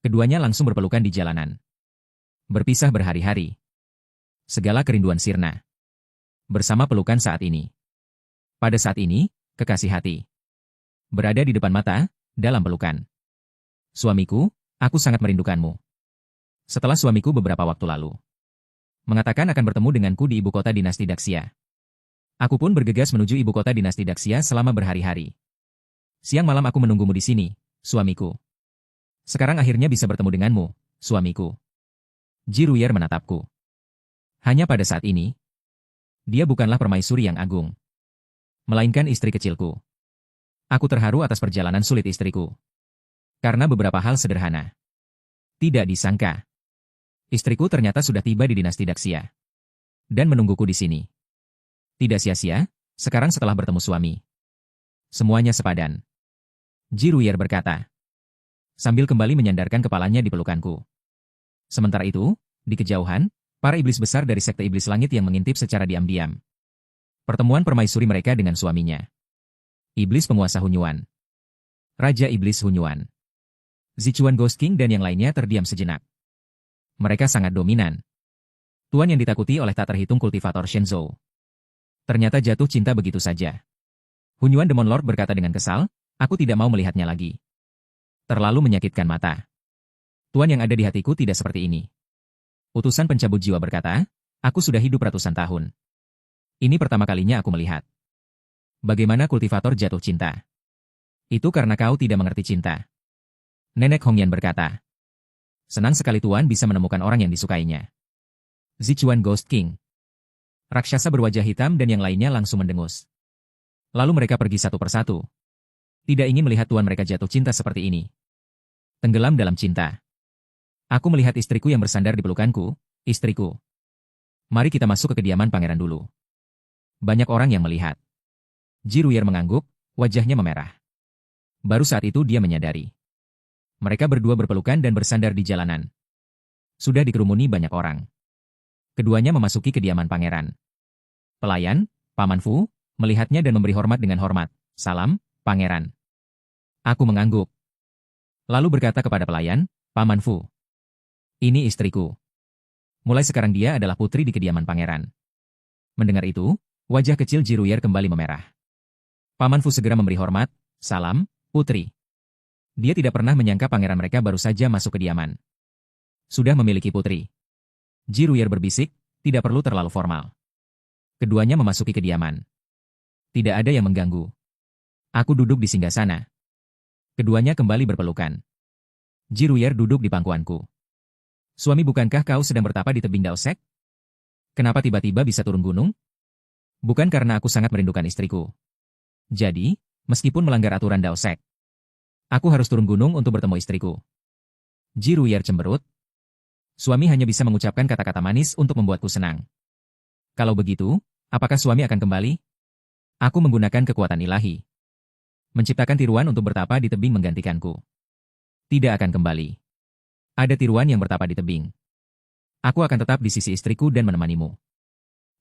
Keduanya langsung berpelukan di jalanan. Berpisah berhari-hari. Segala kerinduan sirna. Bersama pelukan saat ini. Pada saat ini, kekasih hati. Berada di depan mata, dalam pelukan. Suamiku, aku sangat merindukanmu. Setelah suamiku beberapa waktu lalu mengatakan akan bertemu denganku di ibu kota dinasti Daxia. Aku pun bergegas menuju ibu kota dinasti Daxia selama berhari-hari. Siang malam aku menunggumu di sini, suamiku. Sekarang akhirnya bisa bertemu denganmu, suamiku. Jiruyer menatapku. Hanya pada saat ini, dia bukanlah permaisuri yang agung. Melainkan istri kecilku. Aku terharu atas perjalanan sulit istriku. Karena beberapa hal sederhana. Tidak disangka. Istriku ternyata sudah tiba di dinasti Daxia. Dan menungguku di sini. Tidak sia-sia, sekarang setelah bertemu suami. Semuanya sepadan. Jiruyer berkata. Sambil kembali menyandarkan kepalanya di pelukanku. Sementara itu, di kejauhan, para iblis besar dari sekte iblis langit yang mengintip secara diam-diam. Pertemuan permaisuri mereka dengan suaminya. Iblis penguasa Hunyuan. Raja Iblis Hunyuan. Zichuan Ghost King dan yang lainnya terdiam sejenak. Mereka sangat dominan. Tuan yang ditakuti oleh tak terhitung kultivator Shenzhou. Ternyata jatuh cinta begitu saja. Hunyuan Demon Lord berkata dengan kesal, aku tidak mau melihatnya lagi. Terlalu menyakitkan mata. Tuan yang ada di hatiku tidak seperti ini. Utusan pencabut jiwa berkata, aku sudah hidup ratusan tahun. Ini pertama kalinya aku melihat. Bagaimana kultivator jatuh cinta. Itu karena kau tidak mengerti cinta. Nenek Hongyan berkata. Senang sekali Tuan bisa menemukan orang yang disukainya. Zichuan Ghost King. Raksasa berwajah hitam dan yang lainnya langsung mendengus. Lalu mereka pergi satu persatu. Tidak ingin melihat Tuan mereka jatuh cinta seperti ini. Tenggelam dalam cinta. Aku melihat istriku yang bersandar di pelukanku, istriku. Mari kita masuk ke kediaman pangeran dulu. Banyak orang yang melihat. Jiruyer mengangguk, wajahnya memerah. Baru saat itu dia menyadari. Mereka berdua berpelukan dan bersandar di jalanan. Sudah dikerumuni banyak orang. Keduanya memasuki kediaman pangeran. Pelayan, Paman Fu, melihatnya dan memberi hormat dengan hormat. Salam, pangeran. Aku mengangguk. Lalu berkata kepada pelayan, Paman Fu. Ini istriku. Mulai sekarang dia adalah putri di kediaman pangeran. Mendengar itu, wajah kecil Jiruyer kembali memerah. Paman Fu segera memberi hormat, salam, putri. Dia tidak pernah menyangka pangeran mereka baru saja masuk kediaman. Sudah memiliki putri. Jiruyer berbisik, tidak perlu terlalu formal. Keduanya memasuki kediaman. Tidak ada yang mengganggu. Aku duduk di singgasana. Keduanya kembali berpelukan. Jiruyer duduk di pangkuanku. Suami, bukankah kau sedang bertapa di tebing Daosek? Kenapa tiba-tiba bisa turun gunung? Bukan karena aku sangat merindukan istriku. Jadi, meskipun melanggar aturan Daosek, aku harus turun gunung untuk bertemu istriku. Ji Ruyer cemberut. Suami hanya bisa mengucapkan kata-kata manis untuk membuatku senang. Kalau begitu, apakah suami akan kembali? Aku menggunakan kekuatan ilahi. Menciptakan tiruan untuk bertapa di tebing menggantikanku. Tidak akan kembali. Ada tiruan yang bertapa di tebing. Aku akan tetap di sisi istriku dan menemanimu.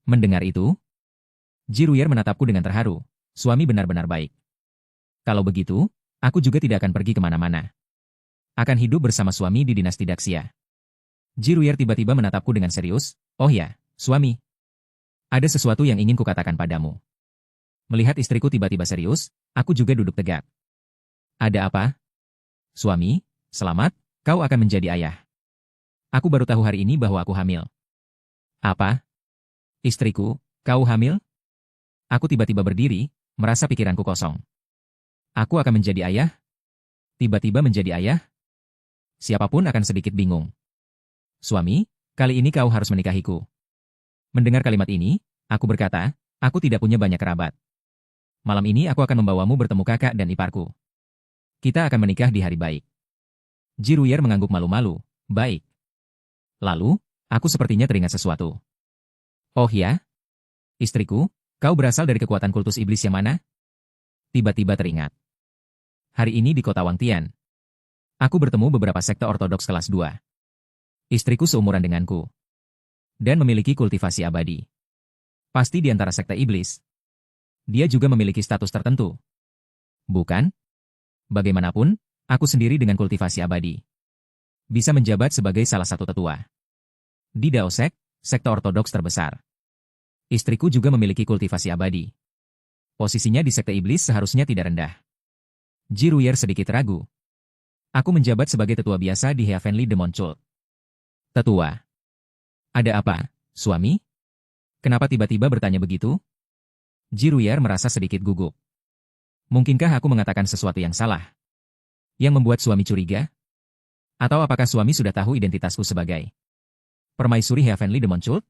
Mendengar itu, Ji Ruyer menatapku dengan terharu. Suami benar-benar baik. Kalau begitu, aku juga tidak akan pergi kemana-mana. Akan hidup bersama suami di dinasti Daxia. Ji Ruyer tiba-tiba menatapku dengan serius. Oh ya, suami. Ada sesuatu yang ingin kukatakan padamu. Melihat istriku tiba-tiba serius, aku juga duduk tegak. Ada apa? Suami, selamat, kau akan menjadi ayah. Aku baru tahu hari ini bahwa aku hamil. Apa? Istriku, kau hamil? Aku tiba-tiba berdiri, merasa pikiranku kosong. Aku akan menjadi ayah? Tiba-tiba menjadi ayah? Siapapun akan sedikit bingung. Suami, kali ini kau harus menikahiku. Mendengar kalimat ini, aku berkata, aku tidak punya banyak kerabat. Malam ini aku akan membawamu bertemu kakak dan iparku. Kita akan menikah di hari baik. Ji Ruyer mengangguk malu-malu. Baik. Lalu, aku sepertinya teringat sesuatu. Oh ya? Istriku, kau berasal dari kekuatan kultus iblis yang mana? Tiba-tiba teringat. Hari ini di kota Wangtian, aku bertemu beberapa sekte ortodoks kelas 2. Istriku seumuran denganku. Dan memiliki kultivasi abadi. Pasti di antara sekte iblis. Dia juga memiliki status tertentu. Bukan? Bagaimanapun, aku sendiri dengan kultivasi abadi. Bisa menjabat sebagai salah satu tetua. Di Daosek, sekte ortodoks terbesar. Istriku juga memiliki kultivasi abadi. Posisinya di sekte iblis seharusnya tidak rendah. Ji Ruyer sedikit ragu. Aku menjabat sebagai tetua biasa di Heavenly Demon Cult. Tetua. Ada apa, suami? Kenapa tiba-tiba bertanya begitu? Ji Ruyer merasa sedikit gugup. Mungkinkah aku mengatakan sesuatu yang salah? Yang membuat suami curiga? Atau apakah suami sudah tahu identitasku sebagai permaisuri Heavenly Demon Cult?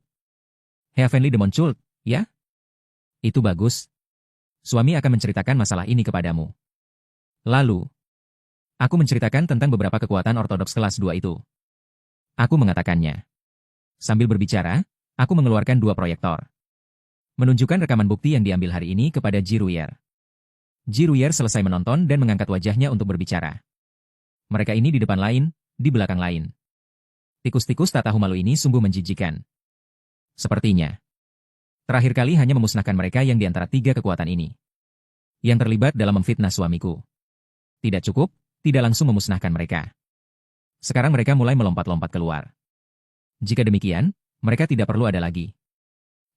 Heavenly Demon Cult, ya? Itu bagus. Suami akan menceritakan masalah ini kepadamu. Lalu, aku menceritakan tentang beberapa kekuatan ortodoks kelas 2 itu. Aku mengatakannya. Sambil berbicara, aku mengeluarkan 2 proyektor. Menunjukkan rekaman bukti yang diambil hari ini kepada Ji Ruyer. Ji Ruyer selesai menonton dan mengangkat wajahnya untuk berbicara. Mereka ini di depan lain, di belakang lain. Tikus-tikus tak tahu malu ini sungguh menjijikan. Sepertinya. Terakhir kali hanya memusnahkan mereka yang di antara 3 kekuatan ini. Yang terlibat dalam memfitnah suamiku. Tidak cukup, tidak langsung memusnahkan mereka. Sekarang mereka mulai melompat-lompat keluar. Jika demikian, mereka tidak perlu ada lagi.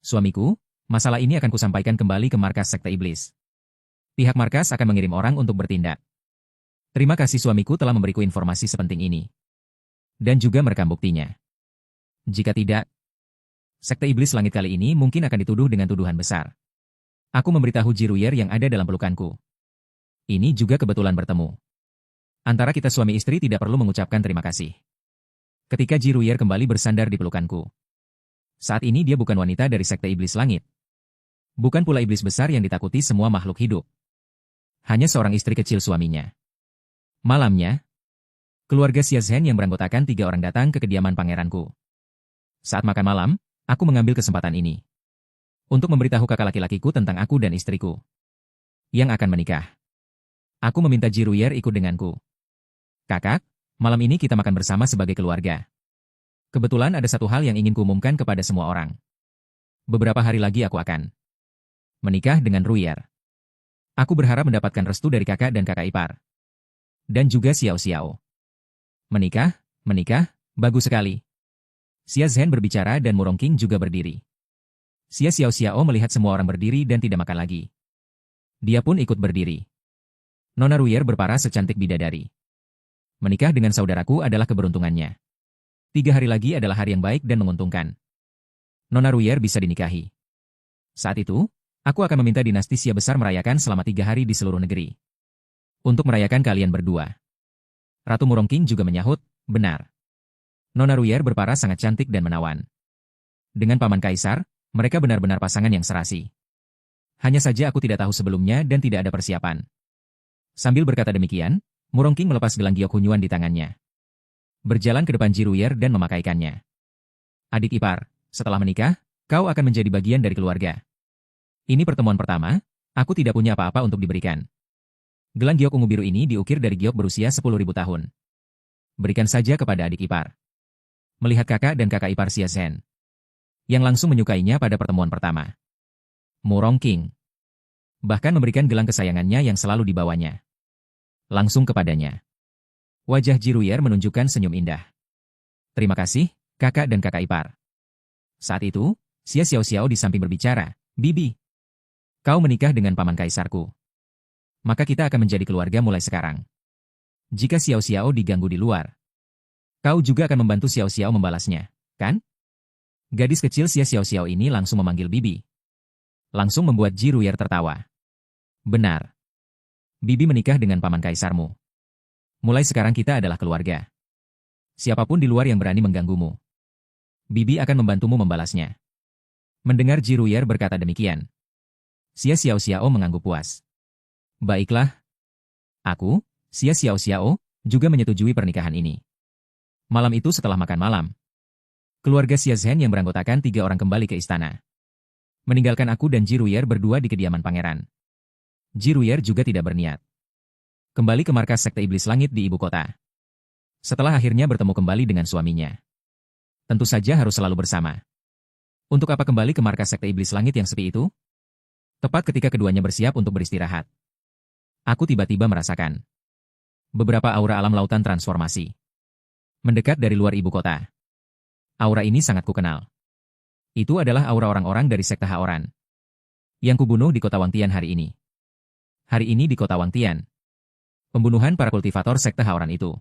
Suamiku, masalah ini akan kusampaikan kembali ke markas sekte iblis. Pihak markas akan mengirim orang untuk bertindak. Terima kasih suamiku telah memberiku informasi sepenting ini. Dan juga merekam buktinya. Jika tidak, sekte iblis langit kali ini mungkin akan dituduh dengan tuduhan besar. Aku memberitahu Ji Ruyer yang ada dalam pelukanku. Ini juga kebetulan bertemu. Antara kita suami istri tidak perlu mengucapkan terima kasih. Ketika Ji Ruyer kembali bersandar di pelukanku. Saat ini dia bukan wanita dari sekte iblis langit. Bukan pula iblis besar yang ditakuti semua makhluk hidup. Hanya seorang istri kecil suaminya. Malamnya, keluarga Xiazhen yang beranggotakan 3 orang datang ke kediaman pangeranku. Saat makan malam, aku mengambil kesempatan ini. Untuk memberitahu kakak laki-lakiku tentang aku dan istriku. Yang akan menikah. Aku meminta Ji Ruyer ikut denganku. Kakak, malam ini kita makan bersama sebagai keluarga. Kebetulan ada satu hal yang ingin kuumumkan kepada semua orang. Beberapa hari lagi aku akan menikah dengan Ruyer. Aku berharap mendapatkan restu dari kakak dan kakak ipar. Dan juga Xiao Xiao. Menikah, bagus sekali. Xiazhen berbicara dan Murong King juga berdiri. Xiao Xiao melihat semua orang berdiri dan tidak makan lagi. Dia pun ikut berdiri. Nona Ruyer berparas secantik bidadari. Menikah dengan saudaraku adalah keberuntungannya. 3 hari lagi adalah hari yang baik dan menguntungkan. Nona Ruyer bisa dinikahi. Saat itu, aku akan meminta dinasti Xia besar merayakan selama 3 hari di seluruh negeri. Untuk merayakan kalian berdua. Ratu Murong King juga menyahut, benar. Nona Ruyer berparas sangat cantik dan menawan. Dengan Paman Kaisar, mereka benar-benar pasangan yang serasi. Hanya saja aku tidak tahu sebelumnya dan tidak ada persiapan. Sambil berkata demikian, Murong King melepas gelang giok Hunyuan di tangannya. Berjalan ke depan Ji Ruyer dan memakaikannya. Adik ipar, setelah menikah, kau akan menjadi bagian dari keluarga. Ini pertemuan pertama, aku tidak punya apa-apa untuk diberikan. Gelang giok ungu biru ini diukir dari giok berusia 10.000 tahun. Berikan saja kepada adik ipar. Melihat kakak dan kakak ipar Xia Zhen, yang langsung menyukainya pada pertemuan pertama. Murong King bahkan memberikan gelang kesayangannya yang selalu dibawanya. Langsung kepadanya. Wajah Ji Ruyer menunjukkan senyum indah. Terima kasih, kakak dan kakak ipar. Saat itu, Xia Xiao di samping berbicara, Bibi, kau menikah dengan paman kaisarku. Maka kita akan menjadi keluarga mulai sekarang. Jika Xiao diganggu di luar, kau juga akan membantu Xiao membalasnya, kan? Gadis kecil Xiao ini langsung memanggil Bibi. Langsung membuat Ji Ruyer tertawa. Benar. Bibi menikah dengan paman kaisarmu. Mulai sekarang kita adalah keluarga. Siapapun di luar yang berani mengganggumu, Bibi akan membantumu membalasnya. Mendengar Ji Ruyer berkata demikian, Xia Xiao mengangguk puas. Baiklah. Aku, Xia Xiao, juga menyetujui pernikahan ini. Malam itu setelah makan malam, keluarga Xia Zhen yang beranggotakan 3 orang kembali ke istana. Meninggalkan aku dan Ji Ruyer berdua di kediaman pangeran. Ji Ruyer juga tidak berniat kembali ke markas Sekte Iblis Langit di ibu kota. Setelah akhirnya bertemu kembali dengan suaminya. Tentu saja harus selalu bersama. Untuk apa kembali ke markas Sekte Iblis Langit yang sepi itu? Tepat ketika keduanya bersiap untuk beristirahat, aku tiba-tiba merasakan beberapa aura alam lautan transformasi mendekat dari luar ibu kota. Aura ini sangat kukenal. Itu adalah aura orang-orang dari Sekte Haoran yang kubunuh di kota Wangtian hari ini. Hari ini di kota Wangtian, pembunuhan para kultivator Sekte Haoran itu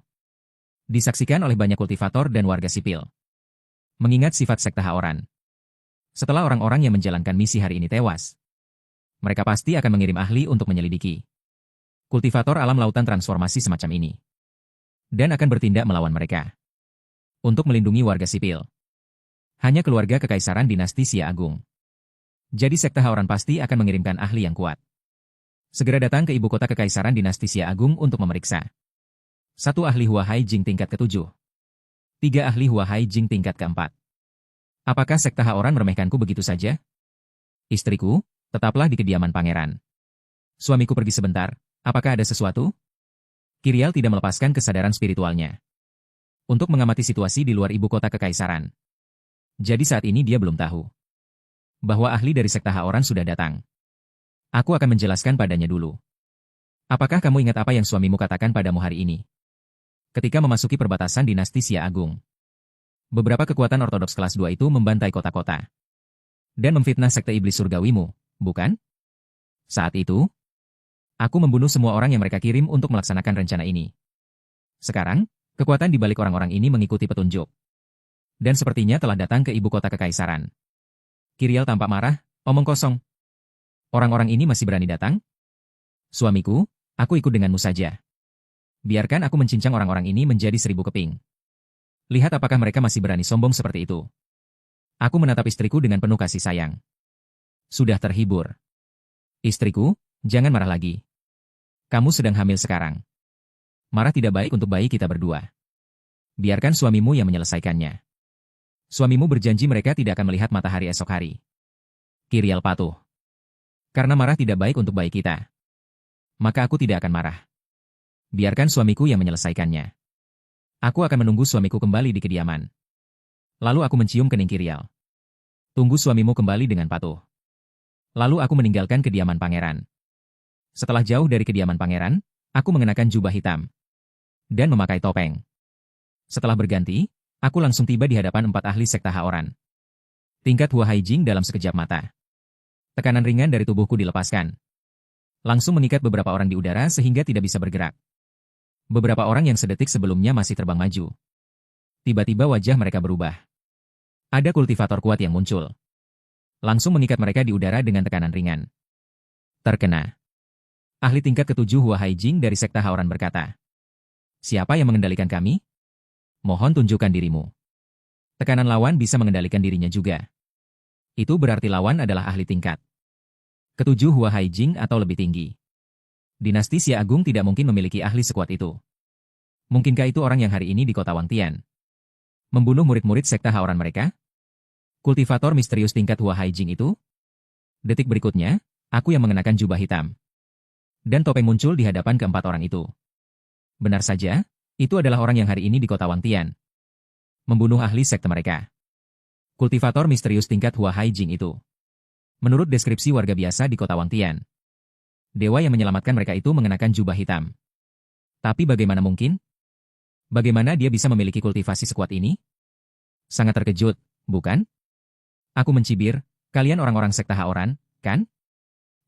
disaksikan oleh banyak kultivator dan warga sipil. Mengingat sifat Sekte Haoran, setelah orang-orang yang menjalankan misi hari ini tewas, mereka pasti akan mengirim ahli untuk menyelidiki kultivator alam lautan transformasi semacam ini, dan akan bertindak melawan mereka untuk melindungi warga sipil. Hanya keluarga kekaisaran dinasti Xia Agung. Jadi Sekte Haoran pasti akan mengirimkan ahli yang kuat. Segera datang ke ibu kota kekaisaran dinasti Xia Agung untuk memeriksa. 1 ahli Hua Hai Jing tingkat ke-7. 3 ahli Hua Hai Jing tingkat ke-4. Apakah Sekte Haoran meremehkanku begitu saja? Istriku, tetaplah di kediaman pangeran. Suamiku pergi sebentar, apakah ada sesuatu? Kirial tidak melepaskan kesadaran spiritualnya untuk mengamati situasi di luar ibu kota kekaisaran. Jadi saat ini dia belum tahu bahwa ahli dari Sekte Haoran sudah datang. Aku akan menjelaskan padanya dulu. Apakah kamu ingat apa yang suamimu katakan padamu hari ini? Ketika memasuki perbatasan dinasti Xia Agung, beberapa kekuatan ortodoks kelas 2 itu membantai kota-kota dan memfitnah Sekte Iblis Surgawimu, bukan? Saat itu, aku membunuh semua orang yang mereka kirim untuk melaksanakan rencana ini. Sekarang, kekuatan di balik orang-orang ini mengikuti petunjuk. Dan sepertinya telah datang ke ibu kota kekaisaran. Kirial tampak marah, omong kosong. Orang-orang ini masih berani datang? Suamiku, aku ikut denganmu saja. Biarkan aku mencincang orang-orang ini menjadi 1000 keping. Lihat apakah mereka masih berani sombong seperti itu. Aku menatap istriku dengan penuh kasih sayang. Sudah terhibur. Istriku, jangan marah lagi. Kamu sedang hamil sekarang. Marah tidak baik untuk bayi kita berdua. Biarkan suamimu yang menyelesaikannya. Suamimu berjanji mereka tidak akan melihat matahari esok hari. Kirial patuh. Karena marah tidak baik untuk bayi kita, maka aku tidak akan marah. Biarkan suamiku yang menyelesaikannya. Aku akan menunggu suamiku kembali di kediaman. Lalu aku mencium kening Kirial. Tunggu suamimu kembali dengan patuh. Lalu aku meninggalkan kediaman pangeran. Setelah jauh dari kediaman pangeran, aku mengenakan jubah hitam dan memakai topeng. Setelah berganti, aku langsung tiba di hadapan 4 ahli Sekte Haoran. Tingkat Hua Hai Jing dalam sekejap mata. Tekanan ringan dari tubuhku dilepaskan. Langsung mengikat beberapa orang di udara sehingga tidak bisa bergerak. Beberapa orang yang sedetik sebelumnya masih terbang maju. Tiba-tiba wajah mereka berubah. Ada kultivator kuat yang muncul. Langsung mengikat mereka di udara dengan tekanan ringan. Terkena. Ahli tingkat ke-7 Hua Hai Jing dari Sekte Haoran berkata, "Siapa yang mengendalikan kami? Mohon tunjukkan dirimu." Tekanan lawan bisa mengendalikan dirinya juga. Itu berarti lawan adalah ahli tingkat ketujuh Hua Haijing atau lebih tinggi. Dinasti Xia Agung tidak mungkin memiliki ahli sekuat itu. Mungkinkah itu orang yang hari ini di kota Wangtian membunuh murid-murid sekte Haoran mereka? Kultivator misterius tingkat Hua Haijing itu? Detik berikutnya, aku yang mengenakan jubah hitam dan topeng muncul di hadapan keempat orang itu. Benar saja, itu adalah orang yang hari ini di kota Wangtian membunuh ahli sekte mereka. Kultivator misterius tingkat Hua Haijing itu. Menurut deskripsi warga biasa di kota Wangtian, dewa yang menyelamatkan mereka itu mengenakan jubah hitam. Tapi bagaimana mungkin? Bagaimana dia bisa memiliki kultivasi sekuat ini? Sangat terkejut, bukan? Aku mencibir, kalian orang-orang sekte Haoran, kan?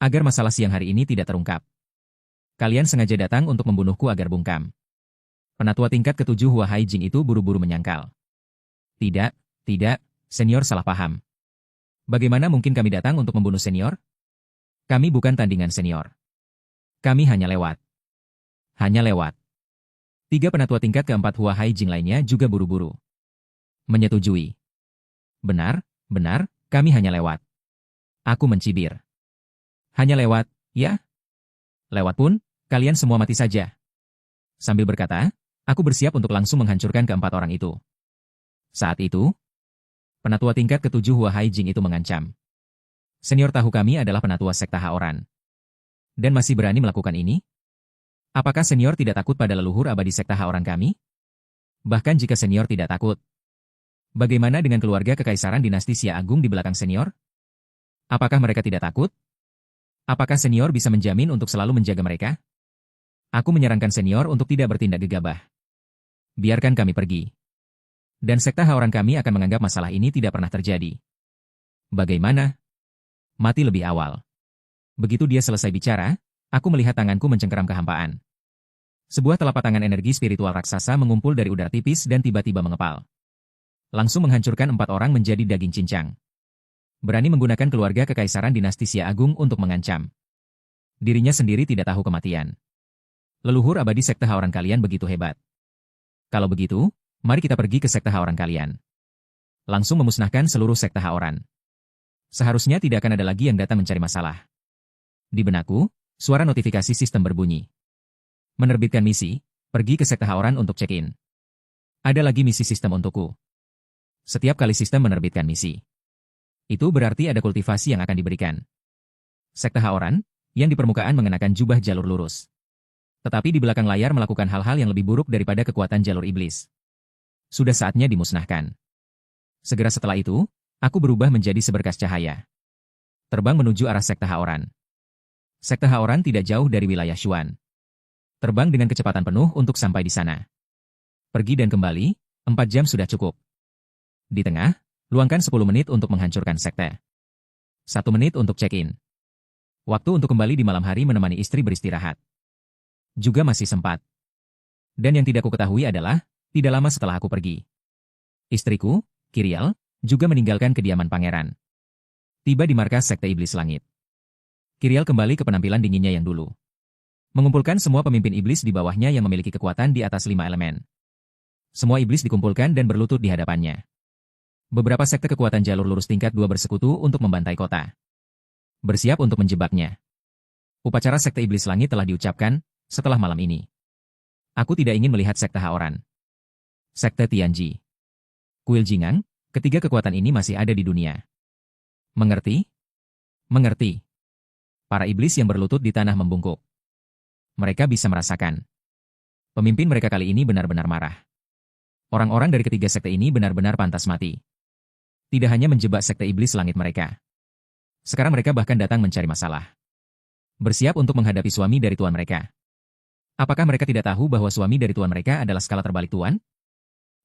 Agar masalah siang hari ini tidak terungkap. Kalian sengaja datang untuk membunuhku agar bungkam. Penatua tingkat ketujuh Hua Haijing itu buru-buru menyangkal. Tidak, senior salah paham. Bagaimana mungkin kami datang untuk membunuh senior? Kami bukan tandingan senior. Kami hanya lewat. Hanya lewat. Tiga penatua tingkat keempat Hua Haijing lainnya juga buru-buru menyetujui. Benar, kami hanya lewat. Aku mencibir. Hanya lewat, ya? Lewat pun, kalian semua mati saja. Sambil berkata, aku bersiap untuk langsung menghancurkan keempat orang itu. Saat itu, penatua tingkat ketujuh Hua Haijing itu mengancam. Senior tahu kami adalah penatua sekte Haoran. Dan masih berani melakukan ini? Apakah senior tidak takut pada leluhur abadi sekte Haoran kami? Bahkan jika senior tidak takut, bagaimana dengan keluarga kekaisaran dinasti Xia Agung di belakang senior? Apakah mereka tidak takut? Apakah senior bisa menjamin untuk selalu menjaga mereka? Aku menyarankan senior untuk tidak bertindak gegabah. Biarkan kami pergi. Dan sekte Haoran kami akan menganggap masalah ini tidak pernah terjadi. Bagaimana? Mati lebih awal. Begitu dia selesai bicara, aku melihat tanganku mencengkeram kehampaan. Sebuah telapak tangan energi spiritual raksasa mengumpul dari udara tipis dan tiba-tiba mengepal. Langsung menghancurkan empat orang menjadi daging cincang. Berani menggunakan keluarga kekaisaran dinasti Xia Agung untuk mengancam. Dirinya sendiri tidak tahu kematian. Leluhur abadi sekte Haoran kalian begitu hebat. Kalau begitu, mari kita pergi ke sekte Haoran kalian. Langsung memusnahkan seluruh sekte Haoran. Seharusnya tidak akan ada lagi yang datang mencari masalah. Di benakku, suara notifikasi sistem berbunyi. Menerbitkan misi, pergi ke sekte Haoran untuk check-in. Ada lagi misi sistem untukku. Setiap kali sistem menerbitkan misi, itu berarti ada kultivasi yang akan diberikan. Sekte Haoran, yang di permukaan mengenakan jubah jalur lurus. Tetapi di belakang layar melakukan hal-hal yang lebih buruk daripada kekuatan jalur iblis. Sudah saatnya dimusnahkan. Segera setelah itu, aku berubah menjadi seberkas cahaya. Terbang menuju arah sekte Haoran. Sekte Haoran tidak jauh dari wilayah Xuan. Terbang dengan kecepatan penuh untuk sampai di sana. Pergi dan kembali, 4 jam sudah cukup. Di tengah, luangkan 10 menit untuk menghancurkan sekte. 1 menit untuk check-in. Waktu untuk kembali di malam hari menemani istri beristirahat. Juga masih sempat. Dan yang tidak kuketahui adalah, tidak lama setelah aku pergi, istriku, Kiriel, juga meninggalkan kediaman pangeran. Tiba di markas sekte iblis langit. Kiriel kembali ke penampilan dinginnya yang dulu. Mengumpulkan semua pemimpin iblis di bawahnya yang memiliki kekuatan di atas 5 elemen. Semua iblis dikumpulkan dan berlutut di hadapannya. Beberapa sekte kekuatan jalur lurus tingkat 2 bersekutu untuk membantai kota. Bersiap untuk menjebaknya. Upacara sekte iblis langit telah diucapkan setelah malam ini. Aku tidak ingin melihat sekte Haoran. Sekte Tianji. Kuil Jingang, ketiga kekuatan ini masih ada di dunia. Mengerti? Mengerti. Para iblis yang berlutut di tanah membungkuk. Mereka bisa merasakan. Pemimpin mereka kali ini benar-benar marah. Orang-orang dari ketiga sekte ini benar-benar pantas mati. Tidak hanya menjebak sekte iblis langit mereka. Sekarang mereka bahkan datang mencari masalah. Bersiap untuk menghadapi suami dari tuan mereka. Apakah mereka tidak tahu bahwa suami dari tuan mereka adalah skala terbalik tuan?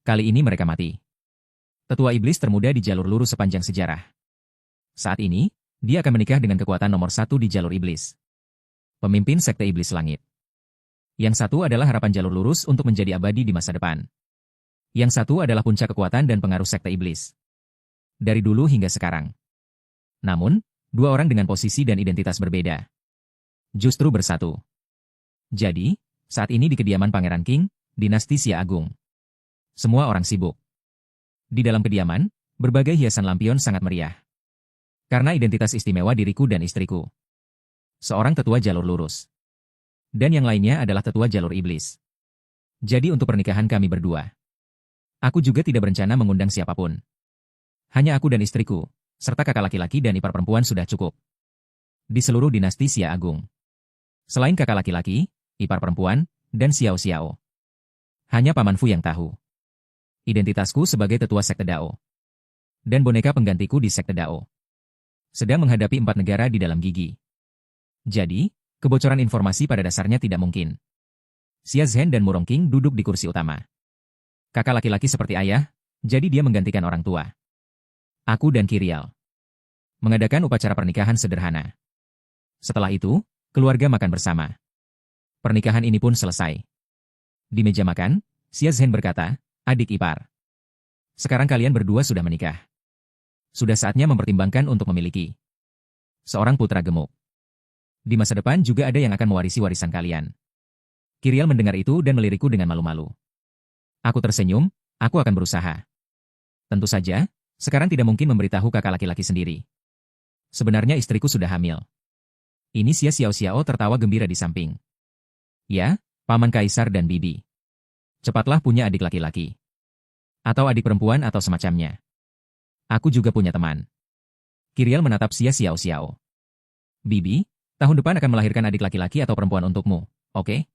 Kali ini mereka mati. Tetua iblis termuda di jalur lurus sepanjang sejarah. Saat ini, dia akan menikah dengan kekuatan nomor 1 di jalur iblis. Pemimpin sekte iblis langit. Yang satu adalah harapan jalur lurus untuk menjadi abadi di masa depan. Yang satu adalah puncak kekuatan dan pengaruh sekte iblis. Dari dulu hingga sekarang. Namun, dua orang dengan posisi dan identitas berbeda. Justru bersatu. Jadi, saat ini di kediaman Pangeran King, dinasti Xia Agung. Semua orang sibuk. Di dalam kediaman, berbagai hiasan lampion sangat meriah. Karena identitas istimewa diriku dan istriku. Seorang tetua jalur lurus. Dan yang lainnya adalah tetua jalur iblis. Jadi untuk pernikahan kami berdua. Aku juga tidak berencana mengundang siapapun. Hanya aku dan istriku, serta kakak laki-laki dan ipar perempuan sudah cukup. Di seluruh dinasti Xia Agung. Selain kakak laki-laki, ipar perempuan, dan Xiao Xiao. Hanya Paman Fu yang tahu. Identitasku sebagai tetua Sekte Dao. Dan boneka penggantiku di Sekte Dao. Sedang menghadapi 4 negara di dalam gigi. Jadi, kebocoran informasi pada dasarnya tidak mungkin. Xia Zhen dan Murong King duduk di kursi utama. Kakak laki-laki seperti ayah, jadi dia menggantikan orang tua. Aku dan Kirial. Mengadakan upacara pernikahan sederhana. Setelah itu, keluarga makan bersama. Pernikahan ini pun selesai. Di meja makan, Xia Zhen berkata, adik ipar. Sekarang kalian berdua sudah menikah. Sudah saatnya mempertimbangkan untuk memiliki seorang putra gemuk. Di masa depan juga ada yang akan mewarisi warisan kalian. Kirial mendengar itu dan melirikku dengan malu-malu. Aku tersenyum, aku akan berusaha. Tentu saja, sekarang tidak mungkin memberitahu kakak laki-laki sendiri. Sebenarnya istriku sudah hamil. Ini Xiao Xiao tertawa gembira di samping. Ya, Paman Kaisar dan Bibi. Cepatlah punya adik laki-laki. Atau adik perempuan atau semacamnya. Aku juga punya teman. Kirial menatap Xiao Xiao. Bibi, tahun depan akan melahirkan adik laki-laki atau perempuan untukmu, oke?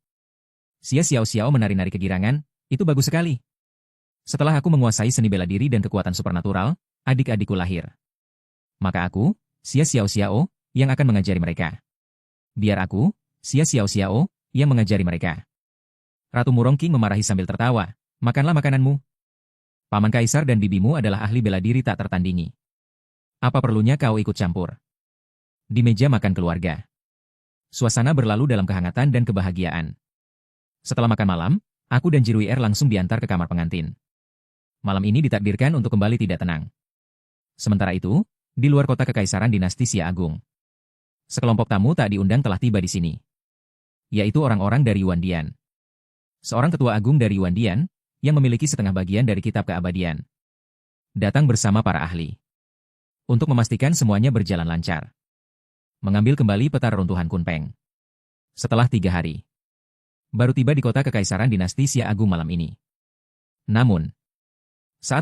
Xiao Xiao menari-nari kegirangan, itu bagus sekali. Setelah aku menguasai seni bela diri dan kekuatan supernatural, adik-adikku lahir. Maka aku, Xiao Xiao, yang akan mengajari mereka. Biar aku, Xiao Xiao, yang mengajari mereka. Ratu Murong King memarahi sambil tertawa, makanlah makananmu. Paman Kaisar dan bibimu adalah ahli bela diri tak tertandingi. Apa perlunya kau ikut campur? Di meja makan keluarga. Suasana berlalu dalam kehangatan dan kebahagiaan. Setelah makan malam, aku dan Jirui Er langsung diantar ke kamar pengantin. Malam ini ditakdirkan untuk kembali tidak tenang. Sementara itu, di luar kota kekaisaran dinasti Xia Agung. Sekelompok tamu tak diundang telah tiba di sini. Yaitu orang-orang dari Yuan Dian. Seorang ketua agung dari Yuan Dian, yang memiliki setengah bagian dari kitab keabadian. Datang bersama para ahli. Untuk memastikan semuanya berjalan lancar. Mengambil kembali peta reruntuhan Kunpeng. Setelah 3 hari. Baru tiba di kota kekaisaran dinasti Xia Agung malam ini. Namun,